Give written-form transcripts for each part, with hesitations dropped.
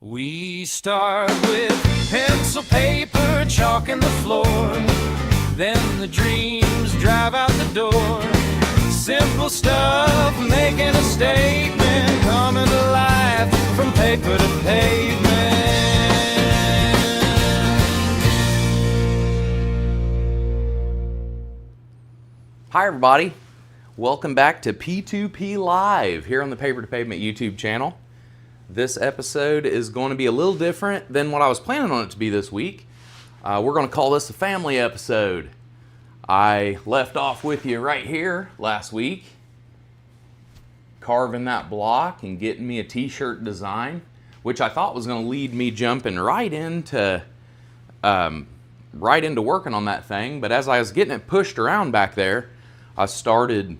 We start with pencil, paper, chalk and the floor. Then the dreams drive out the door. Simple stuff, making a statement, coming to life from paper to pavement. Hi everybody, welcome back to P2P Live here on the Paper to Pavement YouTube channel. This episode is going to be a little different than what I was planning on it to be this week. We're going to call this a family episode. I left off with you right here last week, carving that block and getting me a t-shirt design, which I thought was going to lead me jumping right into working on that thing. But as I was getting it pushed around back there, I started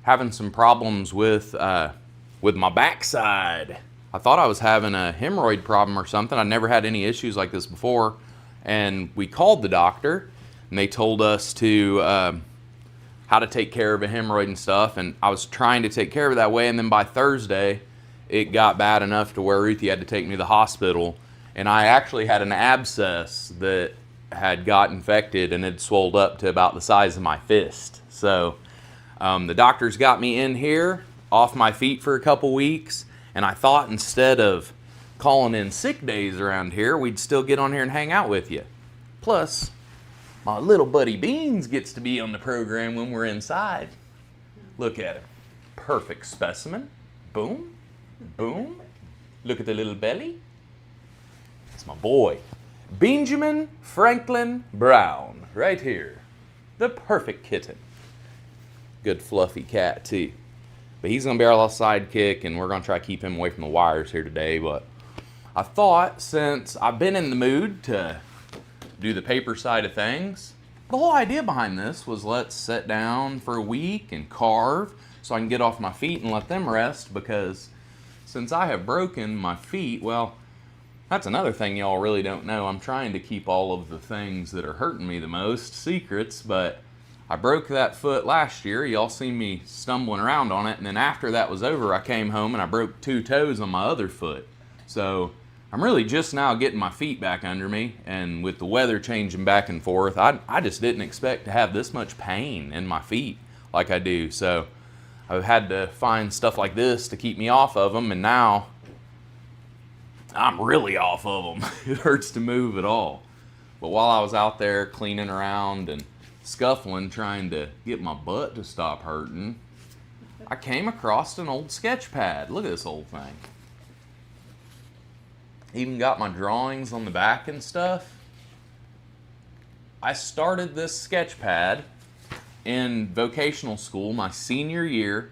having some problems with my backside. I thought I was having a hemorrhoid problem or something. I never had any issues like this before. And we called the doctor and they told us to how to take care of a hemorrhoid and stuff. And I was trying to take care of it that way. And then by Thursday, it got bad enough to where Ruthie had to take me to the hospital. And I actually had an abscess that had got infected and had swelled up to about the size of my fist. So the doctors got me in here off my feet for a couple weeks. And I thought instead of calling in sick days around here, we'd still get on here and hang out with you. Plus, my little buddy Beans gets to be on the program when we're inside. Look at him. Perfect specimen. Boom. Boom. Look at the little belly. It's my boy. Benjamin Franklin Brown. Right here. The perfect kitten. Good fluffy cat too. But he's going to be our little sidekick, and we're going to try to keep him away from the wires here today. But I thought, since I've been in the mood to do the paper side of things, the whole idea behind this was let's sit down for a week and carve so I can get off my feet and let them rest, because since I have broken my feet, well, that's another thing y'all really don't know. I'm trying to keep all of the things that are hurting me the most secrets, but I broke that foot last year. Y'all seen me stumbling around on it. And then after that was over, I came home and I broke 2 toes on my other foot. So I'm really just now getting my feet back under me. And with the weather changing back and forth, I just didn't expect to have this much pain in my feet like I do. So I've had to find stuff like this to keep me off of them. And now I'm really off of them. It hurts to move at all. But while I was out there cleaning around and scuffling, trying to get my butt to stop hurting, I came across an old sketch pad. Look at this old thing. Even got my drawings on the back and stuff. I started this sketch pad in vocational school my senior year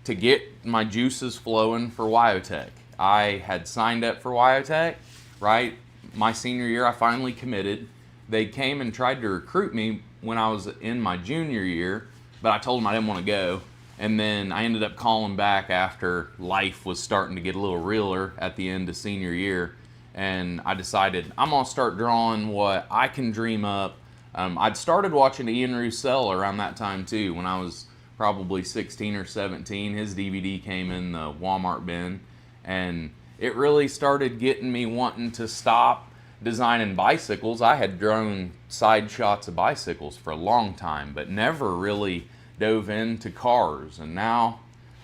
to get my juices flowing for Wyotech. I had signed up for Wyotech, right? My senior year, I finally committed. They came and tried to recruit me when I was in my junior year, but I told them I didn't want to go. And then I ended up calling back after life was starting to get a little realer at the end of senior year. And I decided I'm going to start drawing what I can dream up. I'd started watching Ian Roussel around that time too, when I was probably 16 or 17. His DVD came in the Walmart bin, and it really started getting me wanting to stop designing bicycles. I had drawn side shots of bicycles for a long time, but never really dove into cars. And now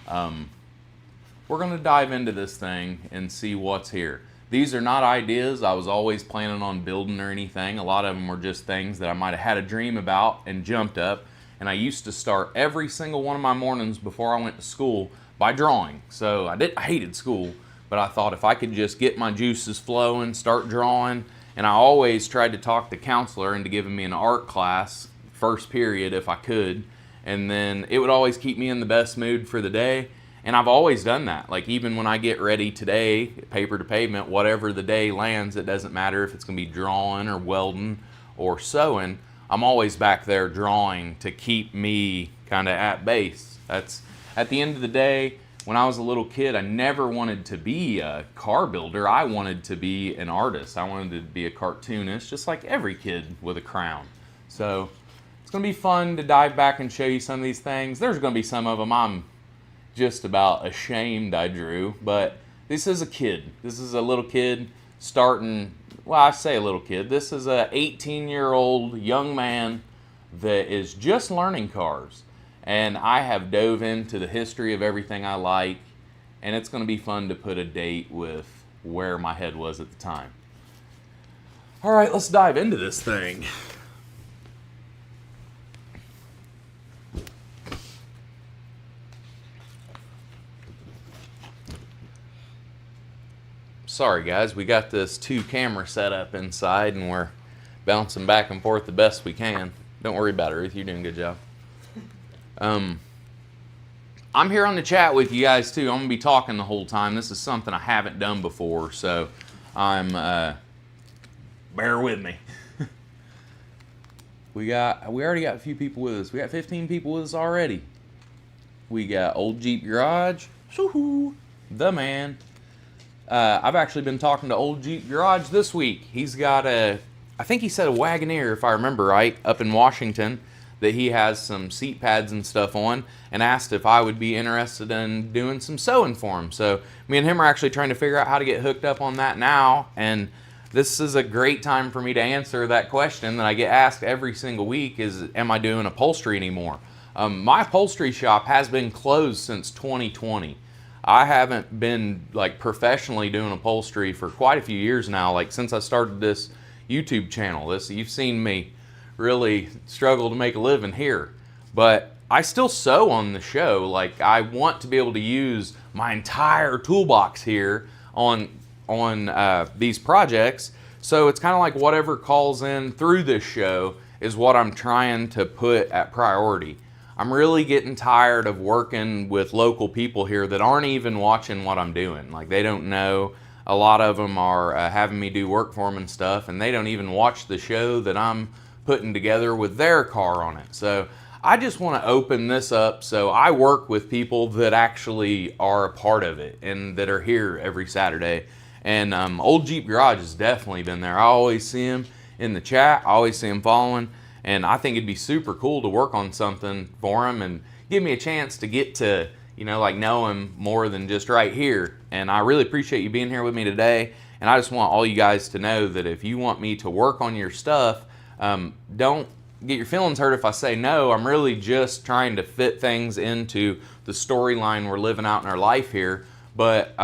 we're going to dive into this thing and see what's here. These are not ideas I was always planning on building or anything. A lot of them were just things that I might have had a dream about and jumped up. And I used to start every single one of my mornings before I went to school by drawing. So I hated school. But I thought if I could just get my juices flowing, start drawing, and I always tried to talk the counselor into giving me an art class, first period if I could, and then it would always keep me in the best mood for the day. And I've always done that. Like even when I get ready today, paper to pavement, whatever the day lands, it doesn't matter if it's going to be drawing or welding or sewing, I'm always back there drawing to keep me kind of at base. That's at the end of the day. When I was a little kid, I never wanted to be a car builder. I wanted to be an artist. I wanted to be a cartoonist, just like every kid with a crown. So it's going to be fun to dive back and show you some of these things. There's going to be some of them I'm just about ashamed I drew, but this is a kid. This is a little kid starting, well, I say a little kid. This is a 18-year-old young man that is just learning cars. And I have dove into the history of everything I like, and it's going to be fun to put a date with where my head was at the time. All right, let's dive into this thing. Sorry guys, we got this 2-camera setup inside and we're bouncing back and forth the best we can. Don't worry about it, Ruth, you're doing a good job. I'm here on the chat with you guys too. I'm gonna be talking the whole time. This is something I haven't done before, so bear with me. We already got a few people with us. We got 15 people with us already. We got Old Jeep Garage, woohoo, the man. I've actually been talking to Old Jeep Garage this week. He's got I think he said a Wagoneer, if I remember right, up in Washington, that he has some seat pads and stuff on, and asked if I would be interested in doing some sewing for him. So me and him are actually trying to figure out how to get hooked up on that now, and this is a great time for me to answer that question that I get asked every single week is, am I doing upholstery anymore? My upholstery shop has been closed since 2020. I haven't been like professionally doing upholstery for quite a few years now, like since I started this YouTube channel. You've seen me really struggle to make a living here, but I still sew on the show. Like, I want to be able to use my entire toolbox here on these projects. So it's kind of like whatever calls in through this show is what I'm trying to put at priority. I'm really getting tired of working with local people here that aren't even watching what I'm doing. Like, they don't know. A lot of them are having me do work for them and stuff, and they don't even watch the show that I'm putting together with their car on it. So I just want to open this up so I work with people that actually are a part of it and that are here every Saturday. And Old Jeep Garage has definitely been there. I always see him in the chat. I always see him following. And I think it'd be super cool to work on something for him and give me a chance to get to, like know him more than just right here. And I really appreciate you being here with me today. And I just want all you guys to know that if you want me to work on your stuff, don't get your feelings hurt if I say no. I'm really just trying to fit things into the storyline we're living out in our life here. But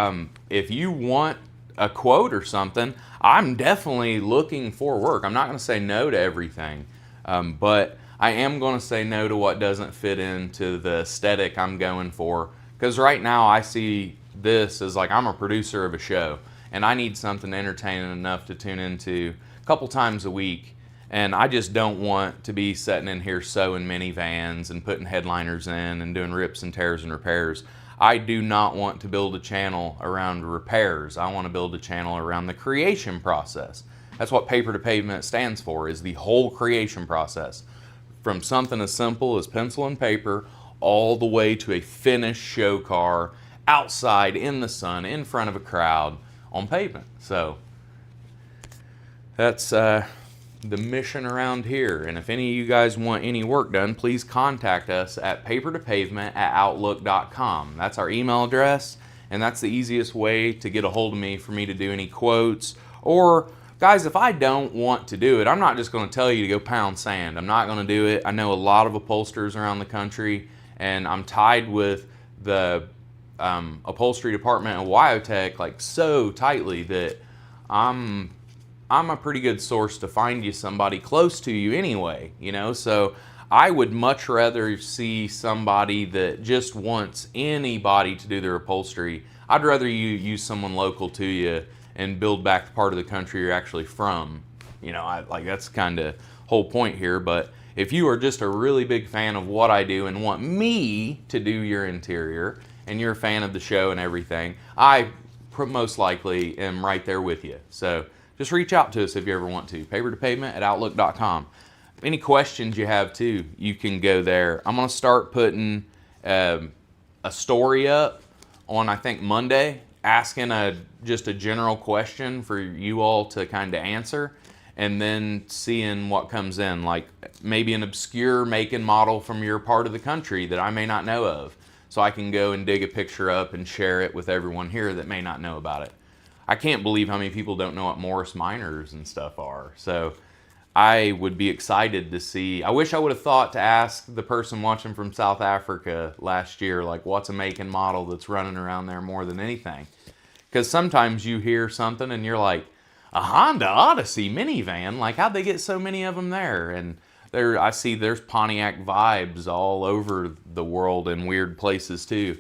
if you want a quote or something, I'm definitely looking for work. I'm not going to say no to everything. But I am going to say no to what doesn't fit into the aesthetic I'm going for. Because right now I see this as like I'm a producer of a show. And I need something entertaining enough to tune into a couple times a week. And I just don't want to be sitting in here sewing minivans and putting headliners in and doing rips and tears and repairs. I do not want to build a channel around repairs. I want to build a channel around the creation process. That's what Paper to Pavement stands for, is the whole creation process. From something as simple as pencil and paper all the way to a finished show car outside in the sun in front of a crowd on pavement. So that's the mission around here. And if any of you guys want any work done, please contact us at papertopavement@outlook.com. That's our email address, and that's the easiest way to get a hold of me for me to do any quotes. Or guys, if I don't want to do it, I'm not just going to tell you to go pound sand. I'm not going to do it. I know a lot of upholsterers around the country, and I'm tied with the upholstery department of Wyotech like so tightly that I'm a pretty good source to find you somebody close to you anyway, so I would much rather see somebody that just wants anybody to do their upholstery. I'd rather you use someone local to you and build back the part of the country you're actually from. That's kind of whole point here. But if you are just a really big fan of what I do and want me to do your interior and you're a fan of the show and everything, I most likely am right there with you. So just reach out to us if you ever want to. papertopavement@outlook.com. Any questions you have too, you can go there. I'm going to start putting a story up on, I think, Monday, asking just a general question for you all to kind of answer, and then seeing what comes in, like maybe an obscure make and model from your part of the country that I may not know of. So I can go and dig a picture up and share it with everyone here that may not know about it. I can't believe how many people don't know what Morris Minors and stuff are. So I would be excited to see. I wish I would have thought to ask the person watching from South Africa last year, like, what's a make and model that's running around there more than anything? Because sometimes you hear something and you're like, a Honda Odyssey minivan, like, how'd they get so many of them there? And I see there's Pontiac vibes all over the world in weird places too.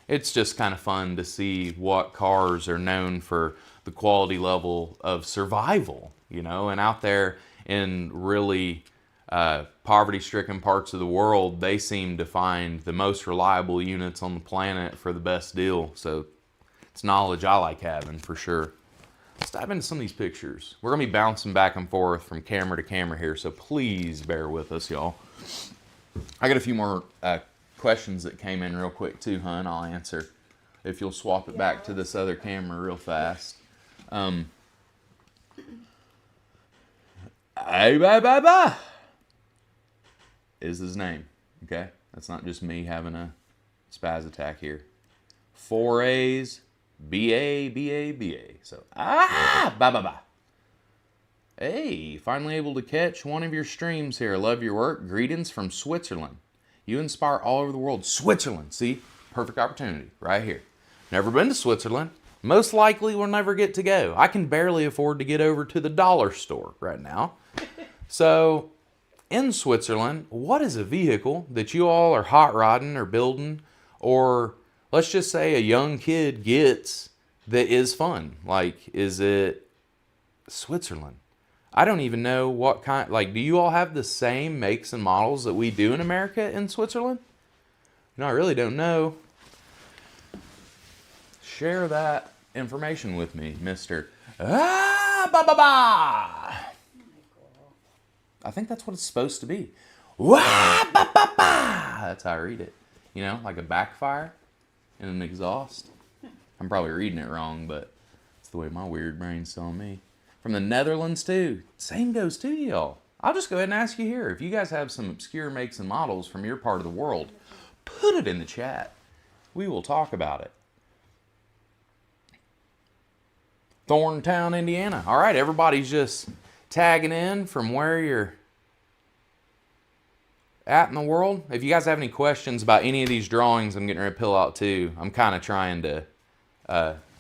It's just kind of fun to see what cars are known for the quality level of survival, you know, and out there in really poverty-stricken parts of the world, they seem to find the most reliable units on the planet for the best deal. So it's knowledge I like having for sure. Let's dive into some of these pictures. We're going to be bouncing back and forth from camera to camera here, so please bear with us, y'all. I got a few more questions that came in real quick too, hon. I'll answer if you'll swap it back to this other camera real fast. Is his name, okay? That's not just me having a spaz attack here. 4 A's, B-A, B-A, B-A. So, ba. Hey, finally able to catch one of your streams here. Love your work. Greetings from Switzerland. You inspire all over the world. Switzerland, see? Perfect opportunity right here. Never been to Switzerland. Most likely will never get to go. I can barely afford to get over to the dollar store right now. So, in Switzerland, what is a vehicle that you all are hot rodding or building, or let's just say a young kid gets that is fun? Like, is it Switzerland? I don't even know what kind, like, do you all have the same makes and models that we do in America in Switzerland? No, I really don't know. Share that information with me, Mr. I think that's what it's supposed to be. That's how I read it. You know, like a backfire and an exhaust. I'm probably reading it wrong, but it's the way my weird brain's telling me. From the Netherlands too. Same goes to y'all. I'll just go ahead and ask you here. If you guys have some obscure makes and models from your part of the world, put it in the chat. We will talk about it. Thorntown, Indiana. All right, everybody's just tagging in from where you're at in the world. If you guys have any questions about any of these drawings I'm getting ready to pill out too, I'm kind of trying to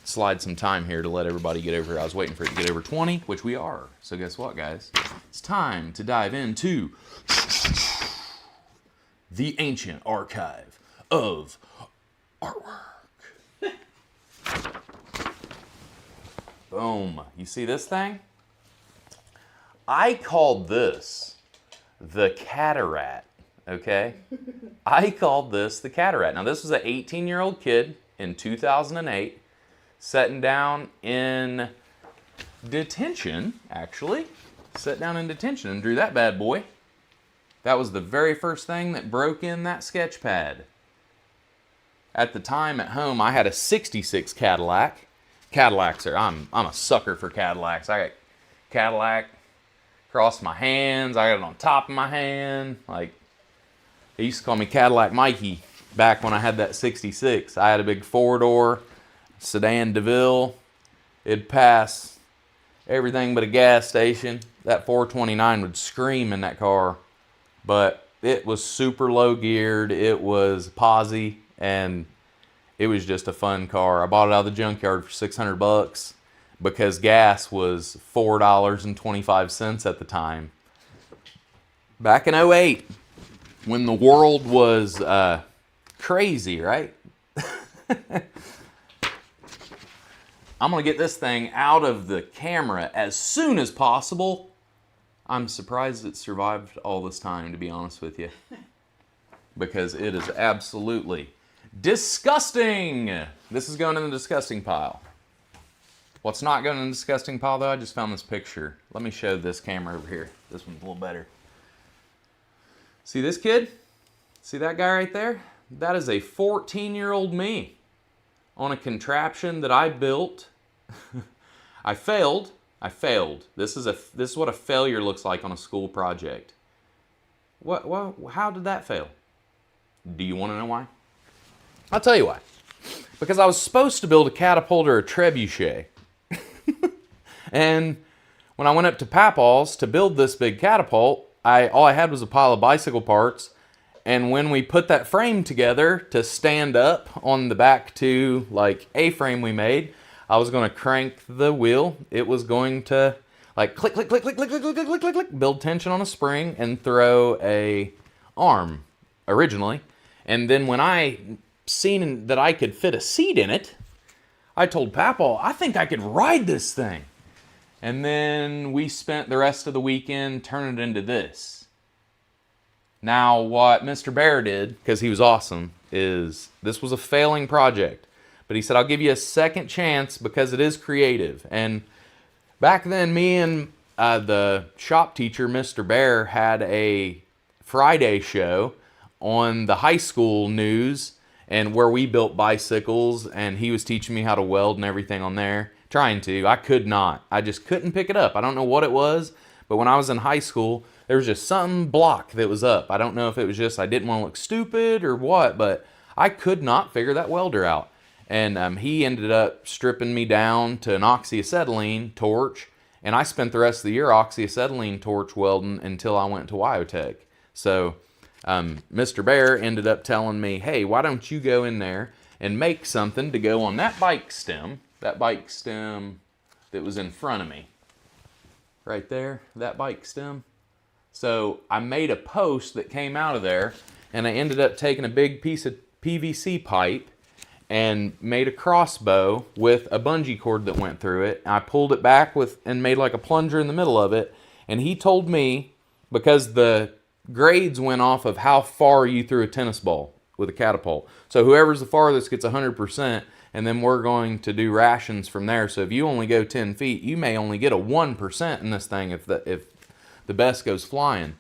slide some time here to let everybody get over here. I was waiting for it to get over 20, which we are. So guess what, guys? It's time to dive into the ancient archive of artwork. Boom. You see this thing? I called this the Cataract, okay? I called this the Cataract. Now, this was an 18-year-old kid in 2008 sitting down in detention, actually. Sat down in detention and drew that bad boy. That was the very first thing that broke in that sketch pad. At the time at home, I had a 66 Cadillac. Cadillacs are, I'm a sucker for Cadillacs. I got Cadillac across my hands. I got it on top of my hand. Like, they used to call me Cadillac Mikey back when I had that 66. I had a big 4-door sedan DeVille. It'd pass everything but a gas station. That 429 would scream in that car. But it was super low geared. It was posy, and it was just a fun car. I bought it out of the junkyard for $600 because gas was $4.25 at the time. Back in 08, when the world was crazy, right? I'm going to get this thing out of the camera as soon as possible. I'm surprised it survived all this time, to be honest with you. Because it is absolutely disgusting. This is going in the disgusting pile. What's not going in the disgusting pile, though, I just found this picture. Let me show this camera over here. This one's a little better. See this kid? See that guy right there? That is a 14-year-old me on a contraption that I built. I failed. This is what a failure looks like on a school project. How did that fail? Do you want to know why? I'll tell you why. Because I was supposed to build a catapult or a trebuchet. And when I went up to Papaw's to build this big catapult, all I had was a pile of bicycle parts. And when we put that frame together to stand up on the back two like A-frame we made, I was going to crank the wheel. It was going to like click, click, click, click, click, click, click, click, click, click, build tension on a spring and throw a arm originally. And then when I seen that I could fit a seat in it, I told Papaw, I think I could ride this thing. And then we spent the rest of the weekend turning it into this. Now, what Mr. Bear did, because he was awesome, is this was a failing project. But he said, I'll give you a second chance because it is creative. And back then, me and the shop teacher, Mr. Bear, had a Friday show on the high school news, and where we built bicycles, and he was teaching me how to weld and everything on there. Trying to. I could not. I just couldn't pick it up. I don't know what it was, but when I was in high school, there was just some block that was up. I don't know if it was just I didn't want to look stupid or what, but I could not figure that welder out. And he ended up stripping me down to an oxyacetylene torch, and I spent the rest of the year oxyacetylene torch welding until I went to Wyotech. So Mr. Bear ended up telling me, hey, why don't you go in there and make something to go on that bike stem that was in front of me. Right there, that bike stem. So I made a post that came out of there, and I ended up taking a big piece of PVC pipe and made a crossbow with a bungee cord that went through it. I pulled it back and made like a plunger in the middle of it. And he told me, because the grades went off of how far you threw a tennis ball with a catapult. So whoever's the farthest gets 100%, and then we're going to do rations from there. So if you only go 10 feet, you may only get a 1% in this thing if the best goes flying.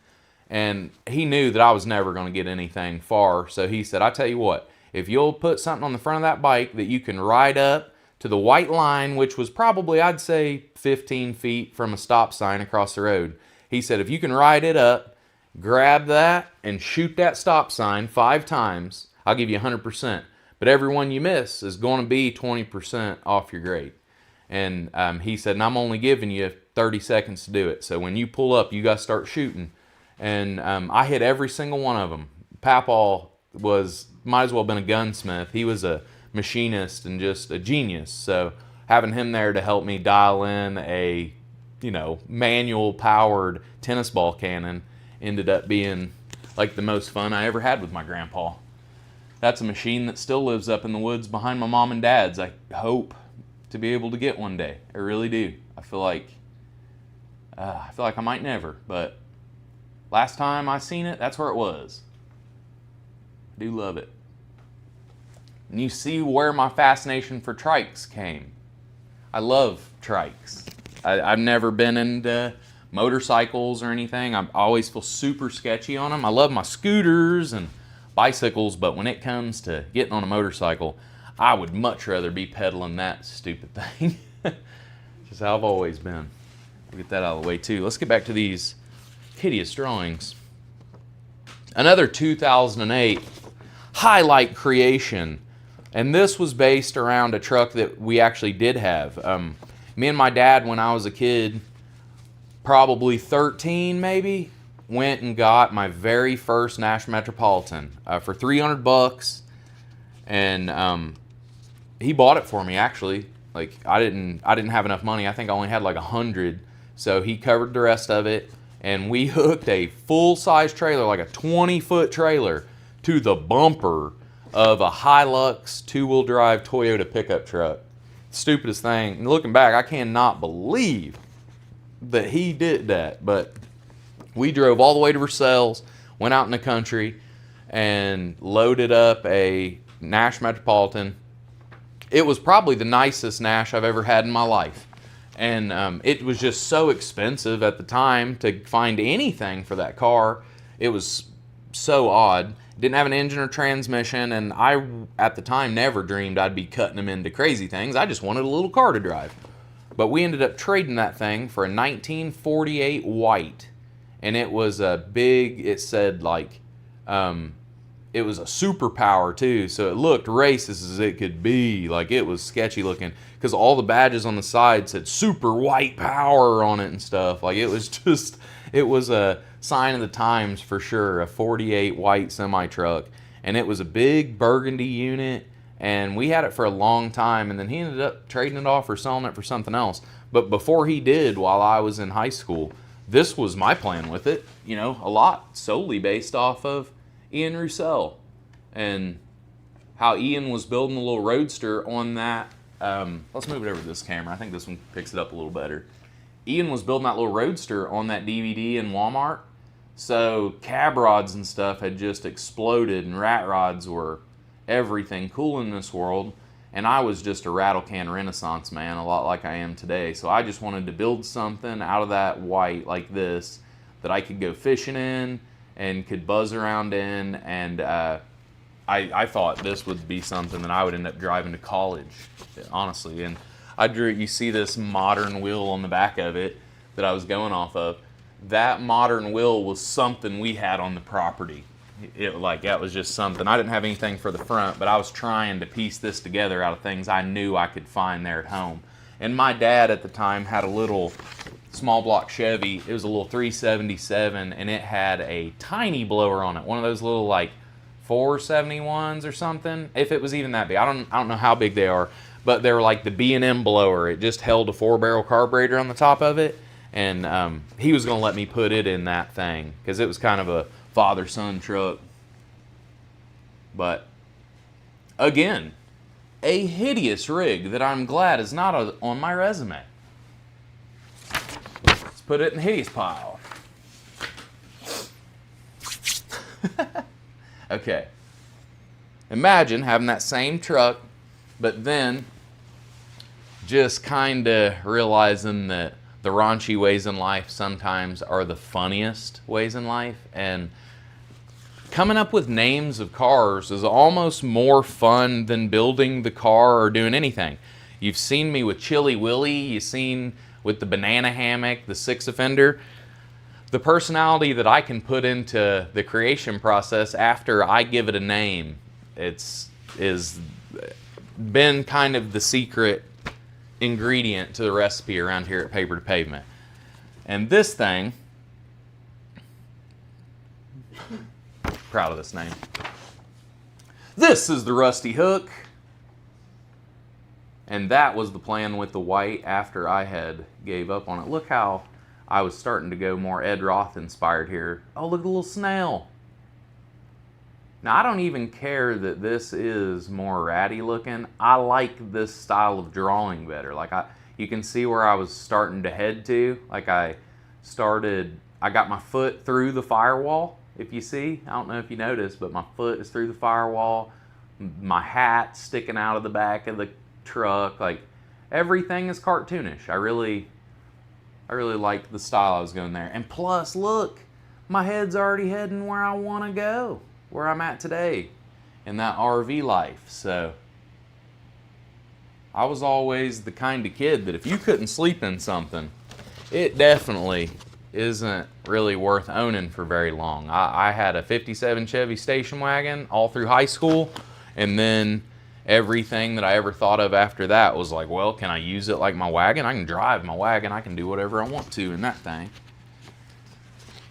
And he knew that I was never going to get anything far. So he said, I tell you what, if you'll put something on the front of that bike that you can ride up to the white line, which was probably, I'd say, 15 feet from a stop sign across the road. He said, if you can ride it up, grab that and shoot that stop sign 5 times, I'll give you 100%. But every one you miss is going to be 20% off your grade. And he said, and I'm only giving you 30 seconds to do it. So when you pull up, you got to start shooting. And I hit every single one of them. Papaw might as well have been a gunsmith. He was a machinist and just a genius. So having him there to help me dial in a, manual powered tennis ball cannon ended up being like the most fun I ever had with my grandpa. That's a machine that still lives up in the woods behind my mom and dad's. I hope to be able to get one day. I really do. I feel like I might never, but last time I seen it, that's where it was. I do love it. And you see where my fascination for trikes came. I love trikes. I've never been into motorcycles or anything. I always feel super sketchy on them. I love my scooters and bicycles, but when it comes to getting on a motorcycle, I would much rather be pedaling that stupid thing. Just how I've always been. We'll get that out of the way too. Let's get back to these hideous drawings. Another 2008 highlight creation, and this was based around a truck that we actually did have. Me and my dad, when I was a kid, probably 13 maybe, went and got my very first Nash Metropolitan for $300, and he bought it for me actually. Like I didn't have enough money. I think I only had like 100, so he covered the rest of it, and we hooked a full-size trailer, like a 20-foot trailer, to the bumper of a Hilux 2-wheel drive Toyota pickup truck. Stupidest thing. And looking back, I cannot believe that he did that, but we drove all the way to Versailles, went out in the country, and loaded up a Nash Metropolitan. It was probably the nicest Nash I've ever had in my life. And it was just so expensive at the time to find anything for that car. It was so odd. Didn't have an engine or transmission, and I, at the time, never dreamed I'd be cutting them into crazy things. I just wanted a little car to drive. But we ended up trading that thing for a 1948 white. And it was a big, it said like it was a superpower too, so it looked racist as it could be. Like, it was sketchy looking because all the badges on the side said super white power on it and stuff. Like, it was just, it was a sign of the times for sure. A 48 white semi truck, and it was a big burgundy unit, and we had it for a long time, and then he ended up trading it off or selling it for something else. But before he did, while I was in high school, this was my plan with it, you know, a lot solely based off of Ian Roussel and how Ian was building a little roadster on that. Let's move it over to this camera. I think this one picks it up a little better. Ian was building that little roadster on that DVD in Walmart. So cab rods and stuff had just exploded, and rat rods were everything cool in this world. And I was just a rattle can Renaissance man, a lot like I am today. So I just wanted to build something out of that white like this that I could go fishing in and could buzz around in, and I thought this would be something that I would end up driving to college, honestly. And I drew, you see this modern wheel on the back of it that I was going off of. That modern wheel was something we had on the property. Like, that was just something. I didn't have anything for the front, but I was trying to piece this together out of things I knew I could find there at home. And my dad at the time had a little small block Chevy. It was a little 377, and it had a tiny blower on it. One of those little like 471s or something, if it was even that big. I don't know how big they are, but they were like the B&M blower. It just held a 4-barrel carburetor on the top of it, and he was going to let me put it in that thing because it was kind of a father-son truck. But again, a hideous rig that I'm glad is not on my resume. Let's put it in the hideous pile. Okay. Imagine having that same truck, but then just kind of realizing that the raunchy ways in life sometimes are the funniest ways in life, and coming up with names of cars is almost more fun than building the car or doing anything. You've seen me with Chili Willy, you've seen with the banana hammock, the 6-offender. The personality that I can put into the creation process after I give it a name, is been kind of the secret ingredient to the recipe around here at Paper to Pavement. And this thing, proud of this name. This is the Rusty Hook. And that was the plan with the white after I had gave up on it. Look how I was starting to go more Ed Roth inspired here. Oh, look at the little snail. Now, I don't even care that this is more ratty looking. I like this style of drawing better. Like, you can see where I was starting to head to. Like, I got my foot through the firewall, if you see. I don't know if you noticed, but my foot is through the firewall. My hat sticking out of the back of the truck. Like, everything is cartoonish. I really liked the style I was going there. And plus, look, my head's already heading where I want to go, where I'm at today in that RV life. So I was always the kind of kid that if you couldn't sleep in something, it definitely isn't really worth owning for very long. I had a 57 Chevy station wagon all through high school, and then everything that I ever thought of after that was like, well, can I use it like my wagon? I can drive my wagon. I can do whatever I want to in that thing.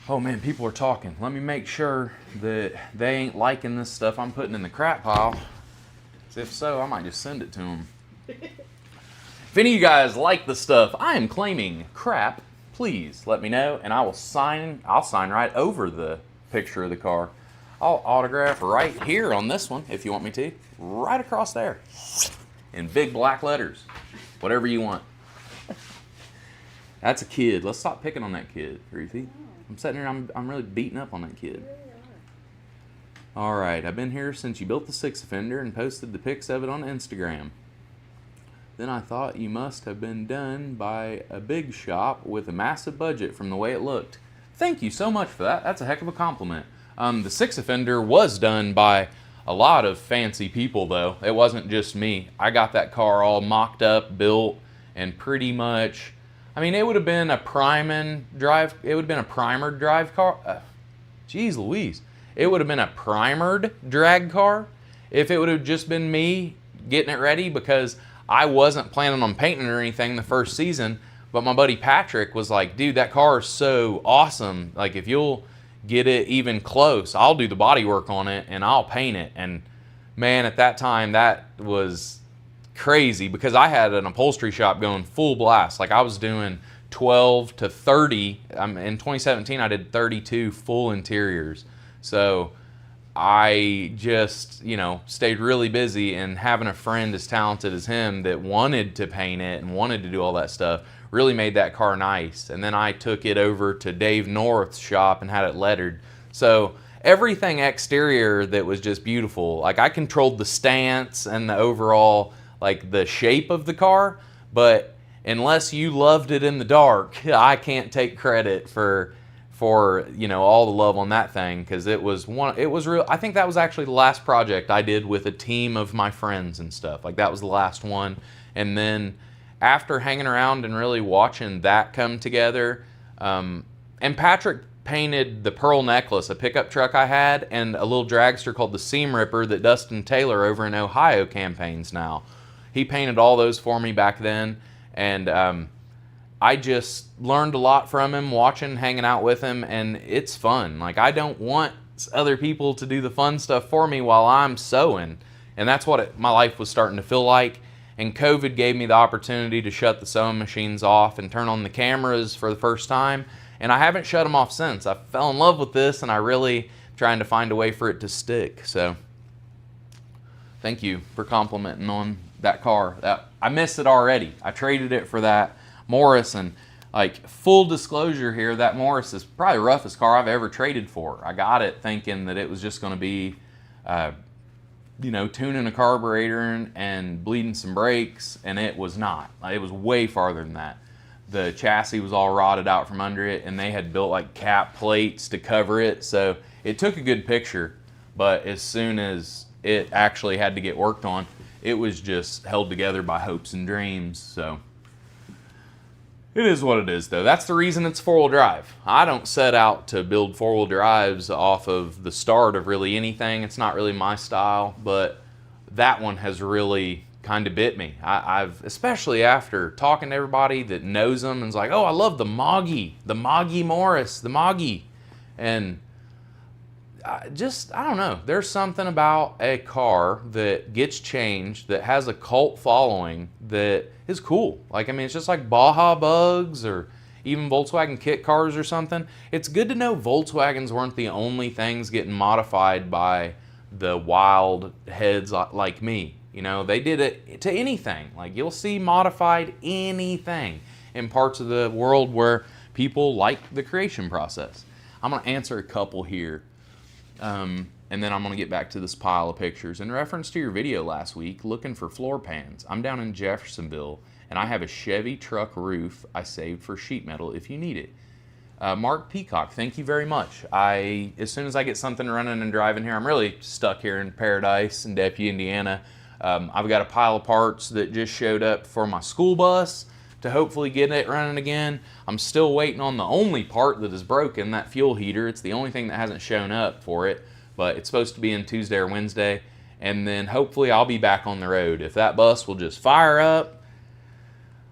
Oh man, people are talking. Let me make sure that they ain't liking this stuff I'm putting in the crap pile. If so, I might just send it to them. If any of you guys like the stuff I am claiming crap, please let me know, and I'll sign right over the picture of the car. I'll autograph right here on this one, if you want me to. Right across there. In big black letters. Whatever you want. That's a kid. Let's stop picking on that kid, Ruthie. I'm sitting here, I'm really beating up on that kid. Alright, I've been here since you built the 6-offender and posted the pics of it on Instagram. Then I thought you must have been done by a big shop with a massive budget from the way it looked. Thank you so much for that. That's a heck of a compliment. The 6-offender was done by a lot of fancy people, though. It wasn't just me. I got that car all mocked up, built, and pretty much, I mean, it would have been a primered drive car. Geez Louise. it would have been a primered drag car if it would have just been me getting it ready, because I wasn't planning on painting it or anything the first season. But my buddy Patrick was like, dude, that car is so awesome. Like, if you'll get it even close, I'll do the body work on it and I'll paint it. And man, at that time, that was crazy, because I had an upholstery shop going full blast. Like, I was doing 12 to 30. In 2017, I did 32 full interiors. So I just, stayed really busy, and having a friend as talented as him that wanted to paint it and wanted to do all that stuff really made that car nice. And then I took it over to Dave North's shop and had it lettered. So everything exterior that was just beautiful. Like, I controlled the stance and the overall, like, the shape of the car, but unless you loved it in the dark, I can't take credit for all the love on that thing, because it was real. I think that was actually the last project I did with a team of my friends and stuff. Like, that was the last one. And then after hanging around and really watching that come together, and Patrick painted the Pearl Necklace, a pickup truck I had, and a little dragster called the Seam Ripper that Dustin Taylor over in Ohio campaigns now. He painted all those for me back then, and I just learned a lot from him, watching, hanging out with him, and it's fun. Like, I don't want other people to do the fun stuff for me while I'm sewing, and that's what my life was starting to feel like. And COVID gave me the opportunity to shut the sewing machines off and turn on the cameras for the first time, and I haven't shut them off since. I fell in love with this, and I really trying to find a way for it to stick. So thank you for complimenting on that car. I miss it already. I traded it for that Morris, and like, full disclosure here, that Morris is probably the roughest car I've ever traded for. I got it thinking that it was just going to be tuning a carburetor and bleeding some brakes, and it was not. It was way farther than that. The chassis was all rotted out from under it, and they had built like cap plates to cover it, so it took a good picture, but as soon as it actually had to get worked on, it was just held together by hopes and dreams. So it is what it is, though. That's the reason it's four-wheel drive. I don't set out to build four-wheel drives off of the start of really anything. It's not really my style, but that one has really kind of bit me. I've, especially after talking to everybody that knows them and is like, oh, I love the Moggy Morris, the Moggy. And I don't know. There's something about a car that gets changed, that has a cult following, that is cool. Like, I mean, it's just like Baja Bugs or even Volkswagen kit cars or something. It's good to know Volkswagens weren't the only things getting modified by the wild heads like me. They did it to anything. Like, you'll see modified anything in parts of the world where people like the creation process. I'm going to answer a couple here. And then I'm going to get back to this pile of pictures. In reference to your video last week, looking for floor pans, I'm down in Jeffersonville, and I have a Chevy truck roof I saved for sheet metal if you need it. Mark Peacock, thank you very much. As soon as I get something running and driving here, I'm really stuck here in Paradise in Deputy, Indiana. I've got a pile of parts that just showed up for my school bus to hopefully get it running again. I'm still waiting on the only part that is broken, that fuel heater. It's the only thing that hasn't shown up for it, but it's supposed to be in Tuesday or Wednesday, and then hopefully I'll be back on the road. If that bus will just fire up.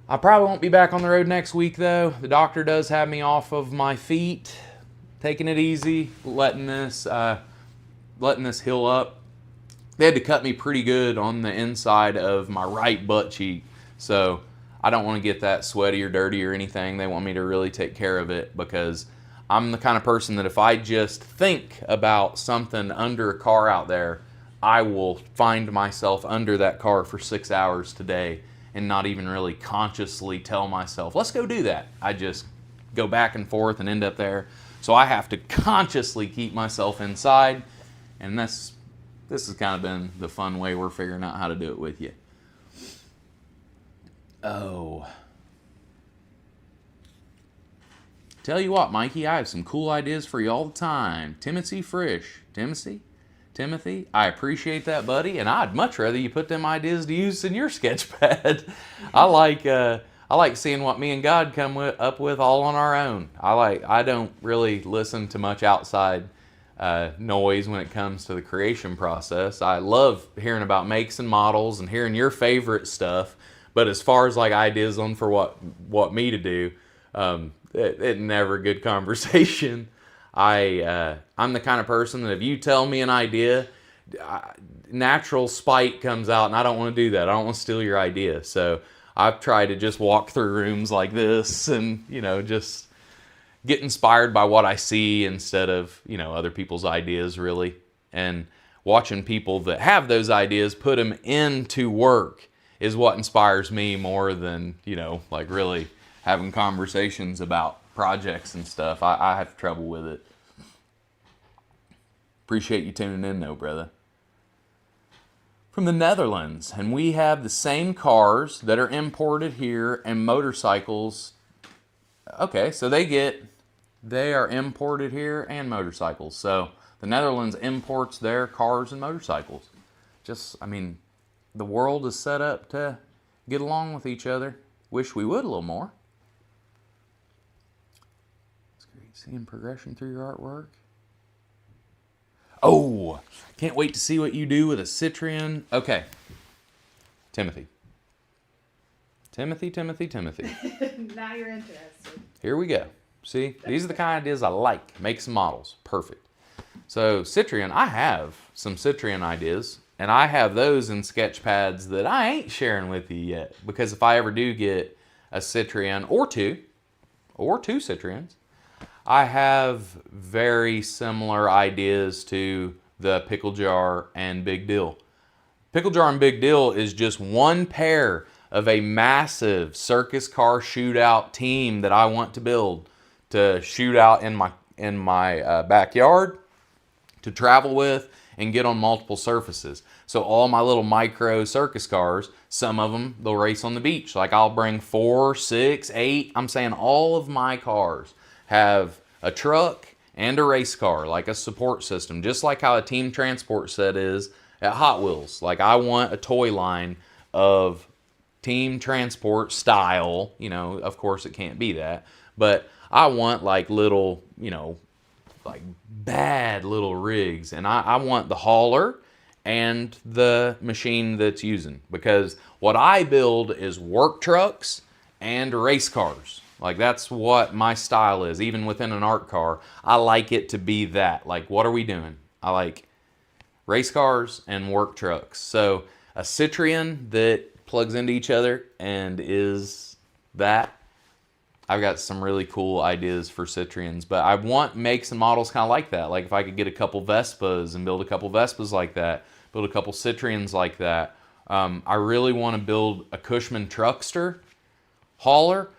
I probably won't be back on the road next week, though. The doctor does have me off of my feet, taking it easy, letting this heal up. They had to cut me pretty good on the inside of my right butt cheek, so I don't want to get that sweaty or dirty or anything. They want me to really take care of it, because I'm the kind of person that if I just think about something under a car out there, I will find myself under that car for 6 hours today and not even really consciously tell myself, let's go do that. I just go back and forth and end up there. So I have to consciously keep myself inside, and this has kind of been the fun way we're figuring out how to do it with you. Oh. Tell you what, Mikey, I have some cool ideas for you all the time. Timothy Frisch. Timothy, I appreciate that, buddy, and I'd much rather you put them ideas to use in your sketchpad. I like seeing what me and God come up with all on our own. I don't really listen to much outside noise when it comes to the creation process. I love hearing about makes and models and hearing your favorite stuff. But as far as like ideas on for what me to do, it never a good conversation. I'm the kind of person that if you tell me an idea, natural spite comes out, and I don't want to do that. I don't want to steal your idea. So I've tried to just walk through rooms like this and, just get inspired by what I see instead of, other people's ideas really. And watching people that have those ideas put them into work is what inspires me more than, like really having conversations about projects and stuff. I have trouble with it. Appreciate you tuning in though, brother. From the Netherlands, and we have the same cars that are imported here and motorcycles. Okay, so they are imported here and motorcycles. So the Netherlands imports their cars and motorcycles. The world is set up to get along with each other. Wish we would a little more. It's great seeing progression through your artwork. Oh, can't wait to see what you do with a Citroen. Okay, Timothy. Now you're interested. Here we go. See, these are the kind of ideas I like. Make some models. Perfect. So Citroen, I have some Citroen ideas, and I have those in sketch pads that I ain't sharing with you yet. Because if I ever do get a Citroen or two Citroens, I have very similar ideas to the Pickle Jar and Big Deal. Pickle Jar and Big Deal is just one pair of a massive circus car shootout team that I want to build to shoot out in my backyard, to travel with and get on multiple surfaces. So all my little micro circus cars, some of them, they'll race on the beach. Like I'll bring 4, 6, 8. I'm saying all of my cars have a truck and a race car, like a support system, just like how a team transport set is at Hot Wheels. Like I want a toy line of team transport style, of course it can't be that, but I want like little, like bad little rigs, and I want the hauler and the machine that's using, because what I build is work trucks and race cars. Like that's what my style is. Even within an art car, I like it to be that. Like, what are we doing? I like race cars and work trucks. So a Citroen that plugs into each other and is that. I've got some really cool ideas for Citroens, but I want makes and models kind of like that. Like if I could get a couple Vespas and build a couple Vespas like that, build a couple Citroens like that. I really want to build a Cushman Truckster hauler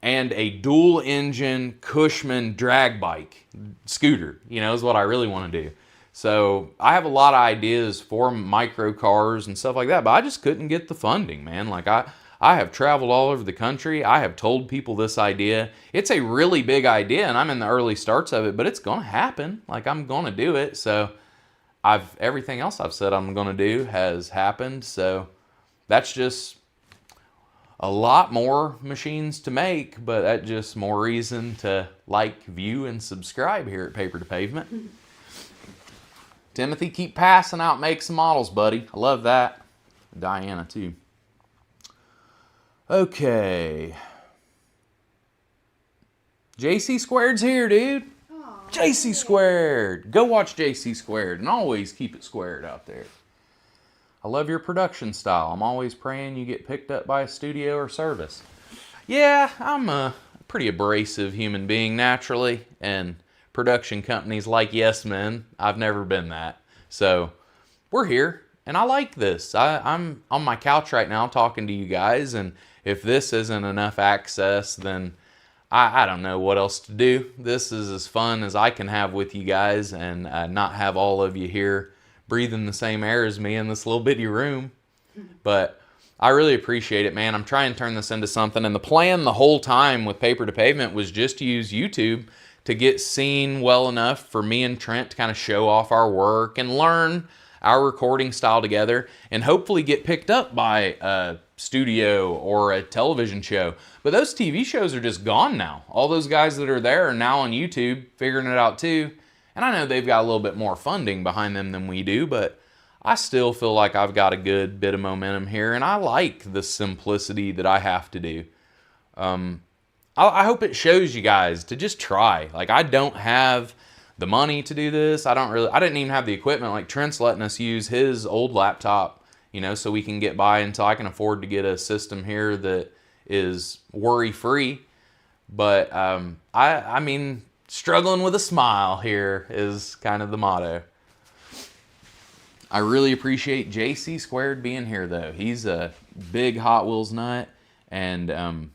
and a dual engine Cushman drag bike scooter, is what I really want to do. So I have a lot of ideas for micro cars and stuff like that, but I just couldn't get the funding, man. Like I have traveled all over the country. I have told people this idea. It's a really big idea, and I'm in the early starts of it, but it's going to happen. Like I'm going to do it. So everything else I've said I'm going to do has happened. So that's just a lot more machines to make, but that's just more reason to like, view, and subscribe here at Paper to Pavement. Timothy, keep passing out makes and models, buddy. I love that. Diana, too. Okay. JC Squared's here, dude. Aww, JC Squared. Go watch JC Squared, and always keep it squared out there. I love your production style. I'm always praying you get picked up by a studio or service. Yeah, I'm a pretty abrasive human being naturally, and production companies like Yes Men, I've never been that. So we're here, and I like this. I'm on my couch right now talking to you guys, and if this isn't enough access, then I don't know what else to do. This is as fun as I can have with you guys, and not have all of you here breathing the same air as me in this little bitty room. But I really appreciate it, man. I'm trying to turn this into something, and the plan the whole time with Paper to Pavement was just to use YouTube to get seen well enough for me and Trent to kind of show off our work and learn our recording style together, and hopefully get picked up by a studio or a television show. But those TV shows are just gone now. All those guys that are there are now on YouTube figuring it out too, And I know they've got a little bit more funding behind them than we do, but I still feel like I've got a good bit of momentum here, and I like the simplicity that I have to do. I hope it shows you guys to just try. Like, I don't have the money to do this. I didn't even have the equipment. Like, Trent's letting us use his old laptop, you know, so we can get by until I can afford to get a system here that is worry-free. But, I mean, struggling with a smile here is kind of the motto. I really appreciate JC Squared being here, though. He's a big Hot Wheels nut and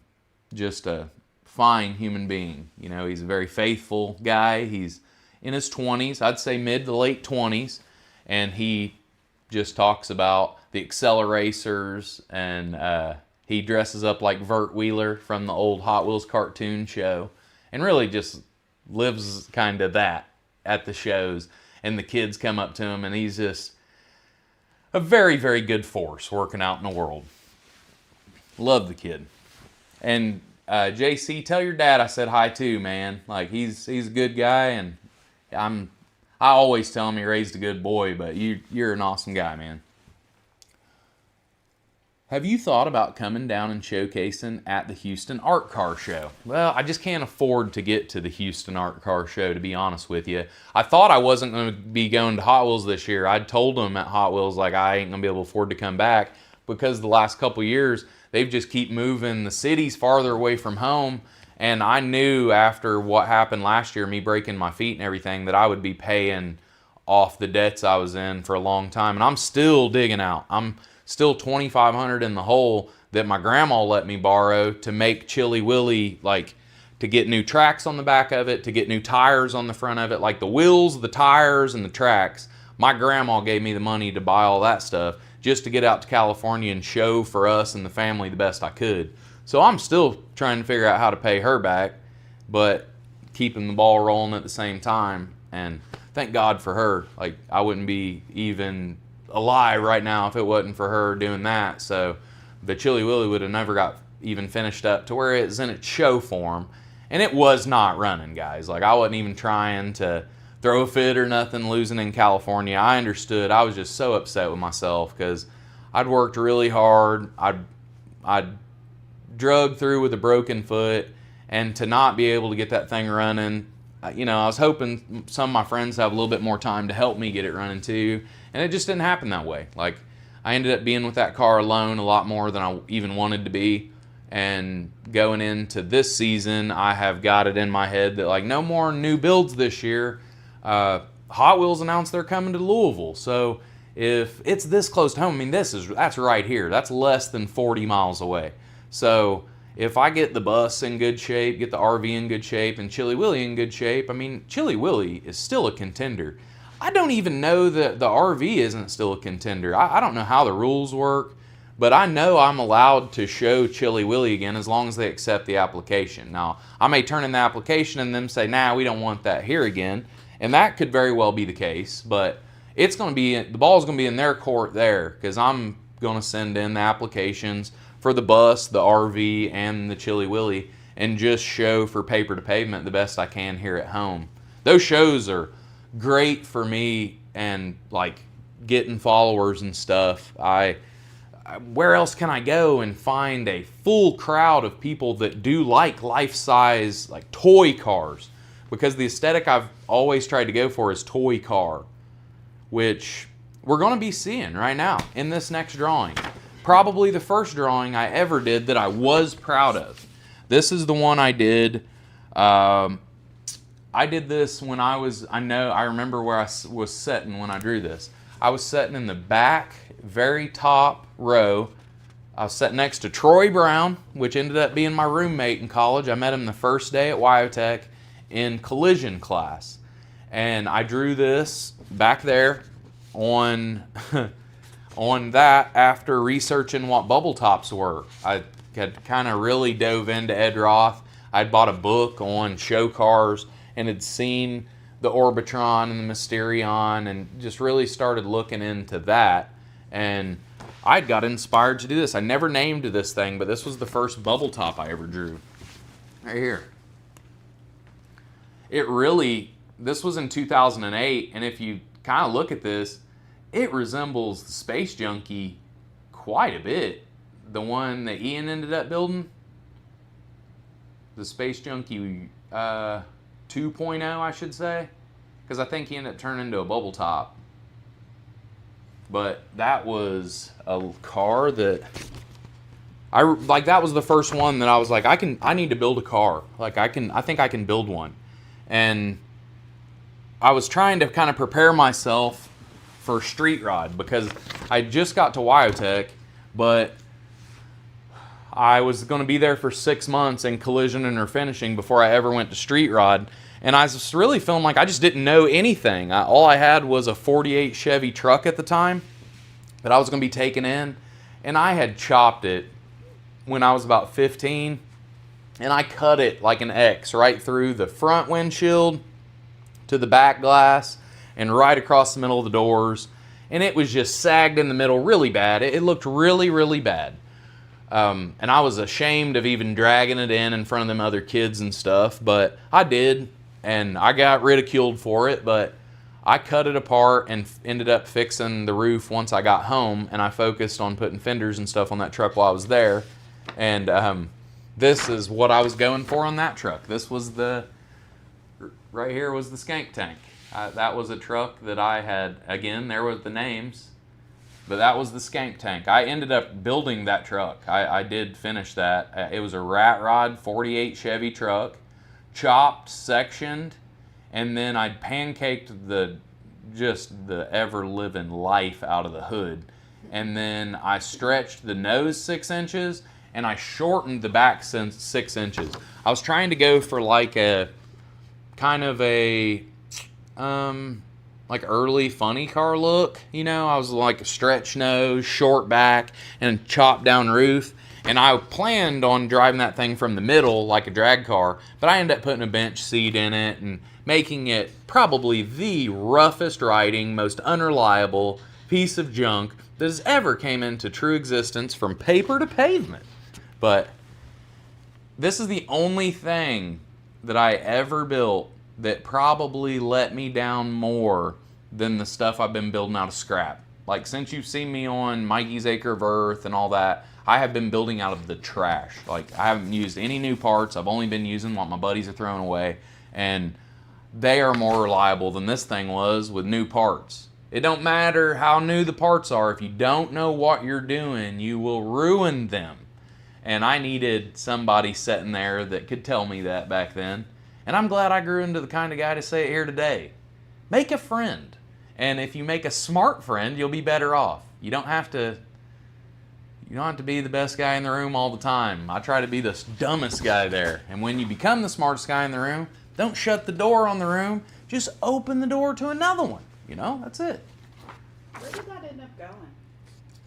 just a fine human being. You know, he's a very faithful guy. He's in his 20s, I'd say mid to late 20s, and he just talks about the Acceleracers, and he dresses up like Vert Wheeler from the old Hot Wheels cartoon show, and really just lives kind of that at the shows. And the kids come up to him, and he's just a very, very good force working out in the world. Love the kid. And JC, tell your dad I said hi too, man. Like, he's a good guy, and I always tell him he raised a good boy, but you're an awesome guy, man. Have you thought about coming down and showcasing at the Houston Art Car Show? Well, I just can't afford to get to the Houston Art Car Show, to be honest with you. I thought I wasn't going to be going to Hot Wheels this year. I told them at Hot Wheels, like, I ain't going to be able to afford to come back because the last couple years, they've just keep moving the cities farther away from home. And I knew after what happened last year, me breaking my feet and everything, that I would be paying off the debts I was in for a long time. And I'm still digging out. I'm still $2,500 in the hole that my grandma let me borrow to make Chili Willy, like, to get new tracks on the back of it, to get new tires on the front of it, like the wheels, the tires, and the tracks. My grandma gave me the money to buy all that stuff just to get out to California and show for us and the family the best I could. So I'm still trying to figure out how to pay her back, but keeping the ball rolling at the same time. And thank God for her. Like, I wouldn't be even alive right now if it wasn't for her doing that. So the Chili Willy would have never got even finished up to where it's in its show form. And it was not running, guys. Like, I wasn't even trying to throw a fit or nothing, losing in California. I understood. I was just so upset with myself because I'd worked really hard. I'd drug through with a broken foot, and to not be able to get that thing running, you know, I was hoping some of my friends have a little bit more time to help me get it running too, and it just didn't happen that way. Like, I ended up being with that car alone a lot more than I even wanted to be, and going into this season, I have got it in my head that, like, no more new builds this year. Hot Wheels announced they're coming to Louisville, so if it's this close to home, I mean, that's right here. That's less than 40 miles away. So if I get the bus in good shape, get the RV in good shape, and Chili Willy in good shape, I mean, Chili Willy is still a contender. I don't even know that the RV isn't still a contender. I don't know how the rules work, but I know I'm allowed to show Chili Willy again as long as they accept the application. Now, I may turn in the application and them say, nah, we don't want that here again, and that could very well be the case, but it's going to be, the ball's going to be in their court there, because I'm going to send in the applications for the bus, the RV, and the Chili Willy, and just show for Paper to Pavement the best I can here at home. Those shows are great for me and, like, getting followers and stuff. Where else can I go and find a full crowd of people that do like life-size, like, toy cars? Because the aesthetic I've always tried to go for is toy car, which we're going to be seeing right now in this next drawing. Probably the first drawing I ever did that I was proud of. This is the one I did. I did this when I remember where I was sitting when I drew this. I was sitting in the back, very top row. I was sitting next to Troy Brown, which ended up being my roommate in college. I met him the first day at Wyotech in collision class. And I drew this back there on that after researching what bubble tops were. I had kind of really dove into Ed Roth. I'd bought a book on show cars and had seen the Orbitron and the Mysterion and just really started looking into that. And I got inspired to do this. I never named this thing, but this was the first bubble top I ever drew. Right here. It really this was in 2008, and if you kind of look at this, it resembles the Space Junkie quite a bit. The one that Ian ended up building, the Space Junkie 2.0, I should say, because I think he ended up turning into a bubble top. But that was a car that that was the first one that I was like, I need to build a car. Like I think I can build one. And I was trying to kind of prepare myself for street rod because I just got to Wyotech, but I was going to be there for 6 months in collision and refinishing before I ever went to street rod. And I was really feeling like I just didn't know anything. All I had was a 48 Chevy truck at the time that I was going to be taking in. And I had chopped it when I was about 15. And I cut it like an X right through the front windshield to the back glass and right across the middle of the doors. And it was just sagged in the middle really bad. It looked really, really bad. And I was ashamed of even dragging it in front of them other kids and stuff. But I did. And I got ridiculed for it, but I cut it apart and ended up fixing the roof once I got home, and I focused on putting fenders and stuff on that truck while I was there. And this is what I was going for on that truck. This was right here was the skank tank. That was a truck that I had, again, there were the names, but that was the skank tank. I ended up building that truck. I did finish that. It was a rat rod 48 Chevy truck. Chopped, sectioned, and then I pancaked the ever-living life out of the hood. And then I stretched the nose 6 inches, and I shortened the back 6 inches. I was trying to go for like a kind of a like early funny car look, you know. I was like a stretch nose, short back, and chopped down roof. And I planned on driving that thing from the middle like a drag car, but I ended up putting a bench seat in it and making it probably the roughest riding, most unreliable piece of junk that has ever came into true existence from Paper to Pavement. But this is the only thing that I ever built that probably let me down more than the stuff I've been building out of scrap. Like, since you've seen me on Mikey's Acre of Earth and all that, I have been building out of the trash. Like, I haven't used any new parts. I've only been using what my buddies are throwing away. And they are more reliable than this thing was with new parts. It don't matter how new the parts are. If you don't know what you're doing, you will ruin them. And I needed somebody sitting there that could tell me that back then. And I'm glad I grew into the kind of guy to say it here today. Make a friend. And if you make a smart friend, you'll be better off. You don't have to be the best guy in the room all the time. I try to be the dumbest guy there. And when you become the smartest guy in the room, don't shut the door on the room. Just open the door to another one. You know, that's it. Where did that end up going?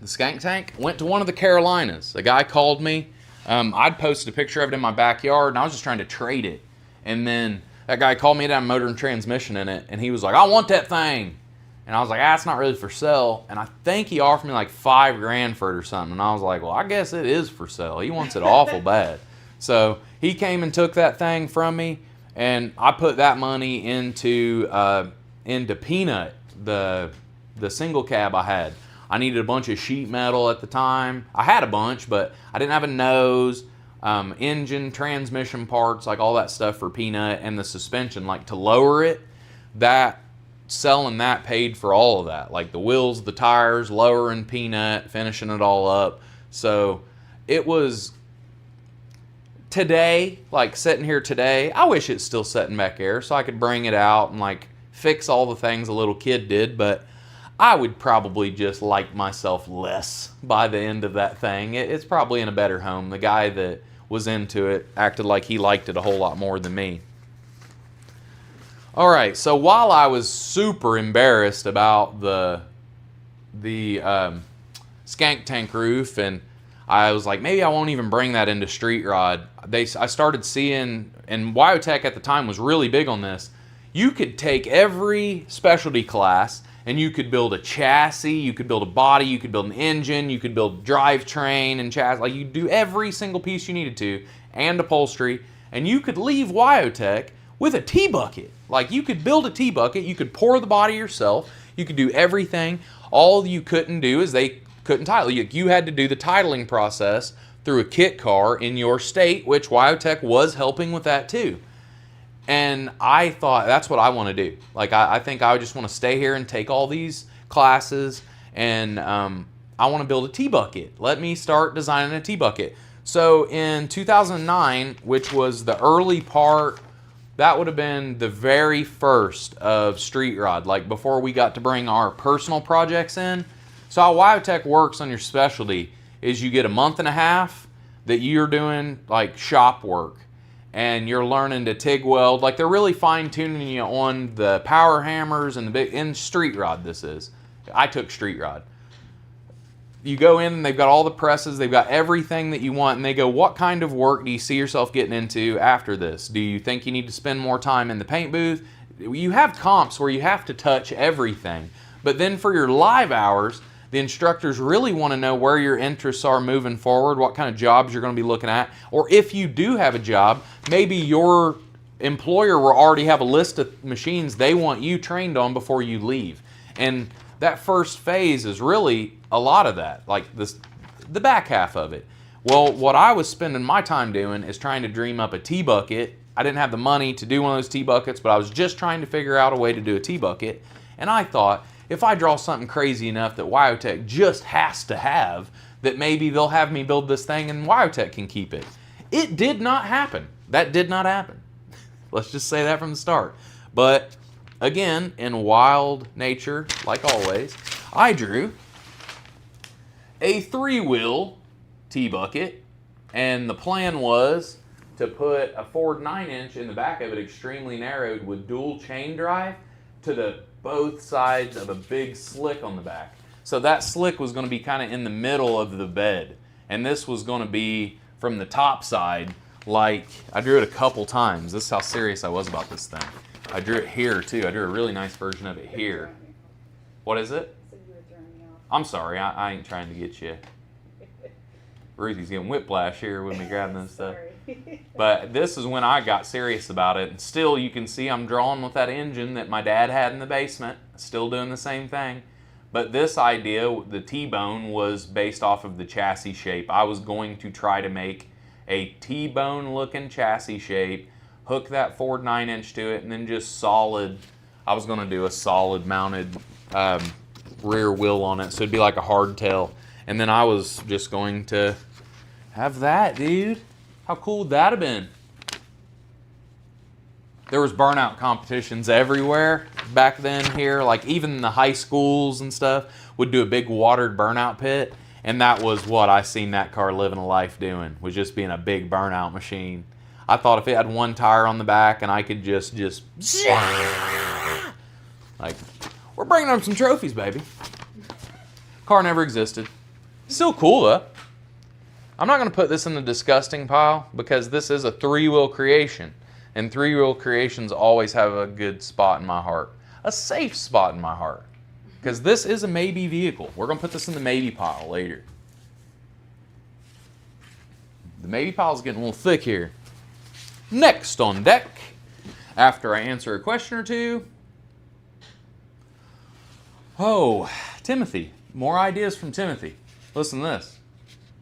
The skank tank went to one of the Carolinas. A guy called me. I'd posted a picture of it in my backyard, and I was just trying to trade it. And then that guy called me to have a motor and transmission in it, and he was like, I want that thing. And I was like, it's not really for sale. And I think he offered me like $5,000 for it or something. And I was like, well, I guess it is for sale. He wants it awful bad. So he came and took that thing from me, and I put that money into Peanut, the single cab I had. I needed a bunch of sheet metal at the time. I had a bunch, but I didn't have a nose, engine, transmission parts, like all that stuff for Peanut, and the suspension, like to lower it. Selling that paid for all of that, like the wheels, the tires, lowering Peanut, finishing it all up. So it was today, like sitting here today, I wish it's still sitting back there so I could bring it out and like fix all the things a little kid did, but I would probably just like myself less by the end of that thing. It's probably in a better home. The guy that was into it acted like he liked it a whole lot more than me. All right, so while I was super embarrassed about the skank tank roof, and I was like, maybe I won't even bring that into street rod. I started seeing, and Wyotech at the time was really big on this. You could take every specialty class, and you could build a chassis, you could build a body, you could build an engine, you could build drivetrain and chassis. Like, you do every single piece you needed to, and upholstery, and you could leave Wyotech with a T-bucket. Like, you could build a T-bucket, you could pour the body yourself, you could do everything. All you couldn't do is they couldn't title. You had to do the titling process through a kit car in your state, which Wyotech was helping with that too. And I thought, that's what I want to do. Like, I think I just want to stay here and take all these classes, and I want to build a T-bucket. Let me start designing a T-bucket. So in 2009, which was the early part, that would have been the very first of Street Rod, like before we got to bring our personal projects in. So how Wyotech works on your specialty is you get a month and a half that you're doing like shop work, and you're learning to TIG weld. Like, they're really fine tuning you on the power hammers and the big, in Street Rod this is. I took Street Rod. You go in and they've got all the presses, they've got everything that you want, and they go, what kind of work do you see yourself getting into after this? Do you think you need to spend more time in the paint booth? You have comps where you have to touch everything. But then for your live hours, the instructors really want to know where your interests are moving forward, what kind of jobs you're going to be looking at, or if you do have a job, maybe your employer will already have a list of machines they want you trained on before you leave. And that first phase is really a lot of that, like the back half of it. Well, what I was spending my time doing is trying to dream up a T-bucket. I didn't have the money to do one of those T-buckets, but I was just trying to figure out a way to do a T-bucket. And I thought, if I draw something crazy enough that Wyotech just has to have, that maybe they'll have me build this thing and Wyotech can keep it. It did not happen. That did not happen. Let's just say that from the start. But again, in wild nature, like always, I drew a 3-wheel T-bucket, and the plan was to put a Ford 9-inch in the back of it, extremely narrowed, with dual chain drive to the both sides of a big slick on the back. So that slick was going to be kind of in the middle of the bed, and this was going to be from the top side. Like, I drew it a couple times. This is how serious I was about this thing. I drew it here too. I drew a really nice version of it here. What is it? I'm sorry, I ain't trying to get you. Ruthie's getting whiplash here with me grabbing this stuff. But this is when I got serious about it. And still, you can see I'm drawing with that engine that my dad had in the basement. Still doing the same thing. But this idea, the T-bone, was based off of the chassis shape. I was going to try to make a T-bone looking chassis shape, hook that Ford 9-inch to it, and then just solid. I was going to do a solid mounted rear wheel on it, so it'd be like a hardtail. And then I was just going to have that, dude. How cool would that have been? There was burnout competitions everywhere back then here. Like, even the high schools and stuff would do a big watered burnout pit. And that was what I seen that car living a life doing, was just being a big burnout machine. I thought if it had one tire on the back and I could just like, we're bringing home some trophies, baby. Car never existed. Still cool though. I'm not going to put this in the disgusting pile because this is a 3-wheel creation. And 3-wheel creations always have a good spot in my heart. A safe spot in my heart. Because this is a maybe vehicle. We're going to put this in the maybe pile later. The maybe pile is getting a little thick here. Next on deck, after I answer a question or two. Oh, Timothy. More ideas from Timothy. Listen to this.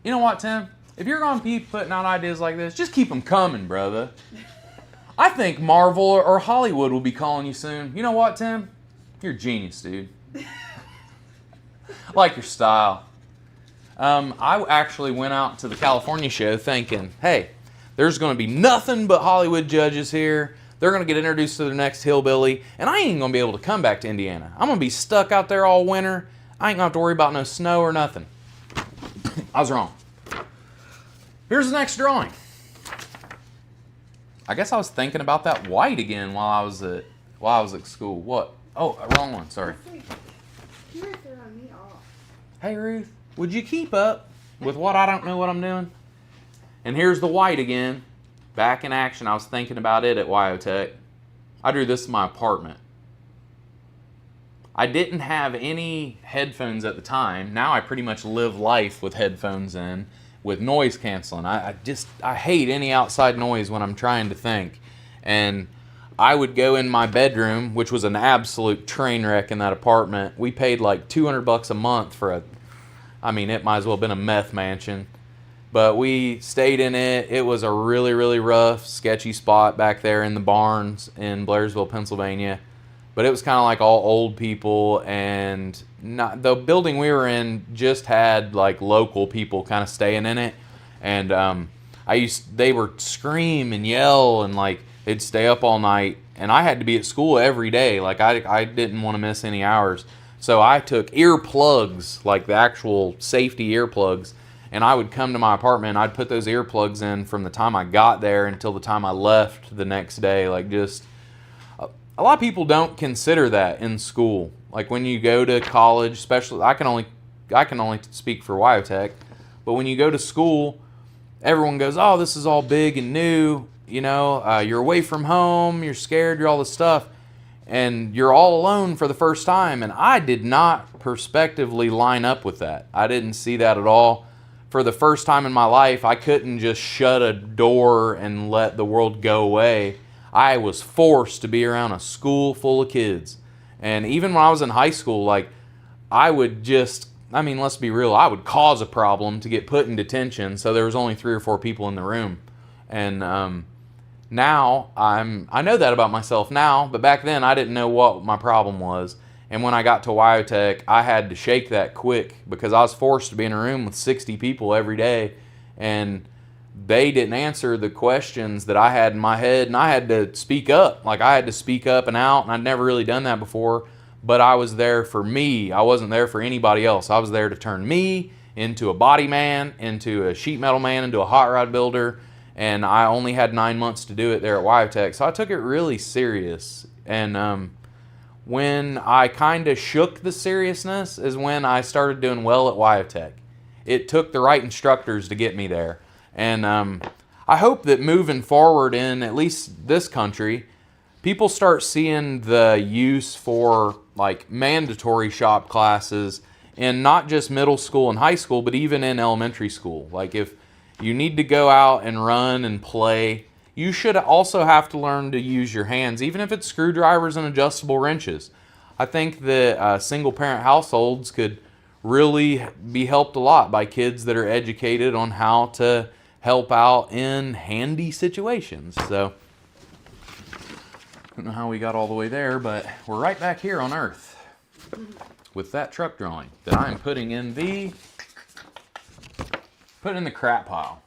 You know what, Tim? If you're going to be putting out ideas like this, just keep them coming, brother. I think Marvel or Hollywood will be calling you soon. You know what, Tim? You're a genius, dude. I like your style. I actually went out to the California show thinking, hey, there's going to be nothing but Hollywood judges here. They're going to get introduced to their next hillbilly, and I ain't going to be able to come back to Indiana. I'm going to be stuck out there all winter. I ain't going to have to worry about no snow or nothing. I was wrong. Here's the next drawing. I guess I was thinking about that white again while I was at school. What? Oh, wrong one. Sorry. You were throwing me off. Hey Ruth, would you keep up with what I don't know what I'm doing? And here's the white again. Back in action. I was thinking about it at Wyotech. I drew this in my apartment. I didn't have any headphones at the time. Now I pretty much live life with headphones in, with noise canceling. I hate any outside noise when I'm trying to think. And I would go in my bedroom, which was an absolute train wreck in that apartment. We paid like $200 a month for it might as well have been a meth mansion. But we stayed in it. It was a really, really rough, sketchy spot back there in the barns in Blairsville, Pennsylvania. But it was kind of like all old people, and the building we were in just had like local people kind of staying in it. And they would scream and yell, and like they'd stay up all night. And I had to be at school every day. Like I didn't want to miss any hours. So I took earplugs, like the actual safety earplugs, and I would come to my apartment and I'd put those earplugs in from the time I got there until the time I left the next day. Like just, a lot of people don't consider that in school. Like when you go to college, especially, I can only speak for Wyotech, but when you go to school, everyone goes, oh, this is all big and new, you're away from home, you're scared, you're all this stuff, and you're all alone for the first time. And I did not prospectively line up with that. I didn't see that at all. For the first time in my life, I couldn't just shut a door and let the world go away. I was forced to be around a school full of kids. And even when I was in high school, like, I would just, let's be real, I would cause a problem to get put in detention, so there was only 3 or 4 people in the room. And now, I know that about myself now, but back then I didn't know what my problem was. And when I got to Wyotech, I had to shake that quick because I was forced to be in a room with 60 people every day, and they didn't answer the questions that I had in my head, and I had to speak up. Like, I had to speak up and out, and I'd never really done that before, but I was there for me. I wasn't there for anybody else. I was there to turn me into a body man, into a sheet metal man, into a hot rod builder, and I only had 9 months to do it there at Wyotech, so I took it really serious. And when I kind of shook the seriousness is when I started doing well at Wyotech. It took the right instructors to get me there. And I hope that moving forward in at least this country, people start seeing the use for like mandatory shop classes in not just middle school and high school, but even in elementary school. Like if you need to go out and run and play, you should also have to learn to use your hands, even if it's screwdrivers and adjustable wrenches. I think that single-parent households could really be helped a lot by kids that are educated on how to help out in handy situations. So, I don't know how we got all the way there, but we're right back here on Earth with that truck drawing that I am putting in the crap pile.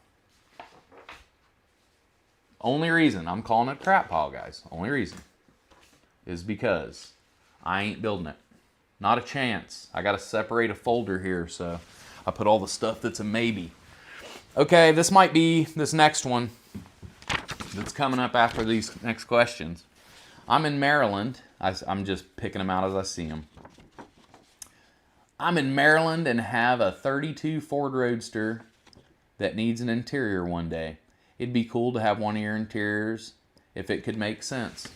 Only reason I'm calling it crap pile, guys, only reason is because I ain't building it. Not a chance. I gotta separate a folder here, so I put all the stuff that's a maybe. Okay, this might be this next one that's coming up after these next questions. I'm in Maryland. I'm just picking them out as I see them. I'm in Maryland and have a 32 Ford Roadster that needs an interior one day. It'd be cool to have one of your interiors if it could make sense.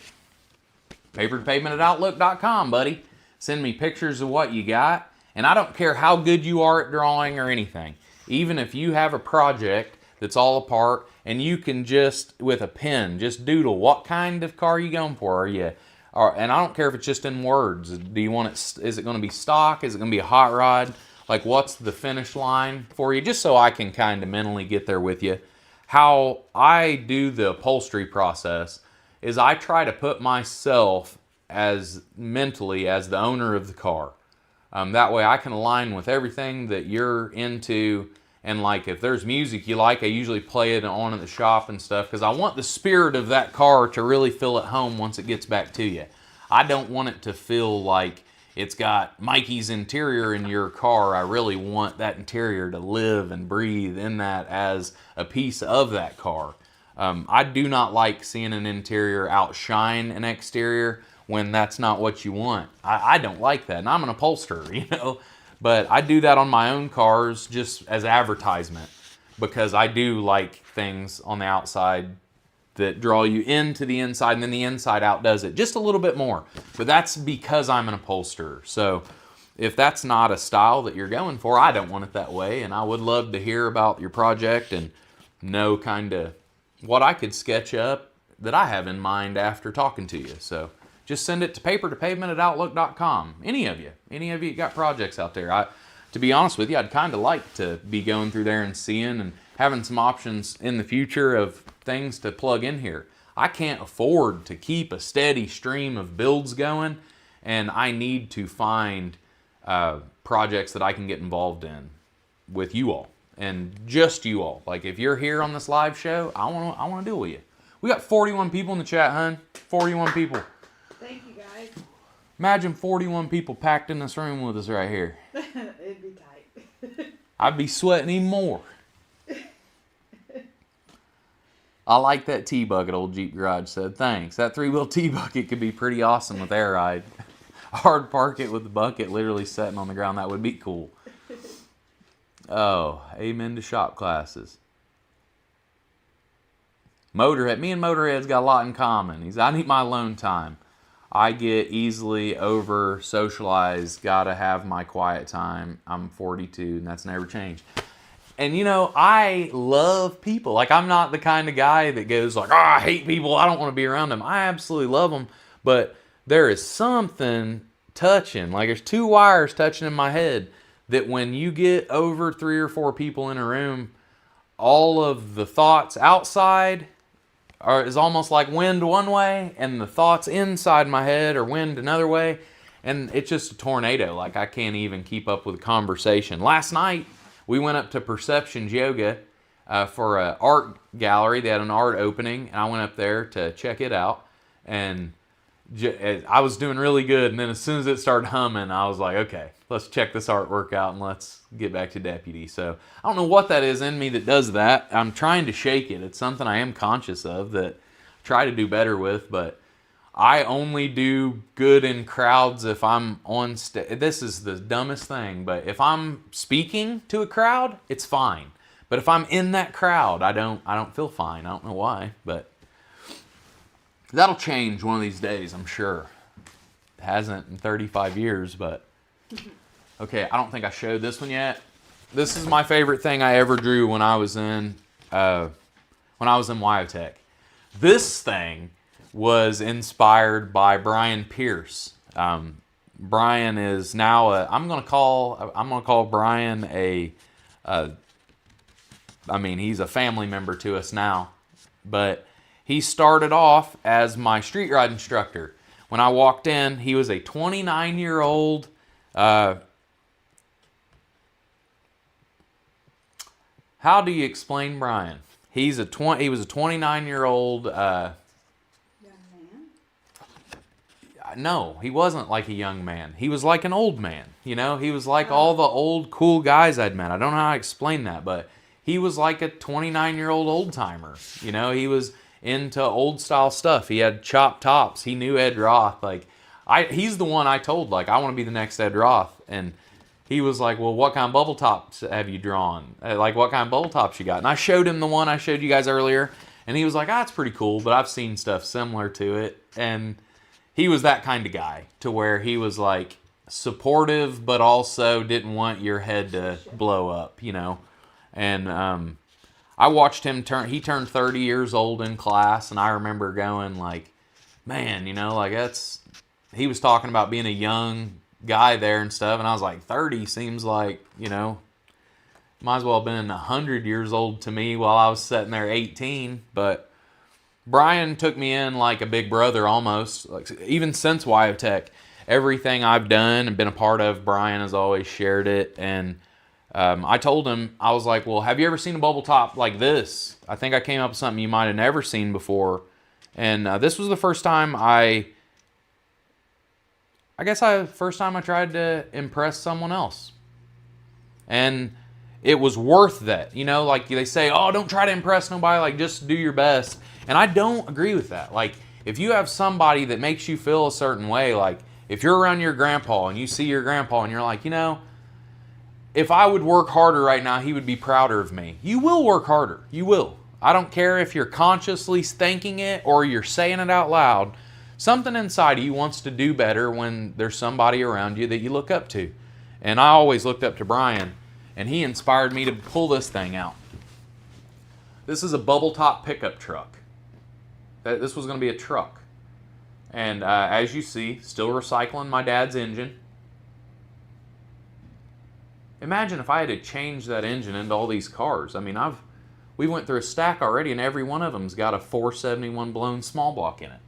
Paper2Pavement@outlook.com, buddy. Send me pictures of what you got. And I don't care how good you are at drawing or anything. Even if you have a project that's all apart and you can just, with a pen, just doodle what kind of car you going for. And I don't care if it's just in words. Do you want it, is it going to be stock? Is it going to be a hot rod? Like, what's the finish line for you? Just so I can kind of mentally get there with you. How I do the upholstery process is I try to put myself as mentally as the owner of the car. That way I can align with everything that you're into. And like if there's music you like, I usually play it on at the shop and stuff because I want the spirit of that car to really feel at home once it gets back to you. I don't want it to feel like it's got Mikey's interior in your car. I really want that interior to live and breathe in that as a piece of that car. I do not like seeing an interior outshine an exterior when that's not what you want. I don't like that, and I'm an upholsterer, But I do that on my own cars just as advertisement because I do like things on the outside that draw you into the inside, and then the inside out does it just a little bit more. But that's because I'm an upholsterer. So if that's not a style that you're going for, I don't want it that way. And I would love to hear about your project and know kind of what I could sketch up that I have in mind after talking to you. So just send it to papertopavement@outlook.com. Any of you got projects out there. To be honest with you, I'd kind of like to be going through there and seeing and having some options in the future of things to plug in here. I can't afford to keep a steady stream of builds going, and I need to find projects that I can get involved in with you all, and just you all. Like if you're here on this live show, I want to deal with you. We got 41 people in the chat, hun. 41 people. Thank you, guys. Imagine 41 people packed in this room with us right here. It'd be tight. I'd be sweating even more. I like that T-bucket, old Jeep Garage said. Thanks. That 3-wheel T-bucket could be pretty awesome with air ride. Hard park it with the bucket literally sitting on the ground. That would be cool. Oh, amen to shop classes. Motorhead. Me and Motorhead's got a lot in common. I need my alone time. I get easily over socialized. Gotta have my quiet time. I'm 42 and that's never changed. And you know, I love people. Like I'm not the kind of guy that goes like, I hate people. I don't want to be around them. I absolutely love them. But there is something touching. Like there's 2 wires touching in my head that when you get over 3 or 4 people in a room, all of the thoughts outside is almost like wind one way, and the thoughts inside my head are wind another way, and it's just a tornado. Like I can't even keep up with a conversation. Last night, we went up to Perceptions Yoga for an art gallery. They had an art opening, and I went up there to check it out, and I was doing really good, and then as soon as it started humming, I was like, okay, let's check this artwork out and let's get back to Deputy. So I don't know what that is in me that does that. I'm trying to shake it. It's something I am conscious of that I try to do better with, but I only do good in crowds if I'm on stage. This is the dumbest thing, but if I'm speaking to a crowd, it's fine. But if I'm in that crowd, I don't feel fine. I don't know why, but that'll change one of these days, I'm sure. It hasn't in 35 years, but okay, I don't think I showed this one yet. This is my favorite thing I ever drew when I was in Wyotech. This thing was inspired by Brian Pierce. Brian is now I'm gonna call Brian he's a family member to us now, but he started off as my street ride instructor. When I walked in, he was a 29-year-old. How do you explain Brian? He was a 29-year-old. Young man? No, he wasn't like a young man. He was like an old man. You know, he was like all the old cool guys I'd met. I don't know how to explain that, but he was like a 29-year-old old timer. You know, he was into old style stuff. He had chopped tops. He knew Ed Roth. He's the one I told, like, I want to be the next Ed Roth. And he was like, well, what kind of bubble tops have you drawn? Like, what kind of bubble tops you got? And I showed him the one I showed you guys earlier. And he was like, it's pretty cool, but I've seen stuff similar to it. And he was that kind of guy to where he was like supportive, but also didn't want your head to blow up, you know. And I watched him he turned 30 years old in class, and I remember going like, man, you know, like he was talking about being a young guy there and stuff, and I was like, 30 seems like, you know, might as well have been 100 years old to me while I was sitting there 18. But Brian took me in like a big brother almost. Like, even since Wyotech, everything I've done and been a part of, Brian has always shared it. And I told him, I was like, well, have you ever seen a bubble top like this? I think I came up with something you might have never seen before. And this was the first time I tried to impress someone else. And it was worth that. You know, like they say, oh, don't try to impress nobody, like just do your best. And I don't agree with that. Like, if you have somebody that makes you feel a certain way, like if you're around your grandpa and you see your grandpa and you're like, you know, if I would work harder right now, he would be prouder of me. You will work harder. You will. I don't care if you're consciously thinking it or you're saying it out loud. Something inside of you wants to do better when there's somebody around you that you look up to. And I always looked up to Brian, and he inspired me to pull this thing out. This is a bubble top pickup truck. that this was going to be a truck. And as you see, still recycling my dad's engine. Imagine if I had to change that engine into all these cars. I mean, we went through a stack already, and every one of them's got a 471 blown small block in it.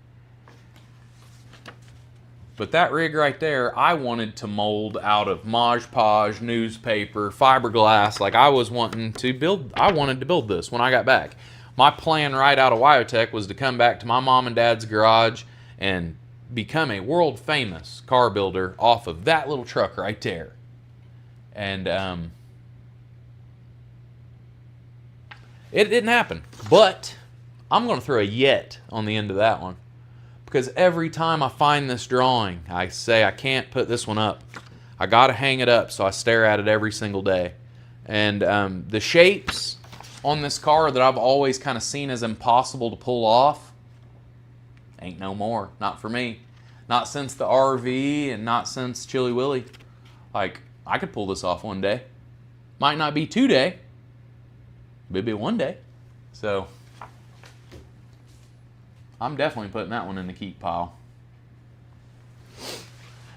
But that rig right there, I wanted to mold out of Mod Podge, newspaper, fiberglass. Like I wanted to build this when I got back. My plan right out of Wyotech was to come back to my mom and dad's garage and become a world famous car builder off of that little truck right there. And it didn't happen. But I'm going to throw a yet on the end of that one. Because every time I find this drawing, I say I can't put this one up. I got to hang it up, so I stare at it every single day. And the shapes on this car that I've always kind of seen as impossible to pull off, ain't no more. Not for me. Not since the RV and not since Chili Willy. Like, I could pull this off one day. Might not be today, maybe one day. So I'm definitely putting that one in the keep pile.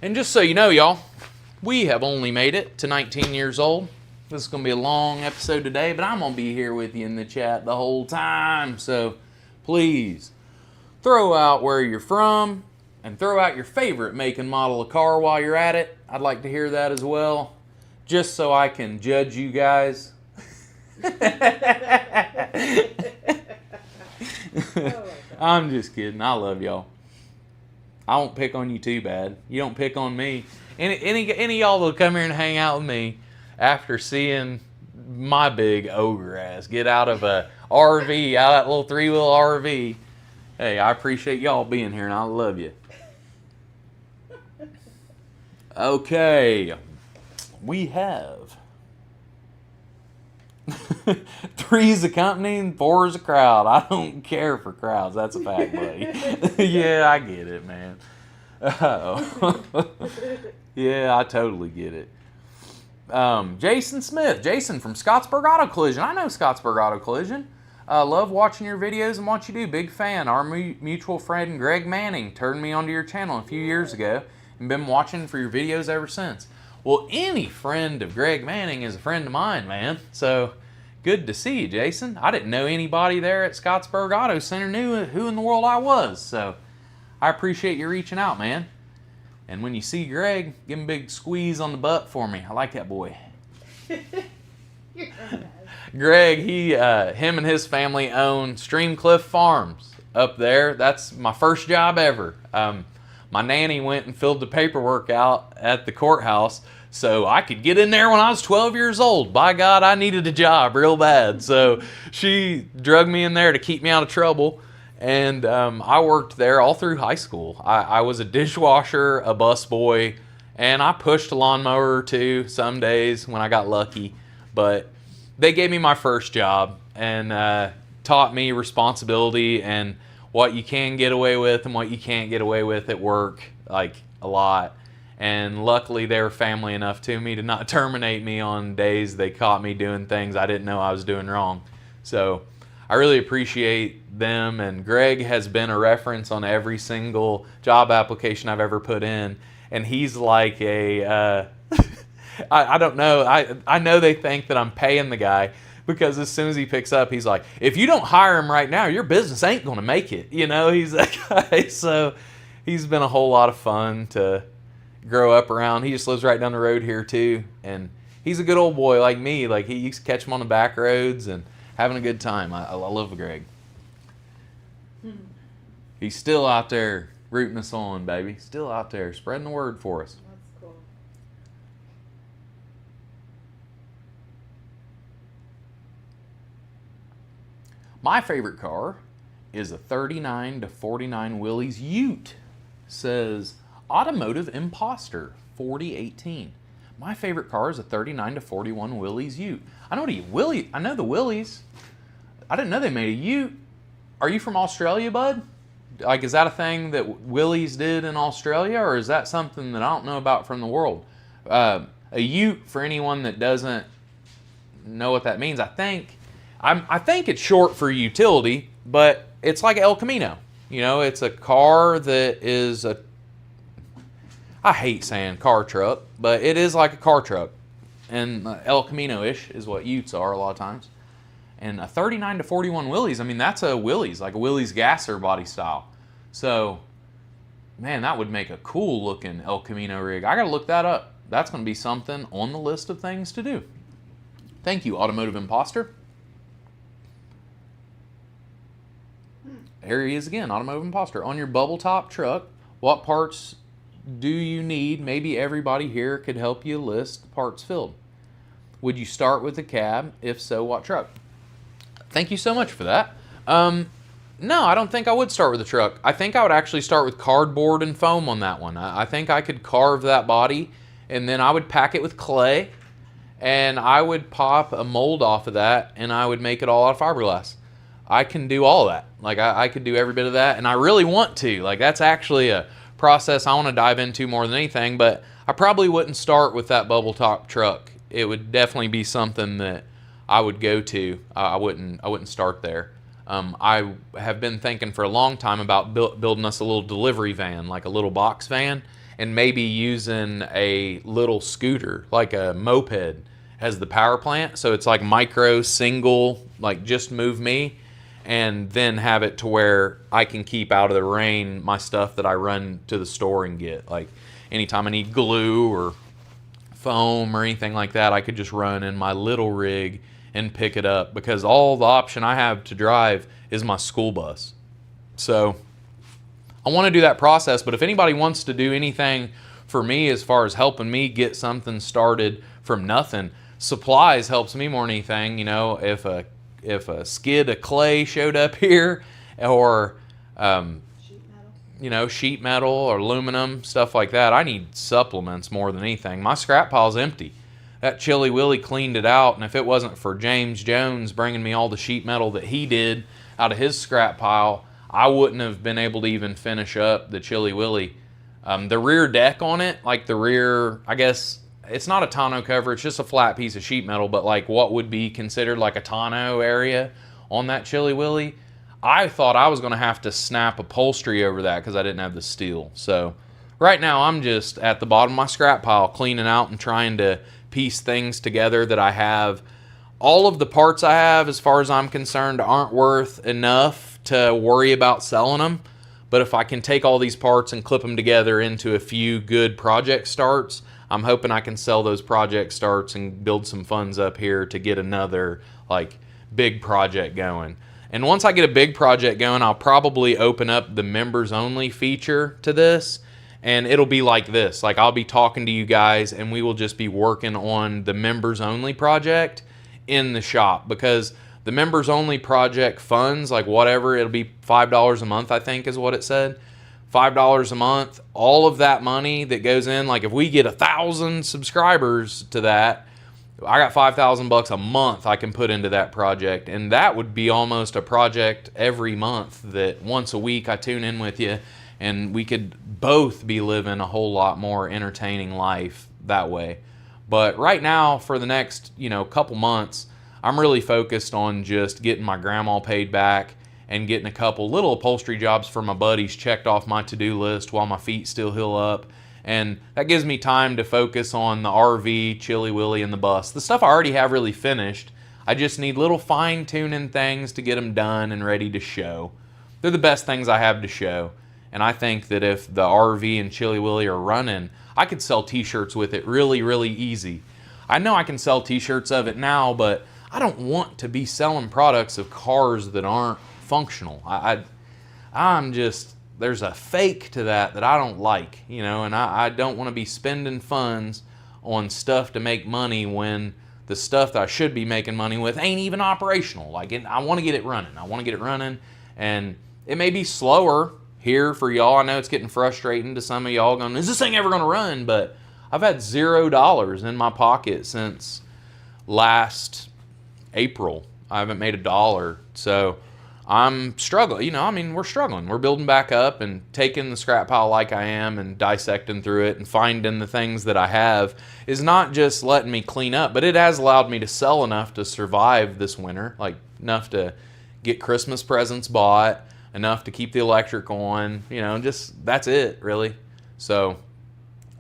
And just so you know, y'all, we have only made it to 19 years old. This is going to be a long episode today, but I'm going to be here with you in the chat the whole time. So please throw out where you're from and throw out your favorite make and model of car while you're at it. I'd like to hear that as well, just so I can judge you guys. I'm just kidding. I love y'all. I won't pick on you too bad. You don't pick on me. Any of y'all that'll come here and hang out with me after seeing my big ogre ass get out of a RV, out of that little 3-wheel RV. Hey, I appreciate y'all being here, and I love you. Okay, we have 3 is a company and 4 is a crowd. I don't care for crowds. That's a fact, buddy. Yeah, I get it, man. Yeah, I totally get it. Jason Smith. Jason from Scottsburg Auto Collision. I know Scottsburg Auto Collision. Love watching your videos and what you do. Big fan. Our mutual friend Greg Manning turned me onto your channel a few years ago and been watching for your videos ever since. Well, any friend of Greg Manning is a friend of mine, man. So, good to see you, Jason. I didn't know anybody there at Scottsburg Auto Center knew who in the world I was. So, I appreciate you reaching out, man. And when you see Greg, give him a big squeeze on the butt for me. I like that boy. You're so bad. Greg, him and his family own Streamcliff Farms up there. That's my first job ever. My nanny went and filled the paperwork out at the courthouse so I could get in there when I was 12 years old. By God, I needed a job real bad. So she drugged me in there to keep me out of trouble. And I worked there all through high school. I was a dishwasher, a busboy, and I pushed a lawnmower too some days when I got lucky. But they gave me my first job and taught me responsibility and what you can get away with and what you can't get away with at work, like a lot. And luckily they were family enough to me to not terminate me on days they caught me doing things I didn't know I was doing wrong. So I really appreciate them, and Greg has been a reference on every single job application I've ever put in. And he's like a, I don't know, I know they think that I'm paying the guy, because as soon as he picks up, he's like, if you don't hire him right now, your business ain't going to make it. You know, he's that guy. So he's been a whole lot of fun to grow up around. He just lives right down the road here too. And he's a good old boy like me. Like, he used to catch him on the back roads and having a good time. I love Greg. He's still out there rooting us on, baby. Still out there spreading the word for us. That's cool. My favorite car is a 39 to 49 Willys Ute. Says Automotive Imposter 4018. My favorite car is a 39 to 41 Willys Ute. I know the Willys. I didn't know they made a Ute. Are you from Australia, bud? Like, is that a thing that Willys did in Australia, or is that something that I don't know about from the world? A Ute, for anyone that doesn't know what that means, I think it's short for utility, but it's like El Camino. You know, it's a car that is I hate saying car truck, but it is like a car truck. And El Camino-ish is what utes are a lot of times. And a 39 to 41 Willys, I mean, that's a Willys, like a Willys gasser body style. So, man, that would make a cool looking El Camino rig. I got to look that up. That's going to be something on the list of things to do. Thank you, Automotive Imposter. Here he is again, Automotive Imposter. On your bubble top truck, what parts do you need? Maybe everybody here could help you list the parts filled. Would you start with the cab? If so, what truck? Thank you so much for that. No, I don't think I would start with the truck. I think I would actually start with cardboard and foam on that one. I think I could carve that body, and then I would pack it with clay, and I would pop a mold off of that, and I would make it all out of fiberglass. I can do all of that. Like, I could do every bit of that, and I really want to. Like, that's actually a process I want to dive into more than anything, but I probably wouldn't start with that bubble top truck. It would definitely be something that I would go to. I wouldn't start there. I have been thinking for a long time about building us a little delivery van, like a little box van, and maybe using a little scooter, like a moped, as the power plant. So it's like micro, single, like just move me, and then have it to where I can keep out of the rain my stuff that I run to the store and get. Like anytime I need glue or foam or anything like that, I could just run in my little rig and pick it up, because all the option I have to drive is my school bus. So I want to do that process, but if anybody wants to do anything for me as far as helping me get something started from nothing, supplies helps me more than anything. You know, if a skid of clay showed up here, or sheet metal or aluminum, stuff like that, I need supplements more than anything. My scrap pile's empty. That Chili Willy cleaned it out, and if it wasn't for James Jones bringing me all the sheet metal that he did out of his scrap pile, I wouldn't have been able to even finish up the Chili Willy. The rear deck on it, like the rear, I guess, it's not a tonneau cover, it's just a flat piece of sheet metal, but like what would be considered like a tonneau area on that Chili Willy, I thought I was going to have to snap upholstery over that because I didn't have the steel. So right now I'm just at the bottom of my scrap pile cleaning out and trying to piece things together that I have. All of the parts I have, as far as I'm concerned, aren't worth enough to worry about selling them. But if I can take all these parts and clip them together into a few good project starts, I'm hoping I can sell those project starts and build some funds up here to get another like big project going. And once I get a big project going, I'll probably open up the members only feature to this, and it'll be like this. Like, I'll be talking to you guys and we will just be working on the members only project in the shop, because the members only project funds, like whatever, it'll be $5 a month, I think is what it said. $5 a month, all of that money that goes in, like if we get 1,000 subscribers to that, I got $5,000 a month I can put into that project, and that would be almost a project every month that once a week I tune in with you, and we could both be living a whole lot more entertaining life that way. But right now, for the next, couple months, I'm really focused on just getting my grandma paid back and getting a couple little upholstery jobs for my buddies checked off my to-do list while my feet still heal up. And that gives me time to focus on the RV, Chili Willy, and the bus. The stuff I already have really finished. I just need little fine-tuning things to get them done and ready to show. They're the best things I have to show. And I think that if the RV and Chili Willy are running, I could sell t-shirts with it really, really easy. I know I can sell t-shirts of it now, but I don't want to be selling products of cars that aren't functional. There's a fake to that I don't like, and I don't want to be spending funds on stuff to make money when the stuff that I should be making money with ain't even operational. Like, I want to get it running. And it may be slower here for y'all. I know it's getting frustrating to some of y'all going, is this thing ever going to run? But I've had $0 in my pocket since last April. I haven't made $1. So I'm struggling. We're struggling. We're building back up and taking the scrap pile like I am and dissecting through it and finding the things that I have is not just letting me clean up, but it has allowed me to sell enough to survive this winter, like enough to get Christmas presents bought, enough to keep the electric on, you know, just that's it really. So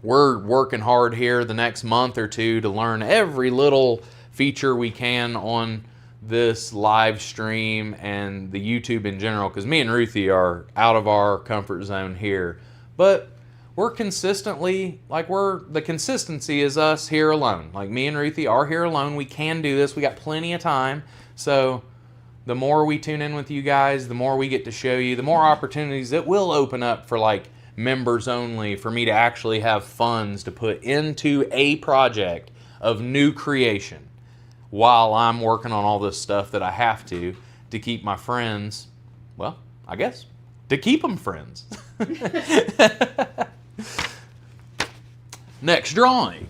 we're working hard here the next month or two to learn every little feature we can on this live stream and the YouTube in general, because me and Ruthie are out of our comfort zone here. But we're consistently, like, the consistency is us here alone. Like, me and Ruthie are here alone. We can do this. We got plenty of time. So the more we tune in with you guys, the more we get to show you, the more opportunities it will open up for, like, members only, for me to actually have funds to put into a project of new creation while I'm working on all this stuff that I have to keep my friends, well, I guess, to keep them friends. Next drawing,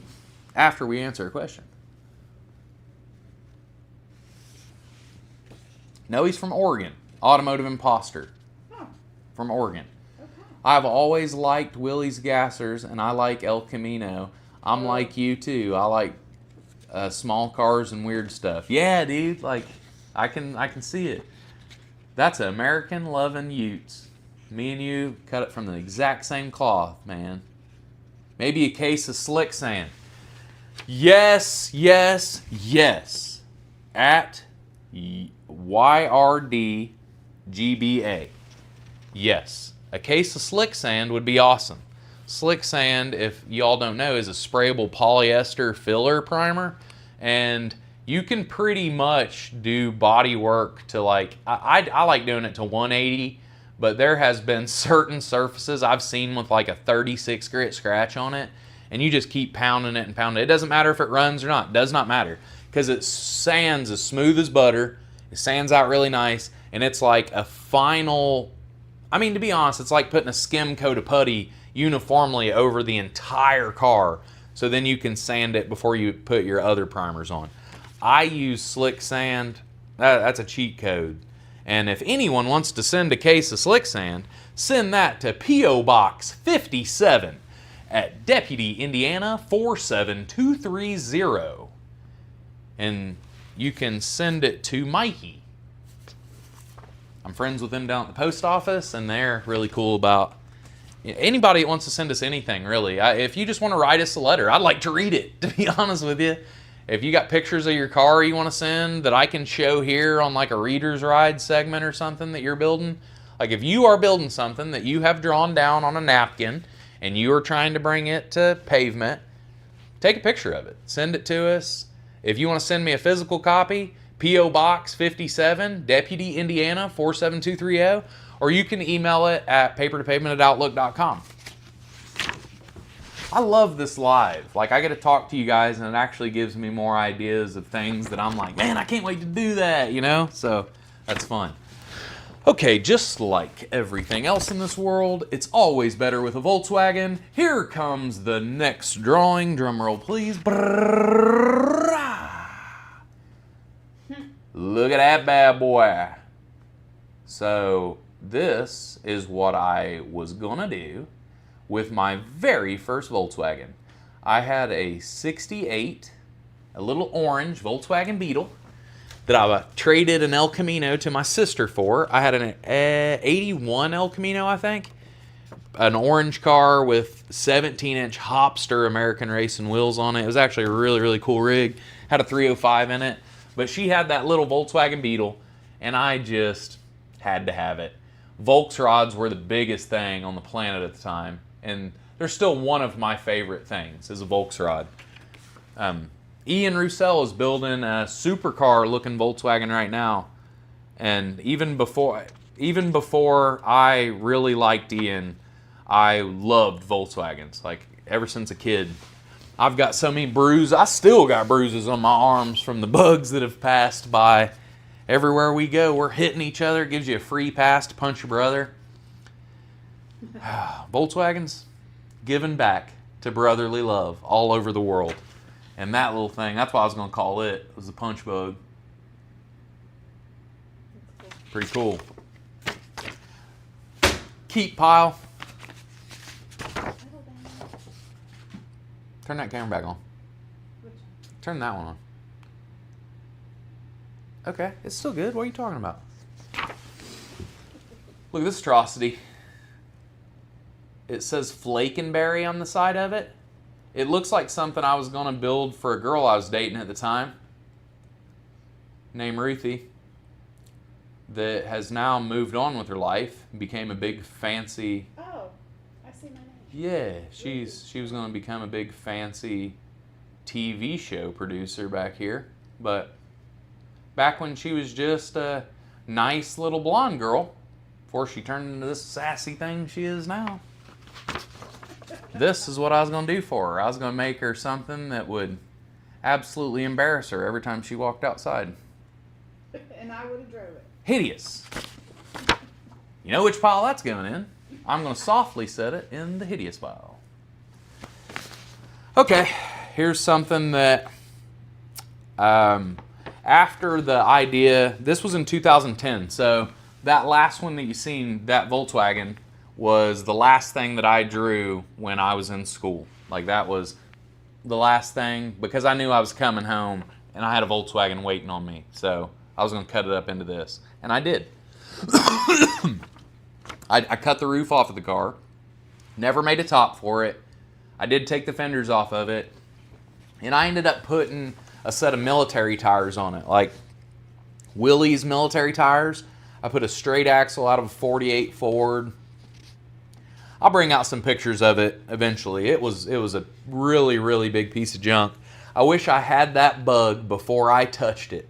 after we answer a question. No, he's from Oregon. Automotive Imposter. Oh, From Oregon. okay. I've always liked Willie's Gassers, and I like El Camino. I'm like you too. I like small cars and weird stuff. Yeah, dude. Like, I can see it. That's American loving Utes. Me and you cut it from the exact same cloth, man. Maybe a case of slick sand. Yes, yes, yes. At YRDGBA. Yes. A case of slick sand would be awesome. Slick sand, if y'all don't know, is a sprayable polyester filler primer. And you can pretty much do body work to, like, I like doing it to 180. But there has been certain surfaces I've seen with like a 36 grit scratch on it, and you just keep pounding it and pounding it. It doesn't matter if it runs or not. It does not matter, because it sands as smooth as butter. It sands out really nice, and it's like a final, I mean, to be honest, it's like putting a skim coat of putty uniformly over the entire car, so then you can sand it before you put your other primers on. I use slick sand. That's a cheat code. And if anyone wants to send a case of slick sand, send that to P.O. Box 57 at Deputy, Indiana 47230. And you can send it to Mikey. I'm friends with them down at the post office, and they're really cool about anybody that wants to send us anything, really. If you just want to write us a letter, I'd like to read it, to be honest with you. If you got pictures of your car you want to send that I can show here on like a reader's ride segment or something that you're building, like if you are building something that you have drawn down on a napkin and you are trying to bring it to pavement, take a picture of it. Send it to us. If you want to send me a physical copy, P.O. Box 57, Deputy, Indiana 47230, or you can email it at papertopavement@outlook.com. I love this live. Like, I get to talk to you guys, and it actually gives me more ideas of things that I'm like, man, I can't wait to do that, you know? So that's fun. Okay, just like everything else in this world, it's always better with a Volkswagen. Here comes the next drawing. Drum roll, please. Look at that bad boy. So this is what I was gonna do with my very first Volkswagen. I had a 68, a little orange Volkswagen Beetle that I traded an El Camino to my sister for. I had an 81 El Camino, I think. An orange car with 17-inch Hopster American racing wheels on it. It was actually a really, really cool rig. Had a 305 in it. But she had that little Volkswagen Beetle, and I just had to have it. Volksrods were the biggest thing on the planet at the time. And they're still one of my favorite things, is a Volksrod. Ian Roussel is building a supercar looking Volkswagen right now. And even before I really liked Ian, I loved Volkswagens. Like, ever since a kid. I've got so many bruises. I still got bruises on my arms from the bugs that have passed by. Everywhere we go, we're hitting each other. It gives you a free pass to punch your brother. Volkswagens giving back to brotherly love all over the world. And that little thing, that's what I was going to call it, was the punch bug. Pretty cool. Keep pile. Turn that camera back on. Turn that one on. Okay, it's still good. What are you talking about? Look at this atrocity. It says Flakenberry on the side of it. It looks like something I was going to build for a girl I was dating at the time, named Ruthie, that has now moved on with her life, became a big fancy... Oh, I see my name. Yeah, she was going to become a big fancy TV show producer back here. But back when she was just a nice little blonde girl, before she turned into this sassy thing she is now. This is what I was going to do for her. I was going to make her something that would absolutely embarrass her every time she walked outside. And I would have drove it. Hideous. You know which pile that's going in? I'm going to softly set it in the hideous pile. Okay, here's something that after the idea, this was in 2010, so that last one that you seen, that Volkswagen, was the last thing that I drew when I was in school. Like, that was the last thing, because I knew I was coming home and I had a Volkswagen waiting on me. So I was going to cut it up into this. And I did. I cut the roof off of the car. Never made a top for it. I did take the fenders off of it. And I ended up putting a set of military tires on it. Like Willys military tires. I put a straight axle out of a 48 Ford. I'll bring out some pictures of it eventually. It was a really, really big piece of junk. I wish I had that bug before I touched it.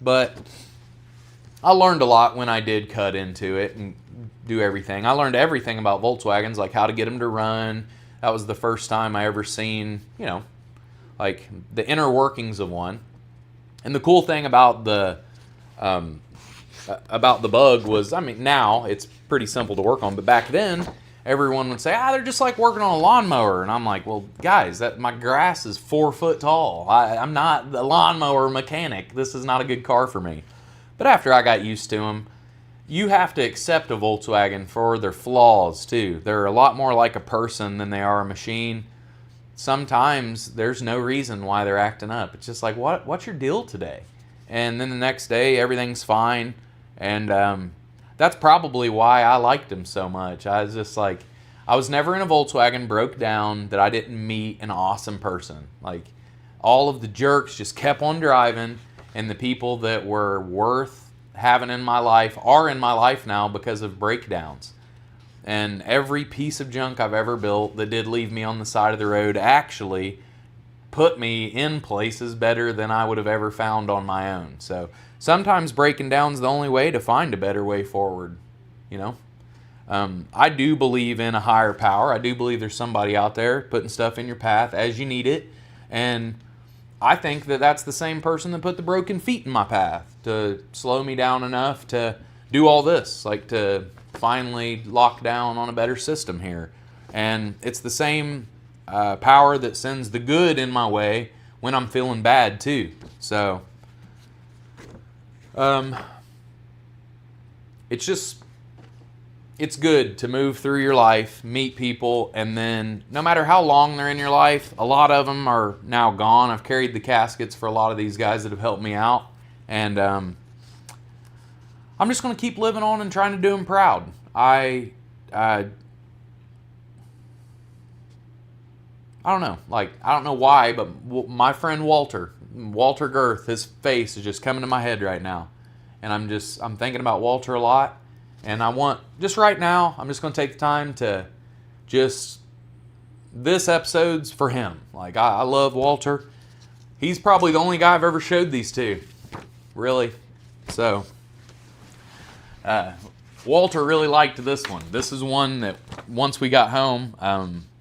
But I learned a lot when I did cut into it and do everything. I learned everything about Volkswagens, like how to get them to run. That was the first time I ever seen, you know, like the inner workings of one. And the cool thing about the bug was, I mean, now it's pretty simple to work on, but back then everyone would say, they're just like working on a lawnmower. And I'm like, well, guys, my grass is 4 foot tall. I'm not the lawnmower mechanic. This is not a good car for me. But after I got used to them, you have to accept a Volkswagen for their flaws too. They're a lot more like a person than they are a machine. Sometimes there's no reason why they're acting up. It's just like, what's your deal today? And then the next day, everything's fine. And that's probably why I liked them so much. I was just like, I was never in a Volkswagen broke down that I didn't meet an awesome person. Like, all of the jerks just kept on driving, and the people that were worth having in my life are in my life now because of breakdowns. And every piece of junk I've ever built that did leave me on the side of the road actually put me in places better than I would have ever found on my own. So sometimes breaking down is the only way to find a better way forward, you know. I do believe in a higher power. I do believe there's somebody out there putting stuff in your path as you need it. And I think that that's the same person that put the broken feet in my path to slow me down enough to do all this, like to finally lock down on a better system here. And it's the same power that sends the good in my way when I'm feeling bad too. So it's good to move through your life, meet people, and then no matter how long they're in your life, a lot of them are now gone. I've carried the caskets for a lot of these guys that have helped me out. And I'm just going to keep living on and trying to do them proud. I don't know. Like, I don't know why, but my friend Walter Girth, his face is just coming to my head right now. And I'm thinking about Walter a lot. And just right now, I'm just going to take the time to this episode's for him. Like, I love Walter. He's probably the only guy I've ever showed these to. Really. So, Walter really liked this one. This is one that once we got home,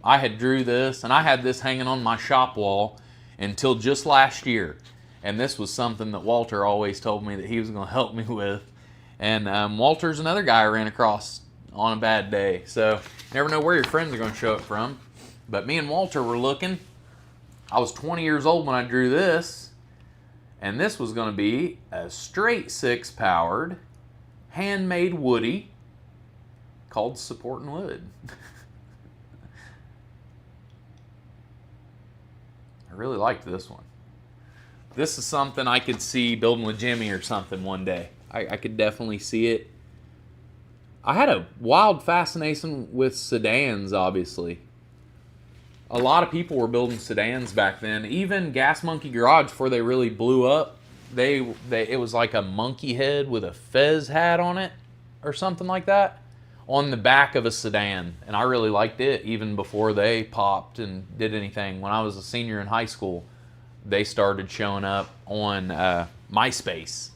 I had drew this, and I had this hanging on my shop wall until just last year. And this was something that Walter always told me that he was going to help me with. And Walter's another guy I ran across on a bad day. So, you never know where your friends are going to show up from. But me and Walter were looking. I was 20 years old when I drew this. And this was going to be a straight six powered, handmade Woody called Supporting Wood. I really liked this one. This is something I could see building with Jimmy or something one day. I could definitely see it. I had a wild fascination with sedans, obviously. A lot of people were building sedans back then. Even Gas Monkey Garage, before they really blew up, it was like a monkey head with a fez hat on it or something like that on the back of a sedan. And I really liked it even before they popped and did anything. When I was a senior in high school, they started showing up on MySpace.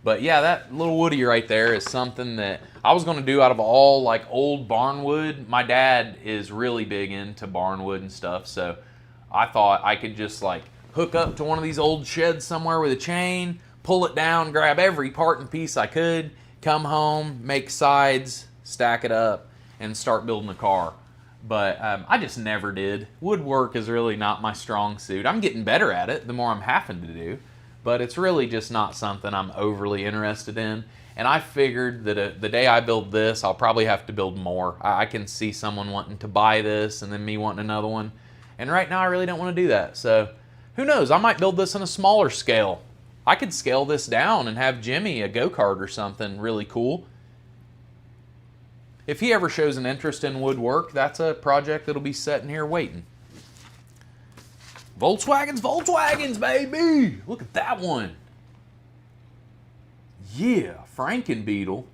But yeah, that little Woody right there is something that I was going to do out of all like old barn wood. My dad is really big into barn wood and stuff, so I thought I could just like hook up to one of these old sheds somewhere with a chain, pull it down, grab every part and piece I could, come home, make sides, stack it up, and start building a car. But I just never did. Woodwork is really not my strong suit. I'm getting better at it the more I'm having to do. But it's really just not something I'm overly interested in. And I figured that the day I build this, I'll probably have to build more. I can see someone wanting to buy this and then me wanting another one. And right now I really don't want to do that. So who knows? I might build this on a smaller scale. I could scale this down and have Jimmy a go-kart or something really cool. If he ever shows an interest in woodwork, that's a project that'll be sitting here waiting. Volkswagens, baby! Look at that one. Yeah, Frankenbeetle.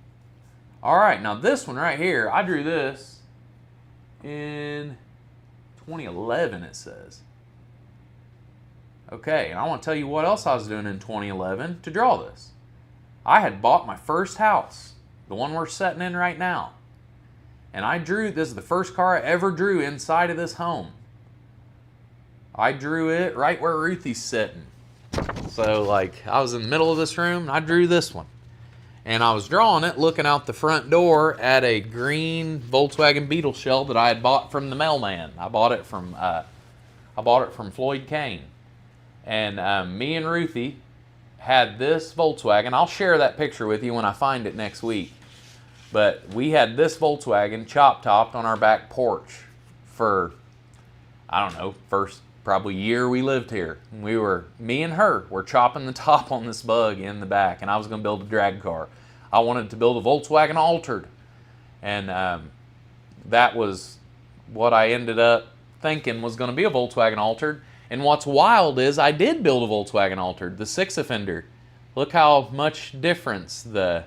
All right, now this one right here, I drew this in 2011, it says. Okay, and I want to tell you what else I was doing in 2011 to draw this. I had bought my first house, the one we're sitting in right now. And I drew, this is the first car I ever drew inside of this home. I drew it right where Ruthie's sitting. So like I was in the middle of this room and I drew this one. And I was drawing it looking out the front door at a green Volkswagen Beetle shell that I had bought from the mailman. I bought it from Floyd Kane. And me and Ruthie had this Volkswagen. I'll share that picture with you when I find it next week. But we had this Volkswagen chop-topped on our back porch for, I don't know, first probably year we lived here. Me and her were chopping the top on this bug in the back, and I was going to build a drag car. I wanted to build a Volkswagen Altered, and that was what I ended up thinking was going to be a Volkswagen Altered. And what's wild is I did build a Volkswagen Altered, the 6-cylinder. Look how much difference the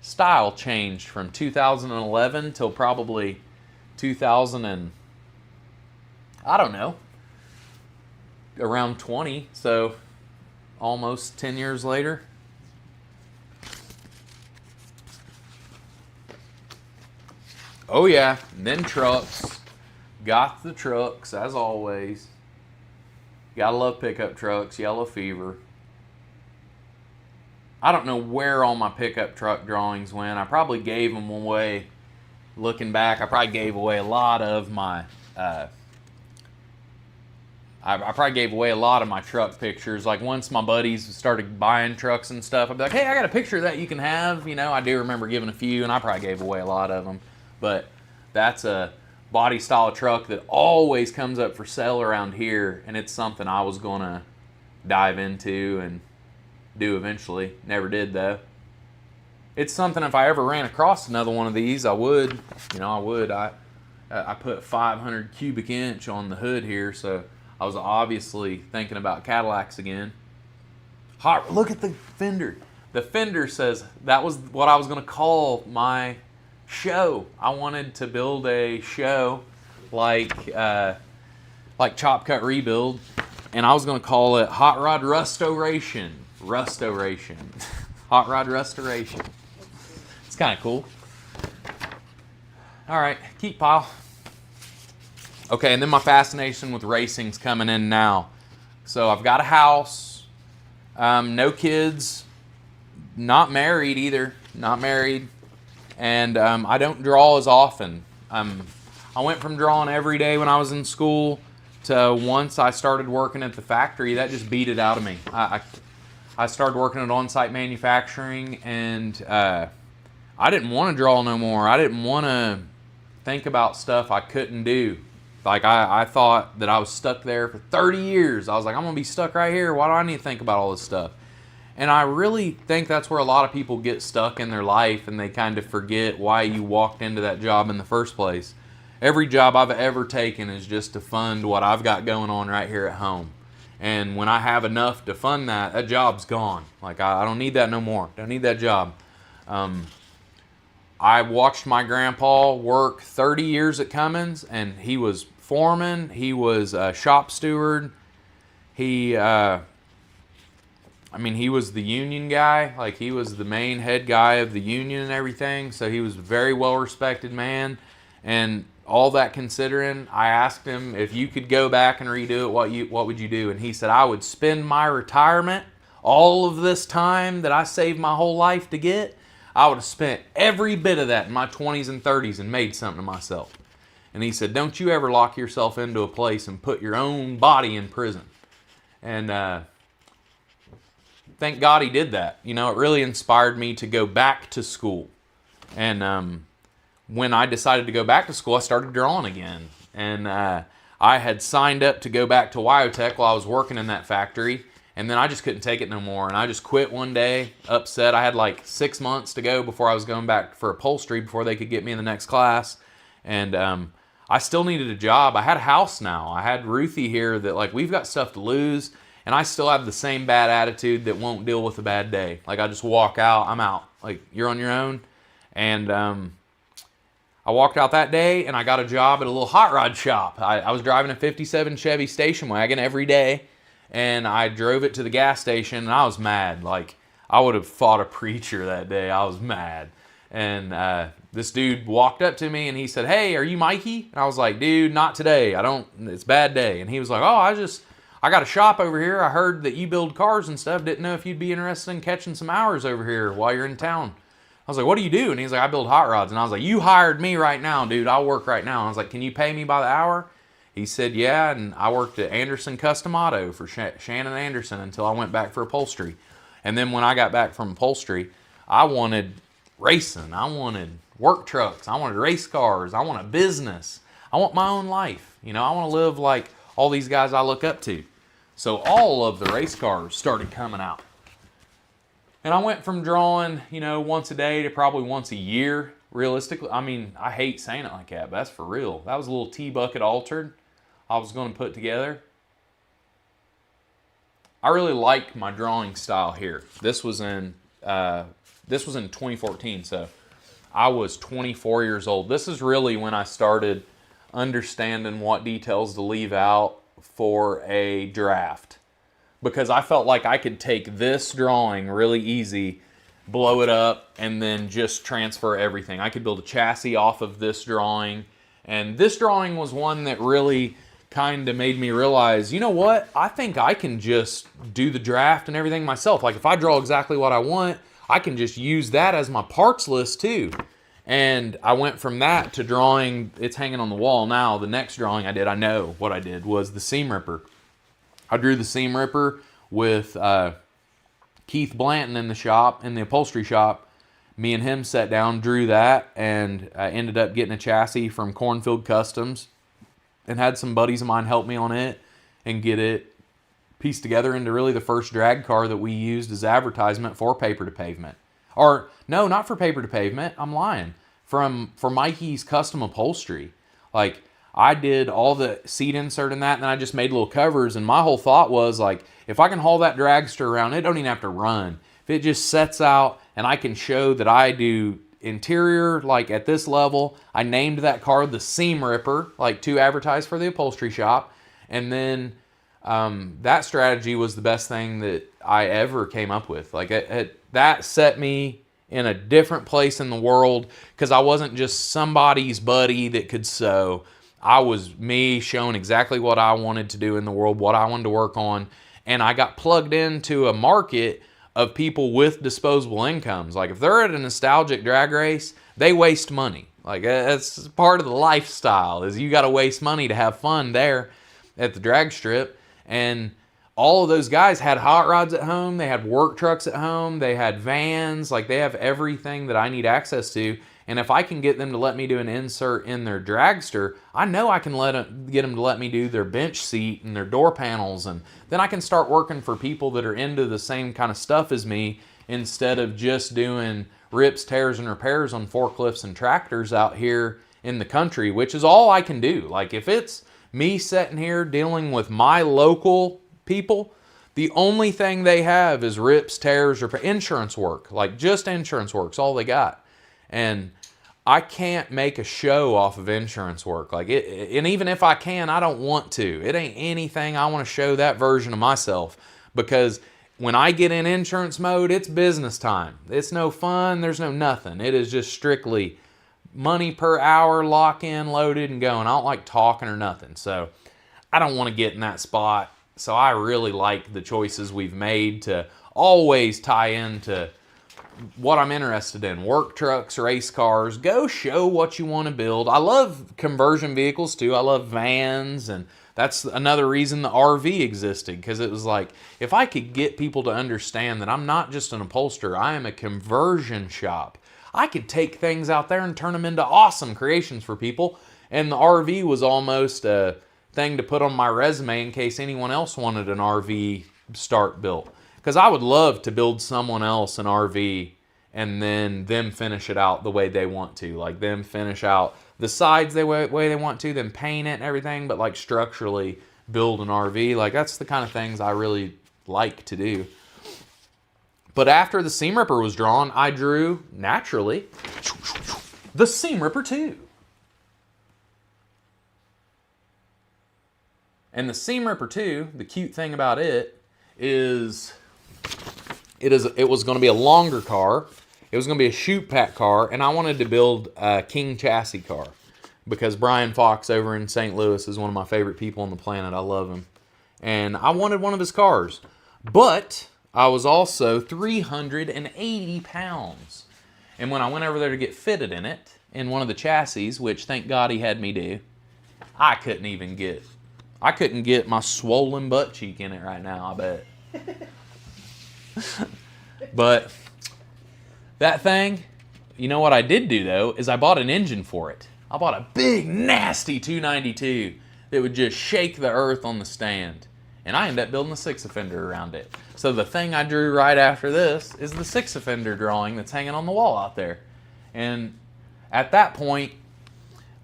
style changed from 2011 till probably 2000 and I don't know, around 20, so almost 10 years later. Oh yeah, and then trucks. Got the trucks, as always. Gotta love pickup trucks, yellow fever. I don't know where all my pickup truck drawings went. I probably gave them away. Looking back, I probably gave away a lot of my I probably gave away a lot of my truck pictures. Like once my buddies started buying trucks and stuff, I'd be like, hey, I got a picture of that you can have. You know, I do remember giving a few, and I probably gave away a lot of them. But that's a body style truck that always comes up for sale around here, and it's something I was going to dive into and do eventually. Never did, though. It's something if I ever ran across another one of these, I would. You know, I would. I put 500 cubic inch on the hood here, so I was obviously thinking about Cadillacs again. Look at the fender. The fender says that was what I was going to call my show. I wanted to build a show like Chop Cut Rebuild, and I was going to call it Hot Rod Rustoration. Hot Rod Restoration. It's kind of cool. All right, keep pile. Okay, and then my fascination with racing's coming in now. So I've got a house, no kids, not married either, not married, and I don't draw as often. I went from drawing every day when I was in school to once I started working at the factory, that just beat it out of me. I started working at on-site manufacturing, and I didn't want to draw no more. I didn't want to think about stuff I couldn't do. Like, I thought that I was stuck there for 30 years. I was like, I'm going to be stuck right here. Why do I need to think about all this stuff? And I really think that's where a lot of people get stuck in their life, and they kind of forget why you walked into that job in the first place. Every job I've ever taken is just to fund what I've got going on right here at home. And when I have enough to fund that, that job's gone. Like, I don't need that no more. Don't need that job. I watched my grandpa work 30 years at Cummins, and he was foreman. He was a shop steward. He was the union guy. Like, he was the main head guy of the union and everything. So he was a very well-respected man. And all that considering, I asked him, if you could go back and redo it, what would you do? And he said, I would spend my retirement, all of this time that I saved my whole life to get, I would have spent every bit of that in my 20s and 30s and made something of myself. And he said, don't you ever lock yourself into a place and put your own body in prison. And thank God he did that. You know, it really inspired me to go back to school. And when I decided to go back to school, I started drawing again. And I had signed up to go back to Wyotech while I was working in that factory. And then I just couldn't take it no more. And I just quit one day, upset. I had like 6 months to go before I was going back for upholstery before they could get me in the next class. And I still needed a job. I had a house now. I had Ruthie here that, like, we've got stuff to lose. And I still have the same bad attitude that won't deal with a bad day. Like, I just walk out, I'm out. Like, you're on your own. And I walked out that day and I got a job at a little hot rod shop. I was driving a 57 Chevy station wagon every day. And I drove it to the gas station, and I was mad. Like, I would have fought a preacher that day. I was mad. And this dude walked up to me, and he said, hey, are you Mikey? And I was like, dude, not today. It's a bad day. And he was like, oh, I got a shop over here. I heard that you build cars and stuff. Didn't know if you'd be interested in catching some hours over here while you're in town. I was like, what do you do? And he's like, I build hot rods. And I was like, you hired me right now, dude. I'll work right now. And I was like, can you pay me by the hour? He said, yeah, and I worked at Anderson Custom Auto for Shannon Anderson until I went back for upholstery. And then when I got back from upholstery, I wanted racing. I wanted work trucks. I wanted race cars. I want a business. I want my own life. You know, I want to live like all these guys I look up to. So all of the race cars started coming out. And I went from drawing, you know, once a day to probably once a year, realistically. I mean, I hate saying it like that, but that's for real. That was a little T-bucket altered I was going to put together. I really like my drawing style here. This was in 2014, so I was 24 years old. This is really when I started understanding what details to leave out for a draft, because I felt like I could take this drawing really easy, blow it up, and then just transfer everything. I could build a chassis off of this drawing, and this drawing was one that really kind of made me realize, you know what, I think I can just do the draft and everything myself. Like, if I draw exactly what I want, I can just use that as my parts list too. And I went from that to drawing, it's hanging on the wall now. The next drawing I did, I know what I did, was the seam ripper. I drew the seam ripper with Keith Blanton in the shop, in the upholstery shop. Me and him sat down, drew that, and I ended up getting a chassis from Cornfield Customs and had some buddies of mine help me on it and get it pieced together into really the first drag car that we used as advertisement for Paper to Pavement. Or, no, not for Paper to Pavement, I'm lying. For Mikey's Custom Upholstery. Like, I did all the seat insert in that, and then I just made little covers, and my whole thought was, like, if I can haul that dragster around, it don't even have to run. If it just sets out and I can show that I do interior, like at this level, I named that car the Seam Ripper, like to advertise for the upholstery shop. And then that strategy was the best thing that I ever came up with. Like, that set me in a different place in the world, because I wasn't just somebody's buddy that could sew. I was me showing exactly what I wanted to do in the world, what I wanted to work on. And I got plugged into a market of people with disposable incomes. Like, if they're at a nostalgic drag race, they waste money. Like, that's part of the lifestyle, is you got to waste money to have fun there at the drag strip. And all of those guys had hot rods at home. They had work trucks at home. They had vans. Like, they have everything that I need access to. And if I can get them to let me do an insert in their dragster, I know I can get them to let me do their bench seat and their door panels. And then I can start working for people that are into the same kind of stuff as me, instead of just doing rips, tears, and repairs on forklifts and tractors out here in the country, which is all I can do. Like, if it's me sitting here dealing with my local people, the only thing they have is rips, tears, or insurance work. Like, just insurance work's all they got. And I can't make a show off of insurance work. Like, and even if I can, I don't want to. It ain't anything I want to show that version of myself, because when I get in insurance mode, it's business time. It's no fun. There's no nothing. It is just strictly money per hour, lock in, loaded, and going. I don't like talking or nothing. So I don't want to get in that spot. So I really like the choices we've made to always tie into what I'm interested in. Work trucks, race cars. Go show what you want to build. I love conversion vehicles too. I love vans, and that's another reason the RV existed, because it was like, if I could get people to understand that I'm not just an upholsterer, I am a conversion shop. I could take things out there and turn them into awesome creations for people. And the RV was almost a thing to put on my resume in case anyone else wanted an RV start built. Because I would love to build someone else an RV and then them finish it out the way they want to. Like, them finish out the sides the way they want to, then paint it and everything, but like structurally build an RV. Like, that's the kind of things I really like to do. But after the Seam Ripper was drawn, I drew, naturally, the Seam Ripper 2. And the Seam Ripper 2, the cute thing about it is it was going to be a longer car. It was going to be a chute pack car, and I wanted to build a king chassis car because Brian Fox over in St. Louis is one of my favorite people on the planet. I love him. And I wanted one of his cars. But I was also 380 pounds. And when I went over there to get fitted in it, in one of the chassis, which thank God he had me do, I couldn't get my swollen butt cheek in it right now, I bet. But that thing, you know what I did do though, is I bought an engine for it. I bought a big, nasty 292 that would just shake the earth on the stand. And I ended up building a 6-cylinder around it. So the thing I drew right after this is the 6-cylinder drawing that's hanging on the wall out there. And at that point,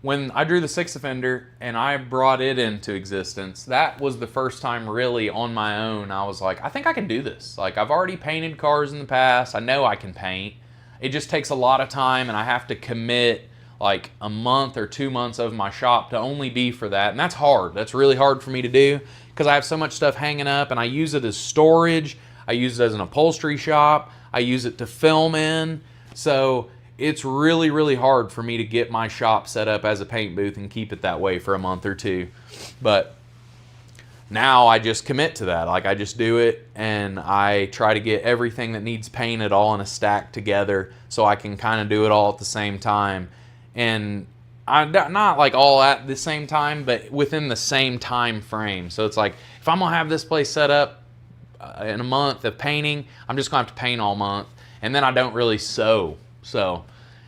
when I drew the 6-cylinder and I brought it into existence, that was the first time really on my own I was like, I think I can do this. Like, I've already painted cars in the past. I know I can paint. It just takes a lot of time, and I have to commit like a month or 2 months of my shop to only be for that. And that's hard. That's really hard for me to do because I have so much stuff hanging up, and I use it as storage. I use it as an upholstery shop. I use it to film in. So it's really, really hard for me to get my shop set up as a paint booth and keep it that way for a month or two. But now I just commit to that. Like, I just do it, and I try to get everything that needs painted all in a stack together so I can kind of do it all at the same time. And I'm not like all at the same time, but within the same time frame. So it's like, if I'm gonna have this place set up in a month of painting, I'm just gonna have to paint all month, and then I don't really sew. So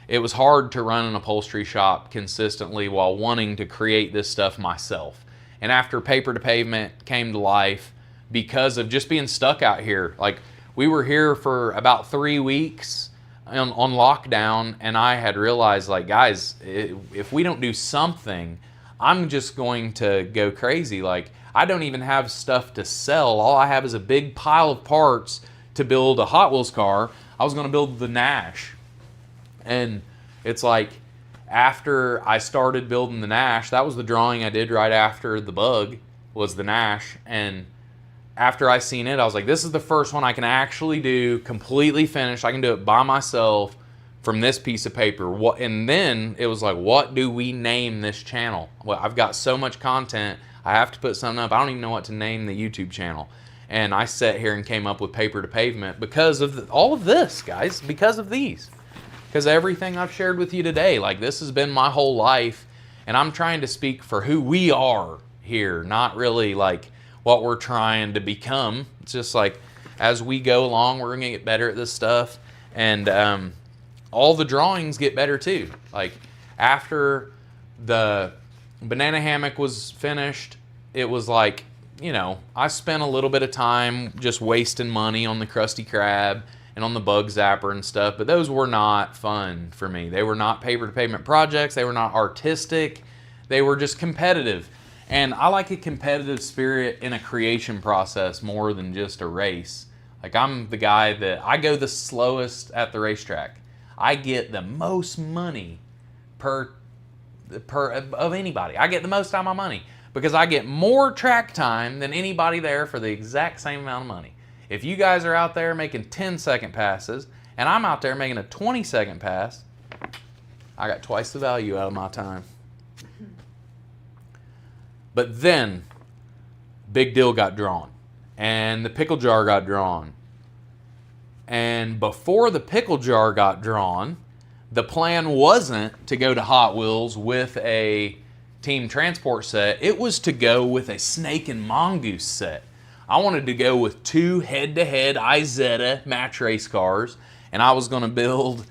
it was hard to run an upholstery shop consistently while wanting to create this stuff myself. And after Paper to Pavement came to life, because of just being stuck out here, like, we were here for about 3 weeks on lockdown, and I had realized, like, guys, if we don't do something, I'm just going to go crazy. Like, I don't even have stuff to sell. All I have is a big pile of parts to build a Hot Wheels car. I was going to build the Nash. And it's like, after I started building the Nash, that was the drawing I did right after the Bug, was the Nash. And after I seen it, I was like, this is the first one I can actually do completely finished. I can do it by myself from this piece of paper. And then it was like, what do we name this channel? Well, I've got so much content, I have to put something up. I don't even know what to name the YouTube channel. And I sat here and came up with Paper to Pavement because of all of this, guys, because of these. Because everything I've shared with you today, like, this has been my whole life, and I'm trying to speak for who we are here, not really like what we're trying to become. It's just like, as we go along, we're gonna get better at this stuff. And all the drawings get better too. Like after the banana hammock was finished, it was like, you know, I spent a little bit of time just wasting money on the Krusty Krab and on the bug zapper and stuff, but those were not fun for me. They were not paper to pavement projects. They were not artistic. They were just competitive. And I like a competitive spirit in a creation process more than just a race. Like I'm the guy that I go the slowest at the racetrack. I get the most money per of anybody. I get the most out of my money because I get more track time than anybody there for the exact same amount of money. If you guys are out there making 10-second passes and I'm out there making a 20-second pass, I got twice the value out of my time. But then Big Deal got drawn and the pickle jar got drawn. And before the pickle jar got drawn, the plan wasn't to go to Hot Wheels with a team transport set. It was to go with a snake and mongoose set. I wanted to go with 2 head-to-head Izetta match race cars, and I was going to build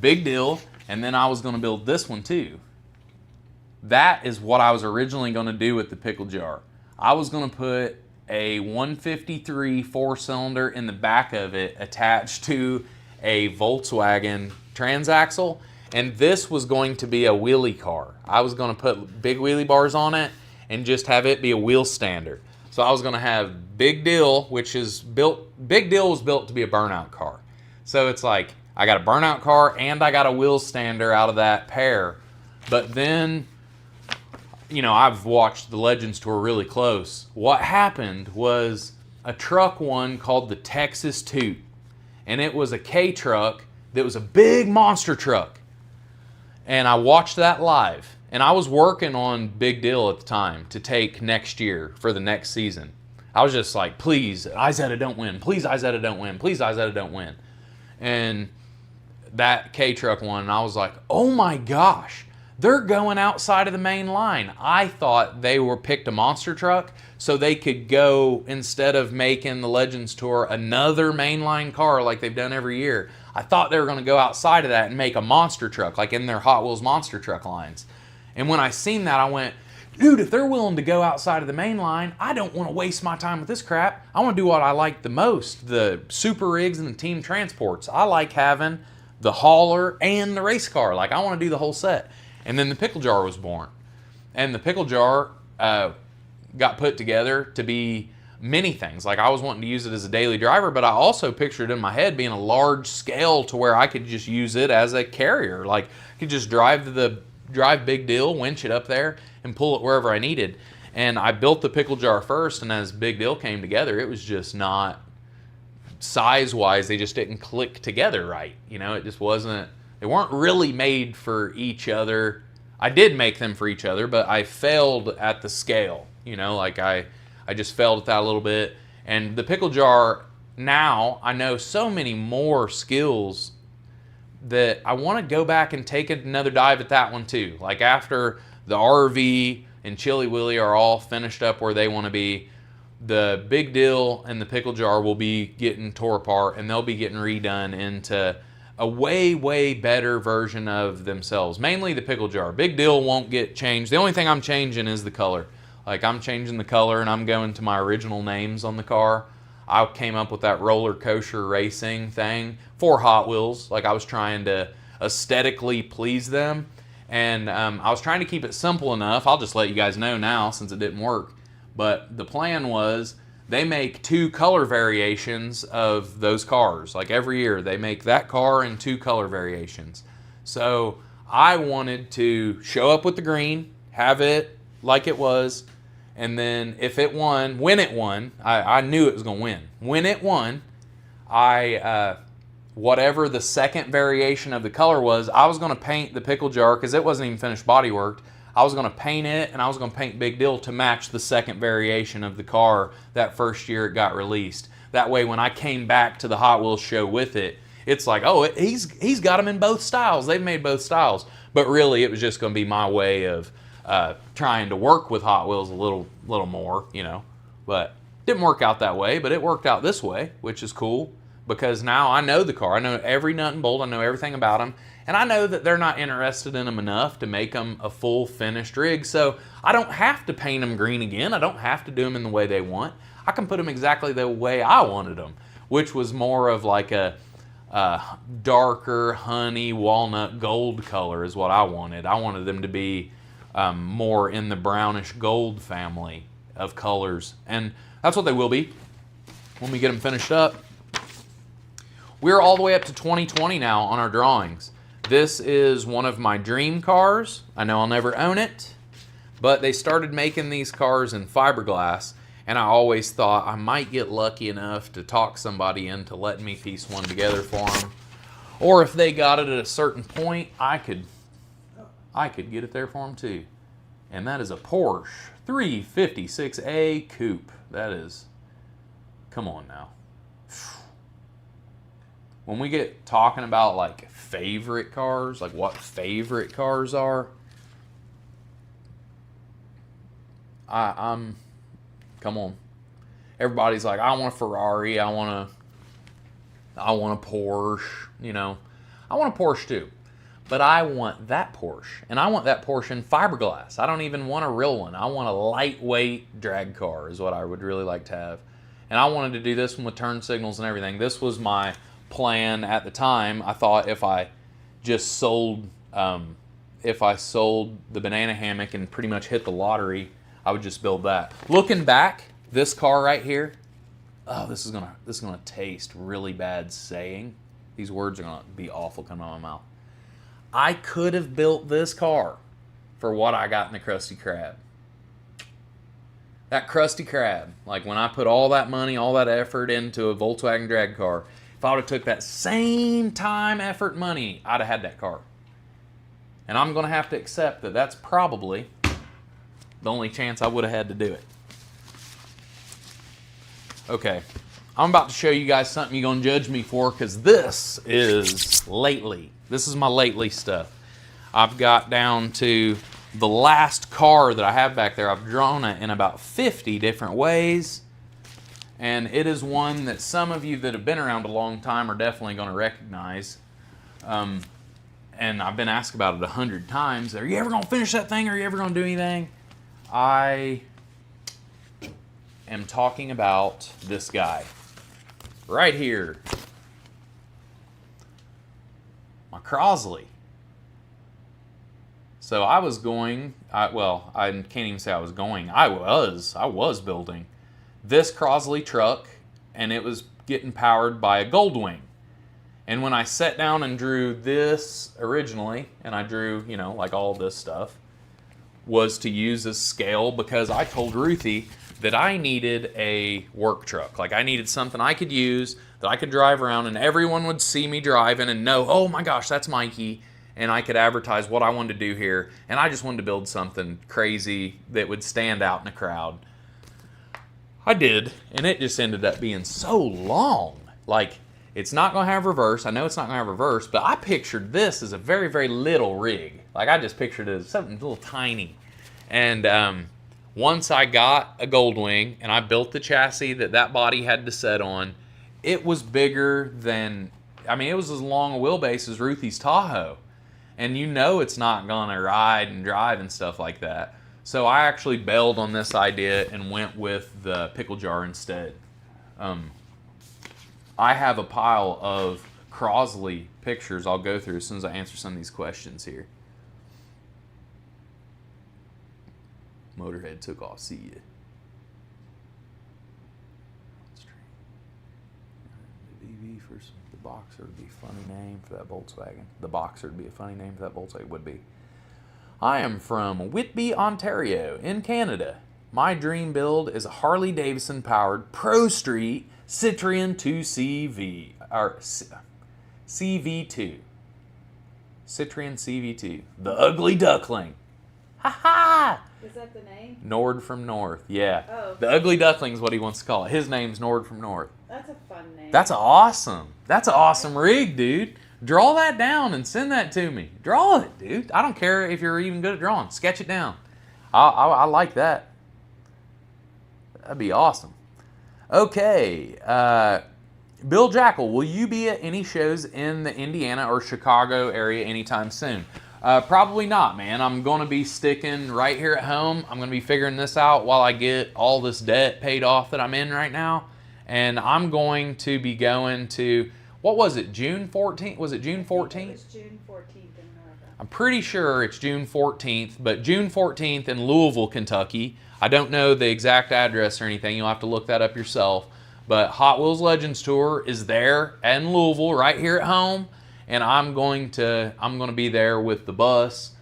Big Deal, and then I was going to build this one too. That is what I was originally going to do with the pickle jar. I was going to put a 153 4-cylinder in the back of it attached to a Volkswagen transaxle, and this was going to be a wheelie car. I was going to put big wheelie bars on it and just have it be a wheel stander. So I was going to have Big Deal, which is built, Big Deal was built to be a burnout car. So it's like I got a burnout car and I got a wheel stander out of that pair. But then, you know, I've watched the Legends Tour really close. What happened was a truck won called the Texas Toot, and it was a K truck that was a big monster truck. And I watched that live, and I was working on Big Deal at the time to take next year for the next season. I was just like, please, Izetta don't win. Please, Izetta don't win. Please, Izetta don't win. And that K truck won, and I was like, oh my gosh. They're going outside of the main line. I thought they were picked a monster truck so they could go, instead of making the Legends Tour another mainline car like they've done every year, I thought they were going to go outside of that and make a monster truck, like in their Hot Wheels monster truck lines. And when I seen that, I went, dude, if they're willing to go outside of the main line, I don't want to waste my time with this crap. I want to do what I like the most, the super rigs and the team transports. I like having the hauler and the race car. Like, I want to do the whole set. And then the pickle jar was born. And the pickle jar got put together to be many things. Like, I was wanting to use it as a daily driver, but I also pictured in my head being a large scale to where I could just use it as a carrier. Like, I could just drive Big Deal, winch it up there, and pull it wherever I needed. And I built the pickle jar first, and as Big Deal came together, it was just not, size-wise, they just didn't click together right. You know, it just wasn't, they weren't really made for each other. I did make them for each other, but I failed at the scale. You know, like I just failed at that a little bit. And the pickle jar, now I know so many more skills that I want to go back and take another dive at that one too. Like, after the RV and Chili Willy are all finished up where they want to be, the Big Deal and the pickle jar will be getting tore apart, and they'll be getting redone into a way, way better version of themselves. Mainly the pickle jar. Big Deal won't get changed. The only thing I'm changing is the color. Like, I'm changing the color, and I'm going to my original names on the car. I came up with that roller coaster racing thing for Hot Wheels. Like, I was trying to aesthetically please them, and I was trying to keep it simple enough. I'll just let you guys know now since it didn't work. But the plan was, they make 2 color variations of those cars. Like, every year they make that car in 2 color variations. So I wanted to show up with the green, have it like it was, and then if it won, when it won, I knew it was going to win. When it won, whatever the second variation of the color was, I was going to paint the pickle jar, because it wasn't even finished body worked. I was going to paint it, and I was going to paint Big Deal to match the second variation of the car that first year it got released. That way, when I came back to the Hot Wheels show with it, it's like, oh, he's got them in both styles. They've made both styles. But really, it was just going to be my way of trying to work with Hot Wheels a little more, you know. But it didn't work out that way, but it worked out this way, which is cool. because now I know the car. I know every nut and bolt. I know everything about them. And I know that they're not interested in them enough to make them a full finished rig. So I don't have to paint them green again. I don't have to do them in the way they want. I can put them exactly the way I wanted them, which was more of like a darker honey walnut gold color is what I wanted. I wanted them to be more in the brownish gold family of colors. And that's what they will be when we get them finished up. We're all the way up to 2020 now on our drawings. This is one of my dream cars. I know I'll never own it, but they started making these cars in fiberglass, and I always thought I might get lucky enough to talk somebody into letting me piece one together for them. Or if they got it at a certain point, I could get it there for them too. And that is a Porsche 356A Coupe. That is, come on now. When we get talking about like favorite cars, like what favorite cars are, I'm come on. Everybody's like, I want a Ferrari, I want a Porsche, you know. I want a Porsche too. But I want that Porsche, and I want that Porsche in fiberglass. I don't even want a real one. I want a lightweight drag car is what I would really like to have. And I wanted to do this one with turn signals and everything. This was my plan at the time. I thought if I just sold the banana hammock and pretty much hit the lottery, I would just build that. Looking back, this car right here, oh, this is gonna taste really bad saying. These words are gonna be awful coming out of my mouth. I could have built this car for what I got in the Krusty Krab. That Krusty Krab, like when I put all that money, all that effort into a Volkswagen drag car, if I would have took that same time, effort, money, I'd have had that car. And I'm going to have to accept that that's probably the only chance I would have had to do it. Okay, I'm about to show you guys something you're going to judge me for, because this is lately. This is my lately stuff. I've got down to the last car that I have back there. I've drawn it in about 50 different ways. And it is one that some of you that have been around a long time are definitely going to recognize. And I've been asked about it 100 times. Are you ever going to finish that thing? Are you ever going to do anything? I am talking about this guy right here. My Crosley. So I was going, I can't even say I was going. I was building this Crosley truck, and it was getting powered by a Goldwing. And when I sat down and drew this originally, and I drew, you know, like all this stuff, was to use a scale because I told Ruthie that I needed a work truck. Like I needed something I could use, that I could drive around and everyone would see me driving and know, oh my gosh, that's Mikey. And I could advertise what I wanted to do here. And I just wanted to build something crazy that would stand out in a crowd. I did, and it just ended up being so long. Like, it's not going to have reverse. I know it's not going to have reverse, but I pictured this as a very, very little rig. Like, I just pictured it as something little tiny. And once I got a Goldwing and I built the chassis that body had to set on, it was bigger than, I mean, it was as long a wheelbase as Ruthie's Tahoe. And you know it's not going to ride and drive and stuff like that. So I actually bailed on this idea and went with the pickle jar instead. I have a pile of Crosley pictures I'll go through as soon as I answer some of these questions here. Motorhead took off. See ya. VV for the Boxer would be a funny name for that Volkswagen. The Boxer would be a funny name for that Volkswagen. Would be. I am from Whitby, Ontario, in Canada. My dream build is a Harley-Davidson powered Pro Street Citroen 2CV, or CV2. Citroen CV2. The Ugly Duckling. Ha ha! Is that the name? Nord from North, yeah. Oh. The Ugly Duckling is what he wants to call it. His name's Nord from North. That's a fun name. That's awesome. That's an awesome rig, dude. Draw that down and send that to me. Draw it, dude. I don't care if you're even good at drawing. Sketch it down. I like that. That'd be awesome. Okay. Bill Jackal, will you be at any shows in the Indiana or Chicago area anytime soon? Probably not, man. I'm going to be sticking right here at home. I'm going to be figuring this out while I get all this debt paid off that I'm in right now. And I'm going to be going to, what was it, June 14th? Was it June 14th? It was June 14th in Louisville. I'm pretty sure it's June 14th, but June 14th in Louisville, Kentucky. I don't know the exact address or anything. You'll have to look that up yourself. But Hot Wheels Legends Tour is there in Louisville, right here at home. And I'm going to be there with the bus,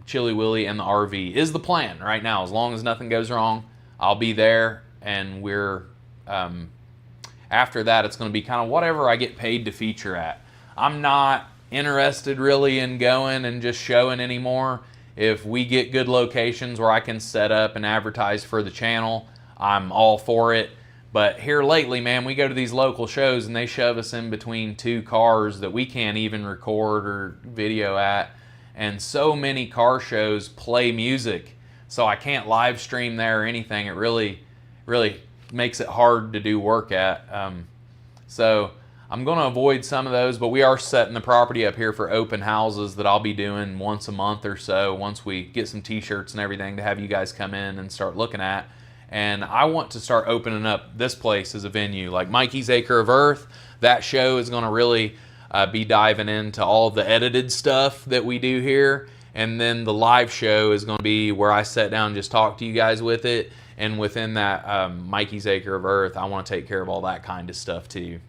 Chili Willy, and the RV is the plan right now. As long as nothing goes wrong, I'll be there. And we're after that, it's going to be kind of whatever I get paid to feature at. I'm not interested really in going and just showing anymore. If we get good locations where I can set up and advertise for the channel, I'm all for it. But here lately, man, we go to these local shows and they shove us in between two cars that we can't even record or video at. And so many car shows play music, so I can't live stream there or anything. It really makes it hard to do work at. So I'm going to avoid some of those, but we are setting the property up here for open houses that I'll be doing once a month or so, once we get some t-shirts and everything to have you guys come in and start looking at. And I want to start opening up this place as a venue, like Mikey's Acre of Earth. That show is going to really be diving into all of the edited stuff that we do here. And then the live show is going to be where I sit down and just talk to you guys with it. And within that Mikey's Acre of Earth, I want to take care of all that kind of stuff too.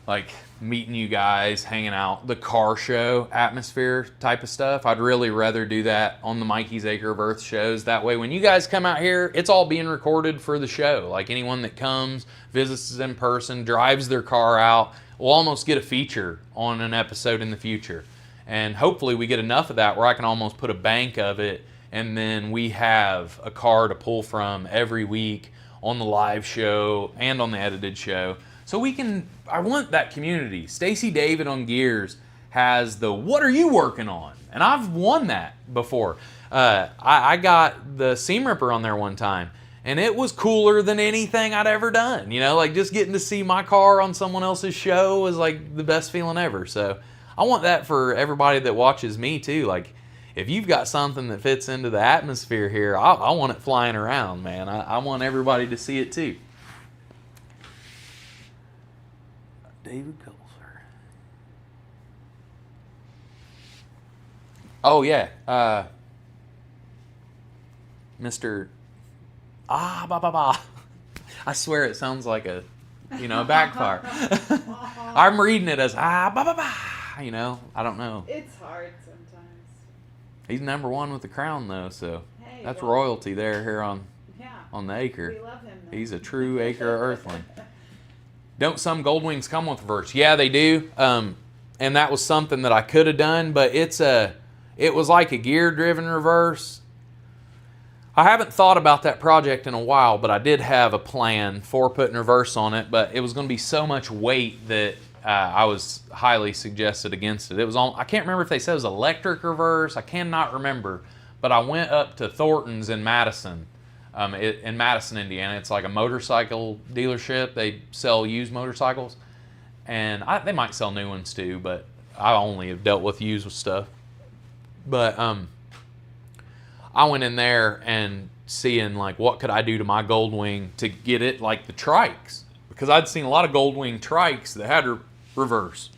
Like meeting you guys, hanging out, the car show atmosphere type of stuff. I'd really rather do that on the Mikey's Acre of Earth shows. That way when you guys come out here, it's all being recorded for the show. Like anyone that comes, visits us in person, drives their car out, will almost get a feature on an episode in the future. And hopefully we get enough of that where I can almost put a bank of it, and then we have a car to pull from every week on the live show and on the edited show. So we can, I want that community. Stacy David on Gears has the "What are you working on?" And I've won that before. I got the Seam Ripper on there one time, and it was cooler than anything I'd ever done. You know, like just getting to see my car on someone else's show was like the best feeling ever. So I want that for everybody that watches me too. Like if you've got something that fits into the atmosphere here, I want it flying around, man. I want everybody to see it too. David Colser. Oh yeah, Mr. Ba. I swear it sounds like a backfire. I'm reading it as ba. You know, I don't know. It's hard sometimes. He's number one with the crown though, so Hey, that's well, royalty there here on the acre. We love him though. He's a true acre of earthling. Don't some Goldwings come with reverse? Yeah, they do. And that was something that I could have done, but it was like a gear-driven reverse. I haven't thought about that project in a while, but I did have a plan for putting reverse on it, but it was going to be so much weight that I was highly suggested against it. It was I can't remember if they said it was electric reverse. I cannot remember, but I went up to Thornton's in Madison. In Madison, Indiana. It's like a motorcycle dealership. They sell used motorcycles. And they might sell new ones too, but I only have dealt with used stuff. But I went in there and seeing like what could I do to my Goldwing to get it like the trikes. Because I'd seen a lot of Goldwing trikes that had reverse.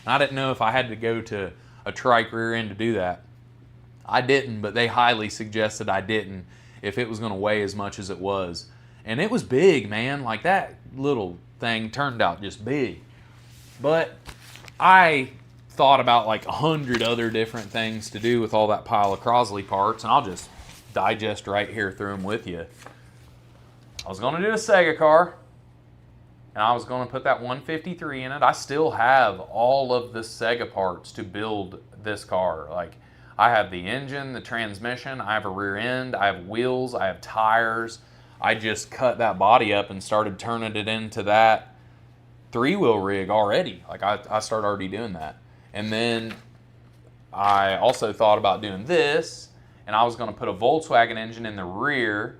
And I didn't know if I had to go to a trike rear end to do that. I didn't, but they highly suggested I didn't if it was going to weigh as much as it was. And it was big, man. Like that little thing turned out just big. But I thought about like 100 other different things to do with all that pile of Crosley parts, and I'll just digest right here through them with you. I was going to do a Sega car, and I was going to put that 153 in it. I still have all of the Sega parts to build this car. Like, I have the engine, the transmission, I have a rear end, I have wheels, I have tires. I just cut that body up and started turning it into that three-wheel rig already. Like I started already doing that. And then I also thought about doing this, and I was going to put a Volkswagen engine in the rear,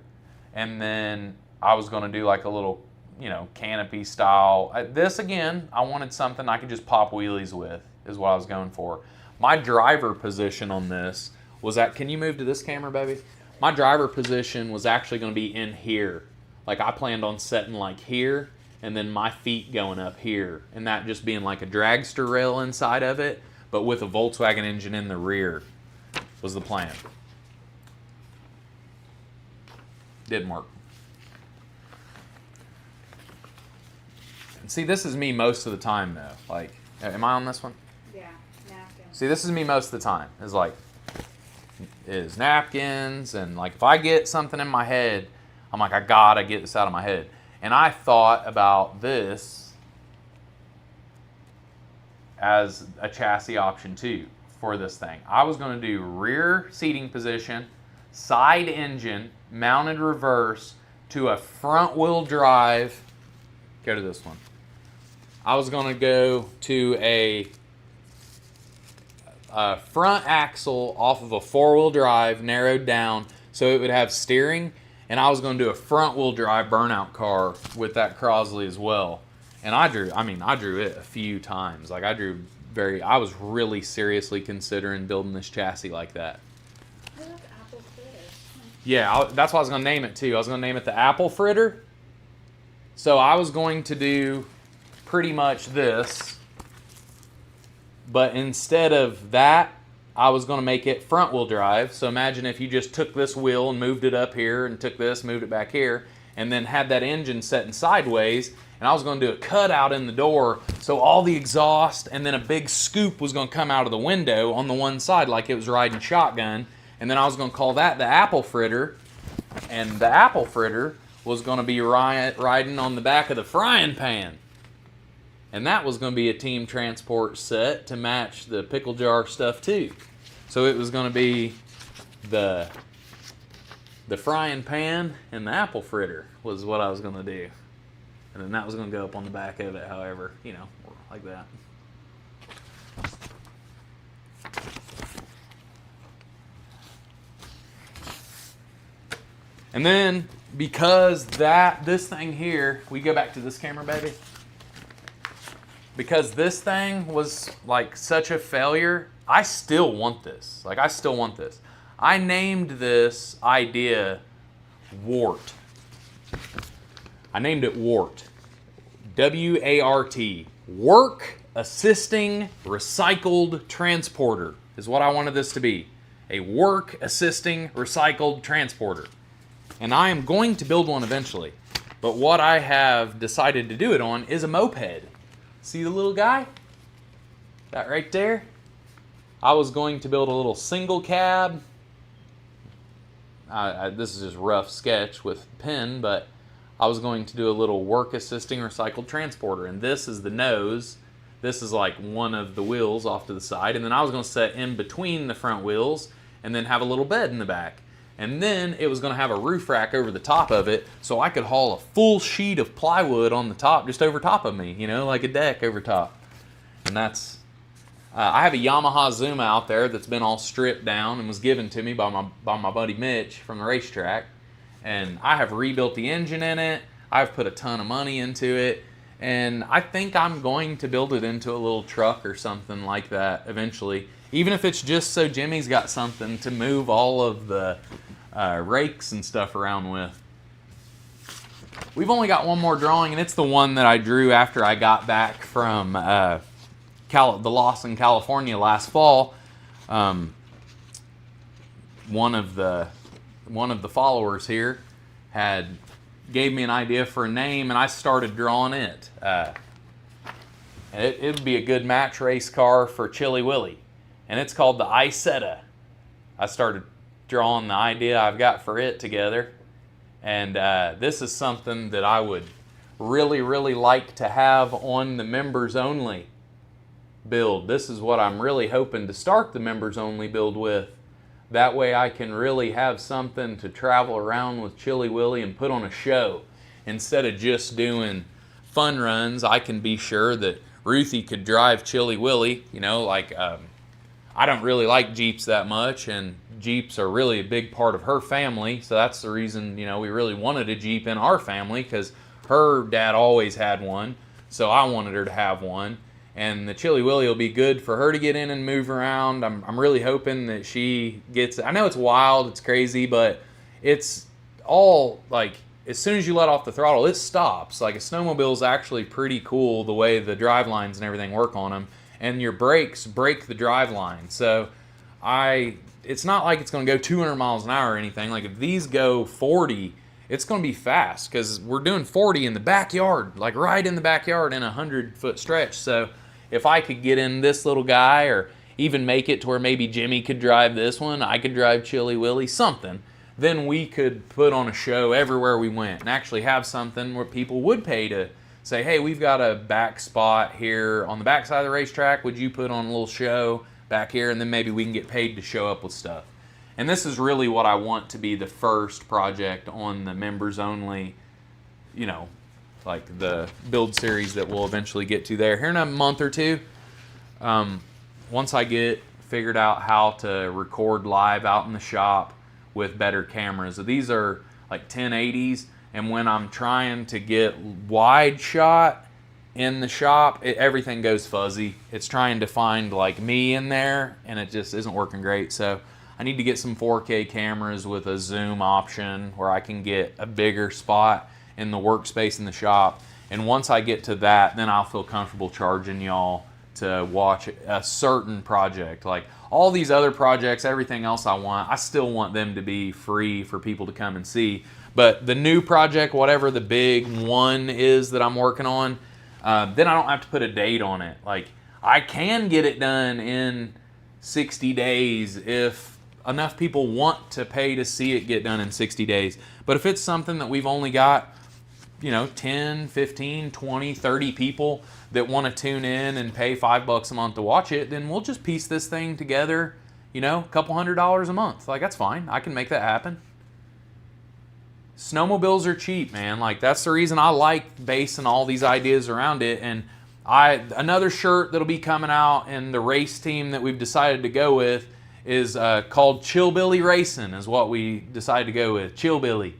and then I was going to do like a little you know, canopy style. This, again, I wanted something I could just pop wheelies with, is what I was going for. My driver position on this was at, can you move to this camera, baby? My driver position was actually going to be in here. Like, I planned on setting like here, and then my feet going up here, and that just being like a dragster rail inside of it, but with a Volkswagen engine in the rear was the plan. Didn't work. And see, this is me most of the time, though. Like, am I on this one? Yeah, napkins. See, this is me most of the time. Is napkins, and like if I get something in my head, I'm like, I gotta get this out of my head. And I thought about this as a chassis option too for this thing. I was going to do rear seating position, side engine, mounted reverse to a front wheel drive. Go to this one. I was going to go to a front axle off of a four-wheel drive, narrowed down so it would have steering, and I was going to do a front-wheel drive burnout car with that Crosley as well. And I drew it a few times. Like, I was really seriously considering building this chassis like that. I like apple fritters. Yeah, that's what I was going to name it too. I was going to name it the Apple Fritter. So I was going to do pretty much this, but instead of that, I was going to make it front wheel drive. So imagine if you just took this wheel and moved it up here, and took this, moved it back here, and then had that engine setting sideways, and I was going to do a cutout in the door, so all the exhaust and then a big scoop was going to come out of the window on the one side like it was riding shotgun, and then I was going to call that the Apple Fritter, and the Apple Fritter was going to be riding on the back of the frying pan. And that was going to be a team transport set to match the pickle jar stuff too. So it was going to be the frying pan and the apple fritter was what I was going to do. And then that was going to go up on the back of it, however, you know, like that. And then because this thing here, we go back to this camera, baby. Because this thing was like such a failure, I still want this. Like, I still want this. I named this idea WART. I named it WART. W-A-R-T. Work Assisting Recycled Transporter is what I wanted this to be. A work assisting recycled transporter. And I am going to build one eventually. But what I have decided to do it on is a moped. See the little guy? That right there? I was going to build a little single cab. This is just rough sketch with pen, but I was going to do a little work assisting recycled transporter. And this is the nose. This is like one of the wheels off to the side. And then I was going to set in between the front wheels and then have a little bed in the back. And then it was going to have a roof rack over the top of it so I could haul a full sheet of plywood on the top, just over top of me, you know, like a deck over top. And that's, I have a Yamaha Zuma out there that's been all stripped down and was given to me by my buddy Mitch from the racetrack. And I have rebuilt the engine in it. I've put a ton of money into it. And I think I'm going to build it into a little truck or something like that eventually. Even if it's just so Jimmy's got something to move all of the rakes and stuff around with. We've only got one more drawing, and it's the one that I drew after I got back from the loss in California last fall. One of the followers here gave me an idea for a name, and I started drawing it. It would be a good match race car for Chili Willy, and it's called the Isetta. I started drawing the idea I've got for it together, and this is something that I would really, really like to have on the members only build. This is what I'm really hoping to start the members only build with. That way I can really have something to travel around with Chili Willy and put on a show. Instead of just doing fun runs, I can be sure that Ruthie could drive Chili Willy. You know, like I don't really like Jeeps that much, and Jeeps are really a big part of her family. So that's the reason, you know, we really wanted a Jeep in our family, because her dad always had one, so I wanted her to have one. And the Chili Willy will be good for her to get in and move around. I'm really hoping that she gets it. I know it's wild, it's crazy, but it's all like, as soon as you let off the throttle, it stops. Like a snowmobile is actually pretty cool the way the drive lines and everything work on them. And your brakes break the drive line. So it's not like it's going to go 200 miles an hour or anything. Like if these go 40, it's going to be fast because we're doing 40 in the backyard, like right in the backyard in a 100-foot stretch. So if I could get in this little guy, or even make it to where maybe Jimmy could drive this one, I could drive Chili Willy, something, then we could put on a show everywhere we went and actually have something where people would pay to say, hey, we've got a back spot here on the back side of the racetrack. Would you put on a little show back here? And then maybe we can get paid to show up with stuff. And this is really what I want to be the first project on the members only, you know, like the build series that we'll eventually get to there. Here in a month or two, once I get figured out how to record live out in the shop with better cameras. So these are like 1080s, and when I'm trying to get wide shot in the shop, everything goes fuzzy. It's trying to find like me in there, and it just isn't working great. So I need to get some 4K cameras with a zoom option where I can get a bigger spot in the workspace in the shop. And once I get to that, then I'll feel comfortable charging y'all to watch a certain project. Like all these other projects, everything else I still want them to be free for people to come and see. But the new project, whatever the big one is that I'm working on, then I don't have to put a date on it. Like I can get it done in 60 days if enough people want to pay to see it get done in 60 days. But if it's something that we've only got, you know, 10, 15, 20, 30 people that want to tune in and pay $5 a month to watch it, then we'll just piece this thing together, you know, a couple $100 a month. Like, that's fine. I can make that happen. Snowmobiles are cheap, man. Like, that's the reason I like basing all these ideas around it. And another shirt that'll be coming out, and the race team that we've decided to go with is called Chillbilly Racing, is what we decided to go with. Chillbilly.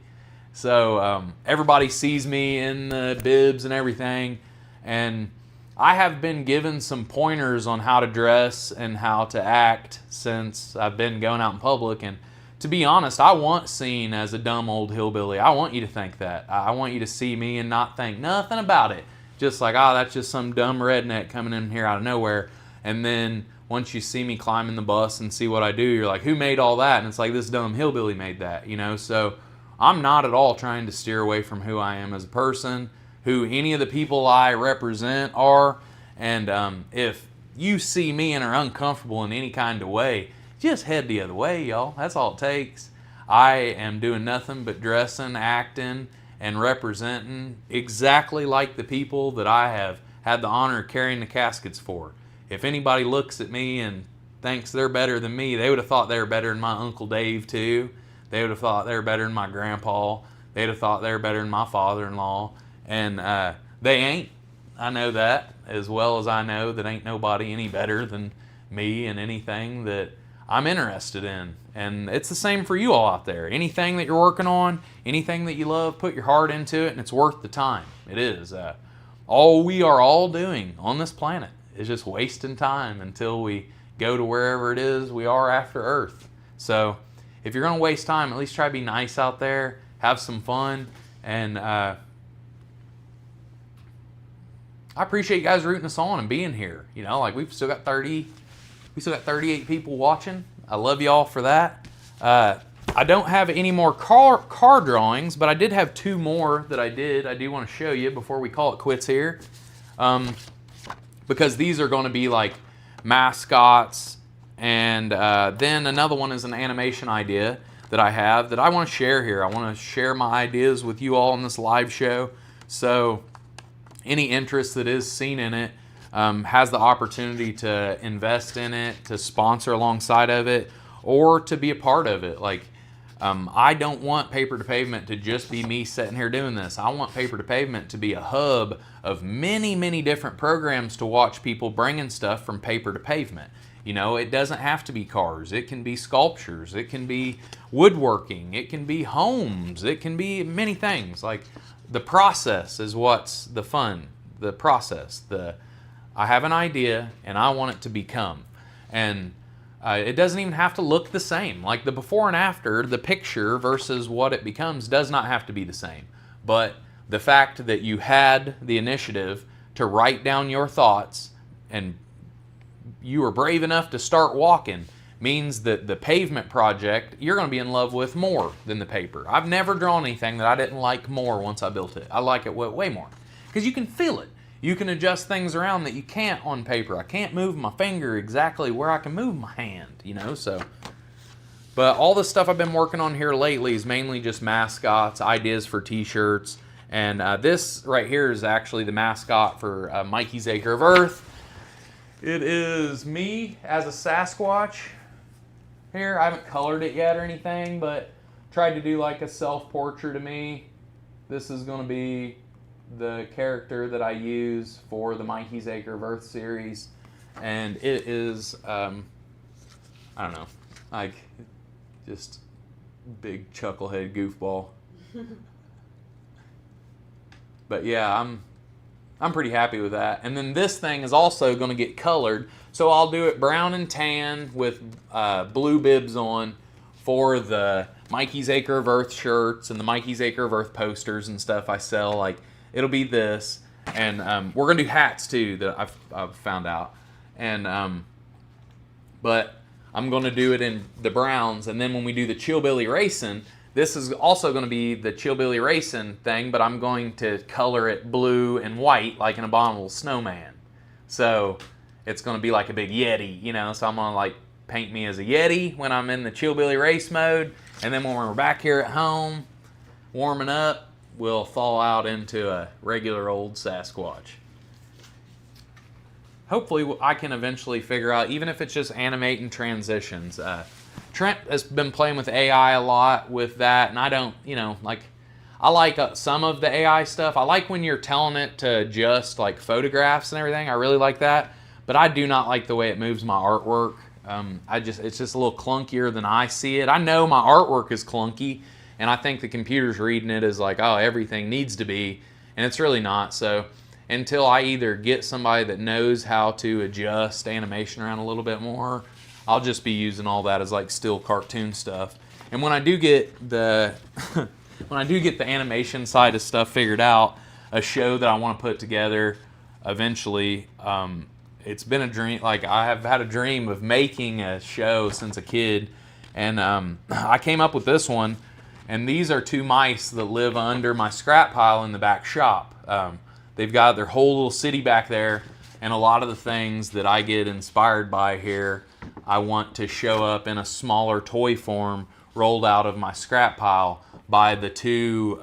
So everybody sees me in the bibs and everything, and I have been given some pointers on how to dress and how to act since I've been going out in public. And to be honest, I want seen as a dumb old hillbilly. I want you to think that. I want you to see me and not think nothing about it. Just like, oh, that's just some dumb redneck coming in here out of nowhere. And then once you see me climbing the bus and see what I do, you're like, who made all that? And it's like, this dumb hillbilly made that, you know? So I'm not at all trying to steer away from who I am as a person, who any of the people I represent are. And if you see me and are uncomfortable in any kind of way, just head the other way, y'all. That's all it takes. I am doing nothing but dressing, acting, and representing exactly like the people that I have had the honor of carrying the caskets for. If anybody looks at me and thinks they're better than me, they would have thought they were better than my Uncle Dave too. They would have thought they were better than my grandpa. They'd have thought they were better than my father-in-law. And they ain't. I know that as well as I know that ain't nobody any better than me in anything that I'm interested in. And it's the same for you all out there. Anything that you're working on, anything that you love, put your heart into it, and it's worth the time. It is. All we are all doing on this planet is just wasting time until we go to wherever it is we are after Earth. So if you're going to waste time, at least try to be nice out there, have some fun, and I appreciate you guys rooting us on and being here. You know, like we've still got 38 people watching. I love y'all for that. I don't have any more car drawings, but I did have 2 more that I do want to show you before we call it quits here. Because these are going to be like mascots, and then another one is an animation idea that I have that I want to share here. I want to share my ideas with you all in this live show. So any interest that is seen in it has the opportunity to invest in it, to sponsor alongside of it, or to be a part of it. Like, I don't want Paper to Pavement to just be me sitting here doing this. I want Paper to Pavement to be a hub of many, many different programs to watch people bringing stuff from paper to pavement. You know, it doesn't have to be cars. It can be sculptures. It can be woodworking. It can be homes. It can be many things. Like, the process is what's the fun. The process. I have an idea and I want it to become. And it doesn't even have to look the same. Like, the before and after, the picture versus what it becomes does not have to be the same. But the fact that you had the initiative to write down your thoughts and you were brave enough to start walking means that the pavement project you're going to be in love with more than the paper. I've never drawn anything that I didn't like more once I built it. I like it way more because you can feel it. You can adjust things around that you can't on paper. I can't move my finger exactly where I can move my hand, you know, so. But all the stuff I've been working on here lately is mainly just mascots, ideas for t-shirts, and this right here is actually the mascot for Mikey's Acre of Earth. It is me as a Sasquatch here. I haven't colored it yet or anything, but tried to do like a self-portrait of me. This is going to be the character that I use for the Mikey's Acre of Earth series, and it is I don't know, like just big chucklehead goofball. But yeah, I'm pretty happy with that. And then this thing is also going to get colored, so I'll do it brown and tan with blue bibs on for the Mikey's Acre of Earth shirts and the Mikey's Acre of Earth posters and stuff I sell. Like, it'll be this, and we're gonna do hats too that I've found out, and but I'm gonna do it in the browns, and then when we do the Chillbilly Racing, this is also gonna be the Chillbilly Racing thing, but I'm going to color it blue and white like an abominable snowman. So it's gonna be like a big Yeti, you know. So I'm gonna like paint me as a Yeti when I'm in the Chillbilly race mode, and then when we're back here at home warming up, will fall out into a regular old Sasquatch. Hopefully I can eventually figure out, even if it's just animating transitions. Trent has been playing with AI a lot with that, and I don't, you know, like, I like some of the AI stuff. I like when you're telling it to adjust like photographs and everything. I really like that, but I do not like the way it moves my artwork. It's just a little clunkier than I see it. I know my artwork is clunky, and I think the computer's reading it as like, oh, everything needs to be, and it's really not. So until I either get somebody that knows how to adjust animation around a little bit more, I'll just be using all that as like still cartoon stuff. And when I do get the when I do get the animation side of stuff figured out, a show that I want to put together eventually, it's been a dream. Like, I have had a dream of making a show since a kid, and I came up with this one. And these are two mice that live under my scrap pile in the back shop. They've got their whole little city back there, and a lot of the things that I get inspired by here, I want to show up in a smaller toy form rolled out of my scrap pile by the two,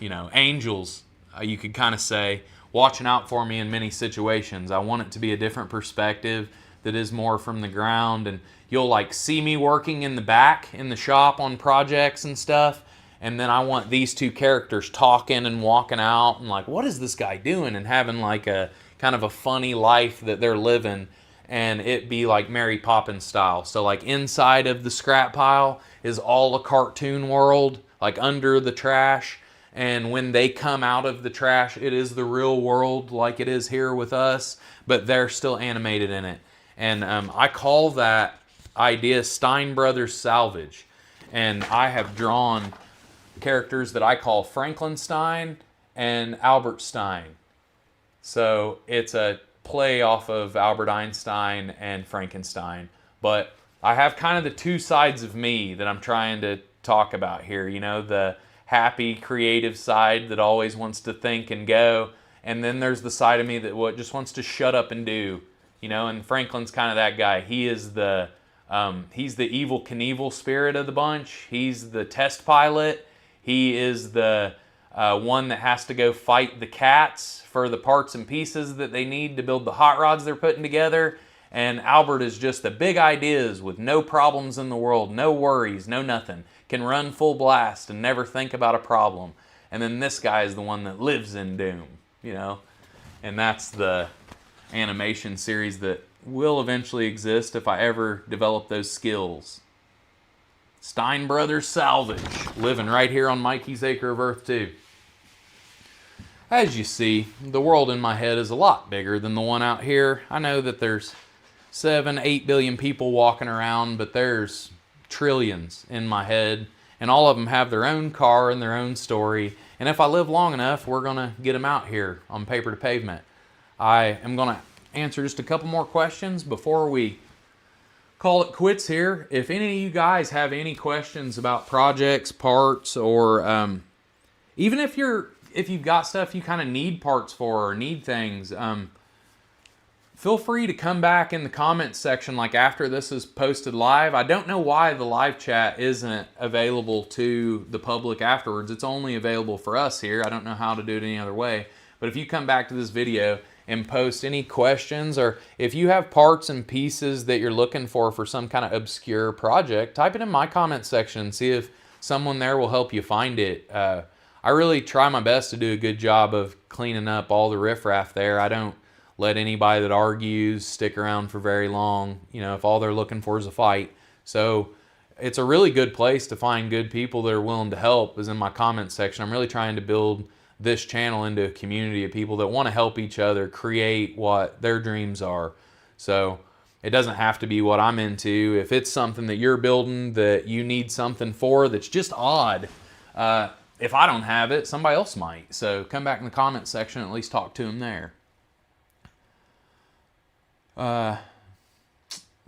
you know, angels, you could kind of say, watching out for me in many situations. I want it to be a different perspective that is more from the ground, and you'll like see me working in the back in the shop on projects and stuff, and then I want these two characters talking and walking out and like, what is this guy doing, and having like a kind of a funny life that they're living, and it be like Mary Poppins style. So like inside of the scrap pile is all a cartoon world, like under the trash, and when they come out of the trash, it is the real world like it is here with us, but they're still animated in it. And I call that idea Stein Brothers Salvage. And I have drawn characters that I call Franklin Stein and Albert Stein. So it's a play off of Albert Einstein and Frankenstein. But I have kind of the two sides of me that I'm trying to talk about here. You know, the happy, creative side that always wants to think and go. And then there's the side of me that just wants to shut up and do. You know, and Franklin's kind of that guy. He is he's the evil Knievel spirit of the bunch. He's the test pilot. He is the one that has to go fight the cats for the parts and pieces that they need to build the hot rods they're putting together. And Albert is just the big ideas with no problems in the world, no worries, no nothing. Can run full blast and never think about a problem. And then this guy is the one that lives in doom, you know. And that's the animation series that will eventually exist if I ever develop those skills. Stein Brothers Salvage, living right here on Mikey's acre of earth too. As you see, the world in my head is a lot bigger than the one out here. I know that there's 7-8 billion people walking around, but there's trillions in my head, and all of them have their own car and their own story. And if I live long enough, we're gonna get them out here on Paper to Pavement. I am gonna answer just a couple more questions before we call it quits here. If any of you guys have any questions about projects, parts, or even if you've got stuff you kind of need parts for or need things, feel free to come back in the comments section like after this is posted live. I don't know why the live chat isn't available to the public afterwards. It's only available for us here. I don't know how to do it any other way. But if you come back to this video and post any questions, or if you have parts and pieces that you're looking for some kind of obscure project, type it in my comment section and see if someone there will help you find it. I really try my best to do a good job of cleaning up all the riffraff there. I don't let anybody that argues stick around for very long, you know, if all they're looking for is a fight. So it's a really good place to find good people that are willing to help, is in my comment section. I'm really trying to build this channel into a community of people that want to help each other create what their dreams are. So it doesn't have to be what I'm into. If it's something that you're building that you need something for that's just odd, if I don't have it, somebody else might. So come back in the comment section and at least talk to them there.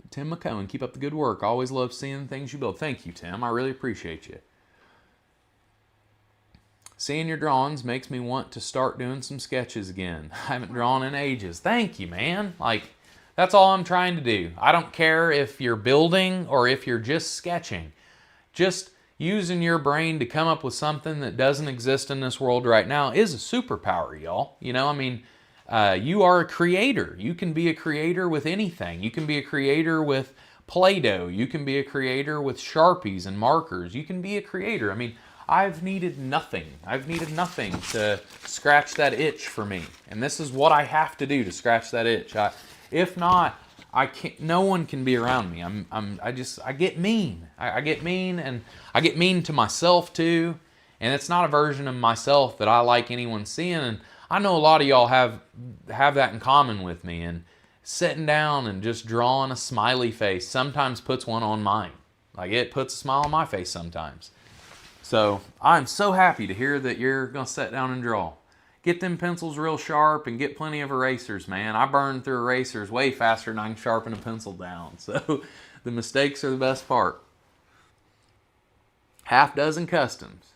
Tim McCohen, keep up the good work. Always love seeing the things you build. Thank you, Tim. I really appreciate you. Seeing your drawings makes me want to start doing some sketches again. I haven't drawn in ages. Thank you, man. Like, that's all I'm trying to do. I don't care if you're building or if you're just sketching. Just using your brain to come up with something that doesn't exist in this world right now is a superpower, y'all. You know, I mean, you are a creator. You can be a creator with anything. You can be a creator with Play-Doh. You can be a creator with Sharpies and markers. You can be a creator. I mean, I've needed nothing. I've needed nothing to scratch that itch for me. And this is what I have to do to scratch that itch. If not, I can't, no one can be around me. I get mean. I get mean, and I get mean to myself too. And it's not a version of myself that I like anyone seeing. And I know a lot of y'all have that in common with me. And sitting down and just drawing a smiley face sometimes puts one on mine. Like, it puts a smile on my face sometimes. So I'm so happy to hear that you're going to sit down and draw. Get them pencils real sharp and get plenty of erasers, man. I burn through erasers way faster than I can sharpen a pencil down. So the mistakes are the best part. Half Dozen Customs.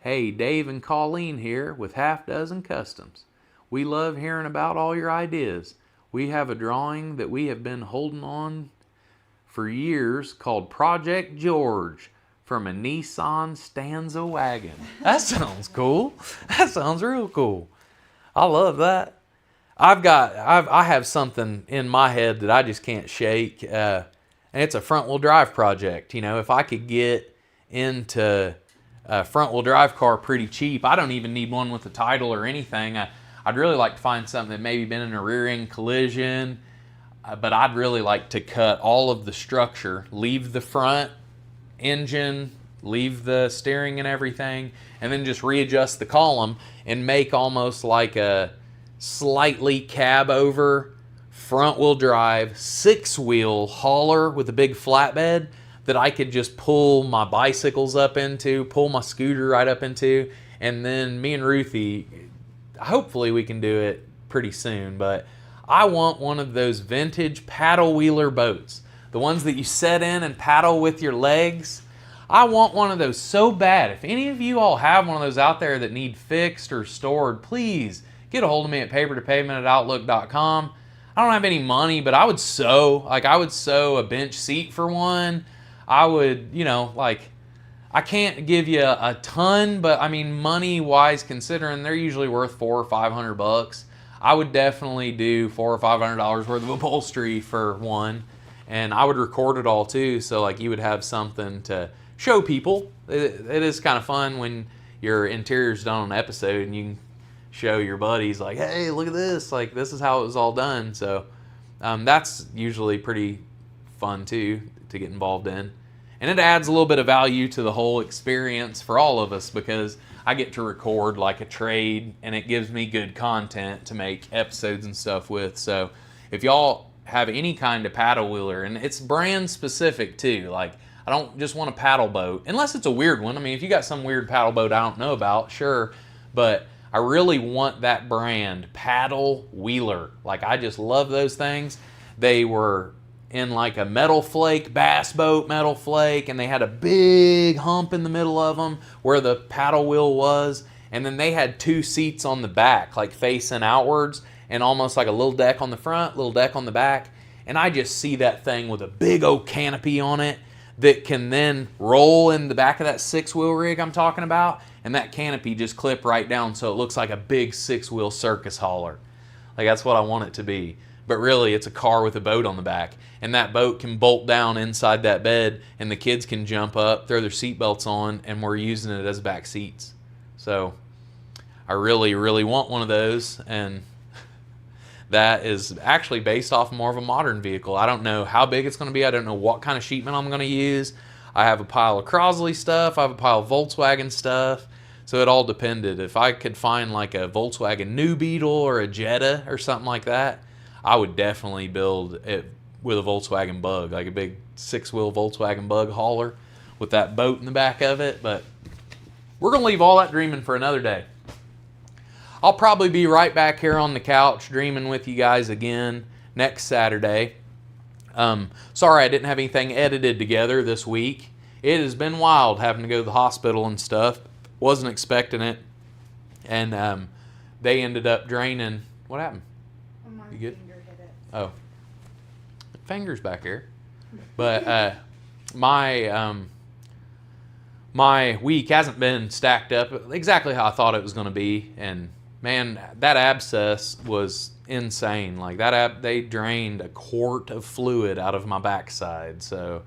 Hey, Dave and Colleen here with Half Dozen Customs. We love hearing about all your ideas. We have a drawing that we have been holding on for years called Project George, from a Nissan Stanza wagon. That sounds cool. That sounds real cool. I love that. I have something in my head that I just can't shake, and it's a front-wheel drive project. You know, if I could get into a front-wheel drive car pretty cheap, I don't even need one with a title or anything. I'd really like to find something that maybe been in a rear-end collision, but I'd really like to cut all of the structure, leave the front engine, leave the steering and everything, and then just readjust the column and make almost like a slightly cab over front wheel drive 6-wheel hauler with a big flatbed that I could just pull my bicycles up into, pull my scooter right up into, and then me and Ruthie, hopefully we can do it pretty soon, but I want one of those vintage paddle wheeler boats. The ones that you set in and paddle with your legs. I want one of those so bad. If any of you all have one of those out there that need fixed or stored, please get a hold of me at papertopavement@outlook.com. I don't have any money, but I would sew a bench seat for one. I would, you know, like, I can't give you a ton, but I mean, money-wise, considering they're usually worth $400 or $500, I would definitely do $400 or $500 worth of upholstery for one. And I would record it all too, so like you would have something to show people. It is kind of fun when your interior's done on an episode and you can show your buddies like, hey, look at this, like this is how it was all done. So that's usually pretty fun too to get involved in. And it adds a little bit of value to the whole experience for all of us because I get to record like a trade and it gives me good content to make episodes and stuff with. So if y'all have any kind of paddle wheeler, and it's brand specific too, like I don't just want a paddle boat, unless it's a weird one. I mean, if you got some weird paddle boat I don't know about, sure, but I really want that brand, paddle wheeler. Like I just love those things. They were in like a metal flake, bass boat metal flake, and they had a big hump in the middle of them where the paddle wheel was, and then they had 2 seats on the back, like facing outwards, and almost like a little deck on the front, little deck on the back. And I just see that thing with a big old canopy on it that can then roll in the back of that 6-wheel rig I'm talking about, and that canopy just clip right down so it looks like a big 6-wheel circus hauler. Like that's what I want it to be. But really it's a car with a boat on the back, and that boat can bolt down inside that bed and the kids can jump up, throw their seatbelts on, and we're using it as back seats. So I really want one of those, and that is actually based off more of a modern vehicle. I don't know how big it's going to be. I don't know what kind of sheetment I'm going to use. I have a pile of Crosley stuff. I have a pile of Volkswagen stuff. So it all depended. If I could find like a Volkswagen New Beetle or a Jetta or something like that, I would definitely build it with a Volkswagen Bug, like a big 6-wheel Volkswagen Bug hauler with that boat in the back of it. But we're going to leave all that dreaming for another day. I'll probably be right back here on the couch dreaming with you guys again next Saturday. Sorry I didn't have anything edited together this week. It has been wild having to go to the hospital and stuff. Wasn't expecting it. And they ended up draining. What happened? My You good? finger hit it. Oh. Fingers back here. But my week hasn't been stacked up exactly how I thought it was going to be. And man, that abscess was insane. Like they drained a quart of fluid out of my backside. So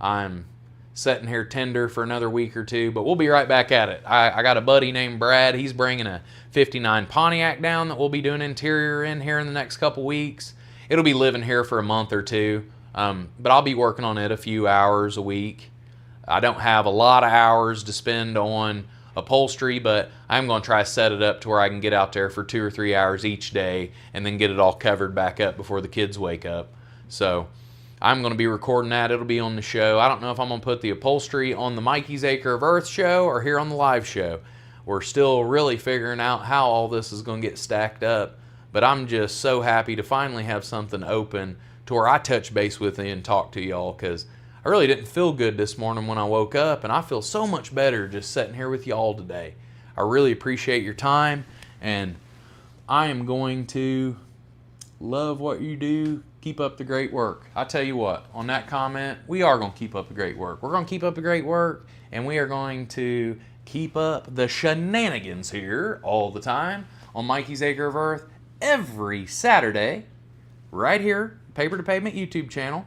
I'm sitting here tender for another week or two, but we'll be right back at it. I got a buddy named Brad. He's bringing a 59 Pontiac down that we'll be doing interior in here in the next couple weeks. It'll be living here for a month or two, but I'll be working on it a few hours a week. I don't have a lot of hours to spend on upholstery, but I'm going to try to set it up to where I can get out there for 2 or 3 hours each day and then get it all covered back up before the kids wake up. So I'm going to be recording that. It'll be on the show. I don't know if I'm going to put the upholstery on the Mikey's Acre of Earth show or here on the live show. We're still really figuring out how all this is going to get stacked up, but I'm just so happy to finally have something open to where I touch base with you and talk to y'all, because I really didn't feel good this morning when I woke up, and I feel so much better just sitting here with y'all today. I really appreciate your time, and I am going to love what you do. Keep up the great work. I tell you what, on that comment, we are going to keep up the great work. We're going to keep up the great work, and we are going to keep up the shenanigans here all the time on Mikey's Acre of Earth every Saturday, right here, Paper to Pavement YouTube channel,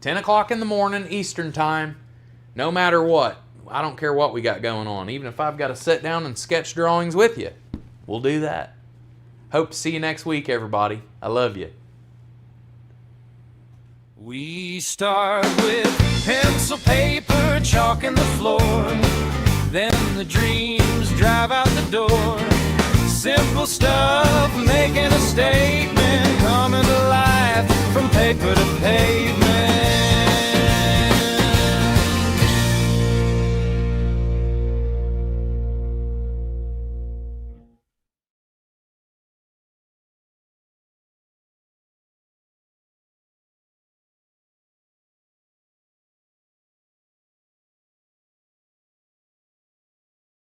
10 o'clock in the morning Eastern time, no matter what. I don't care what we got going on. Even if I've got to sit down and sketch drawings with you, we'll do that. Hope to see you next week, everybody. I love you. We start with pencil, paper, chalk, and the floor. Then the dreams drive out the door. Simple stuff, making a statement, coming to life from paper to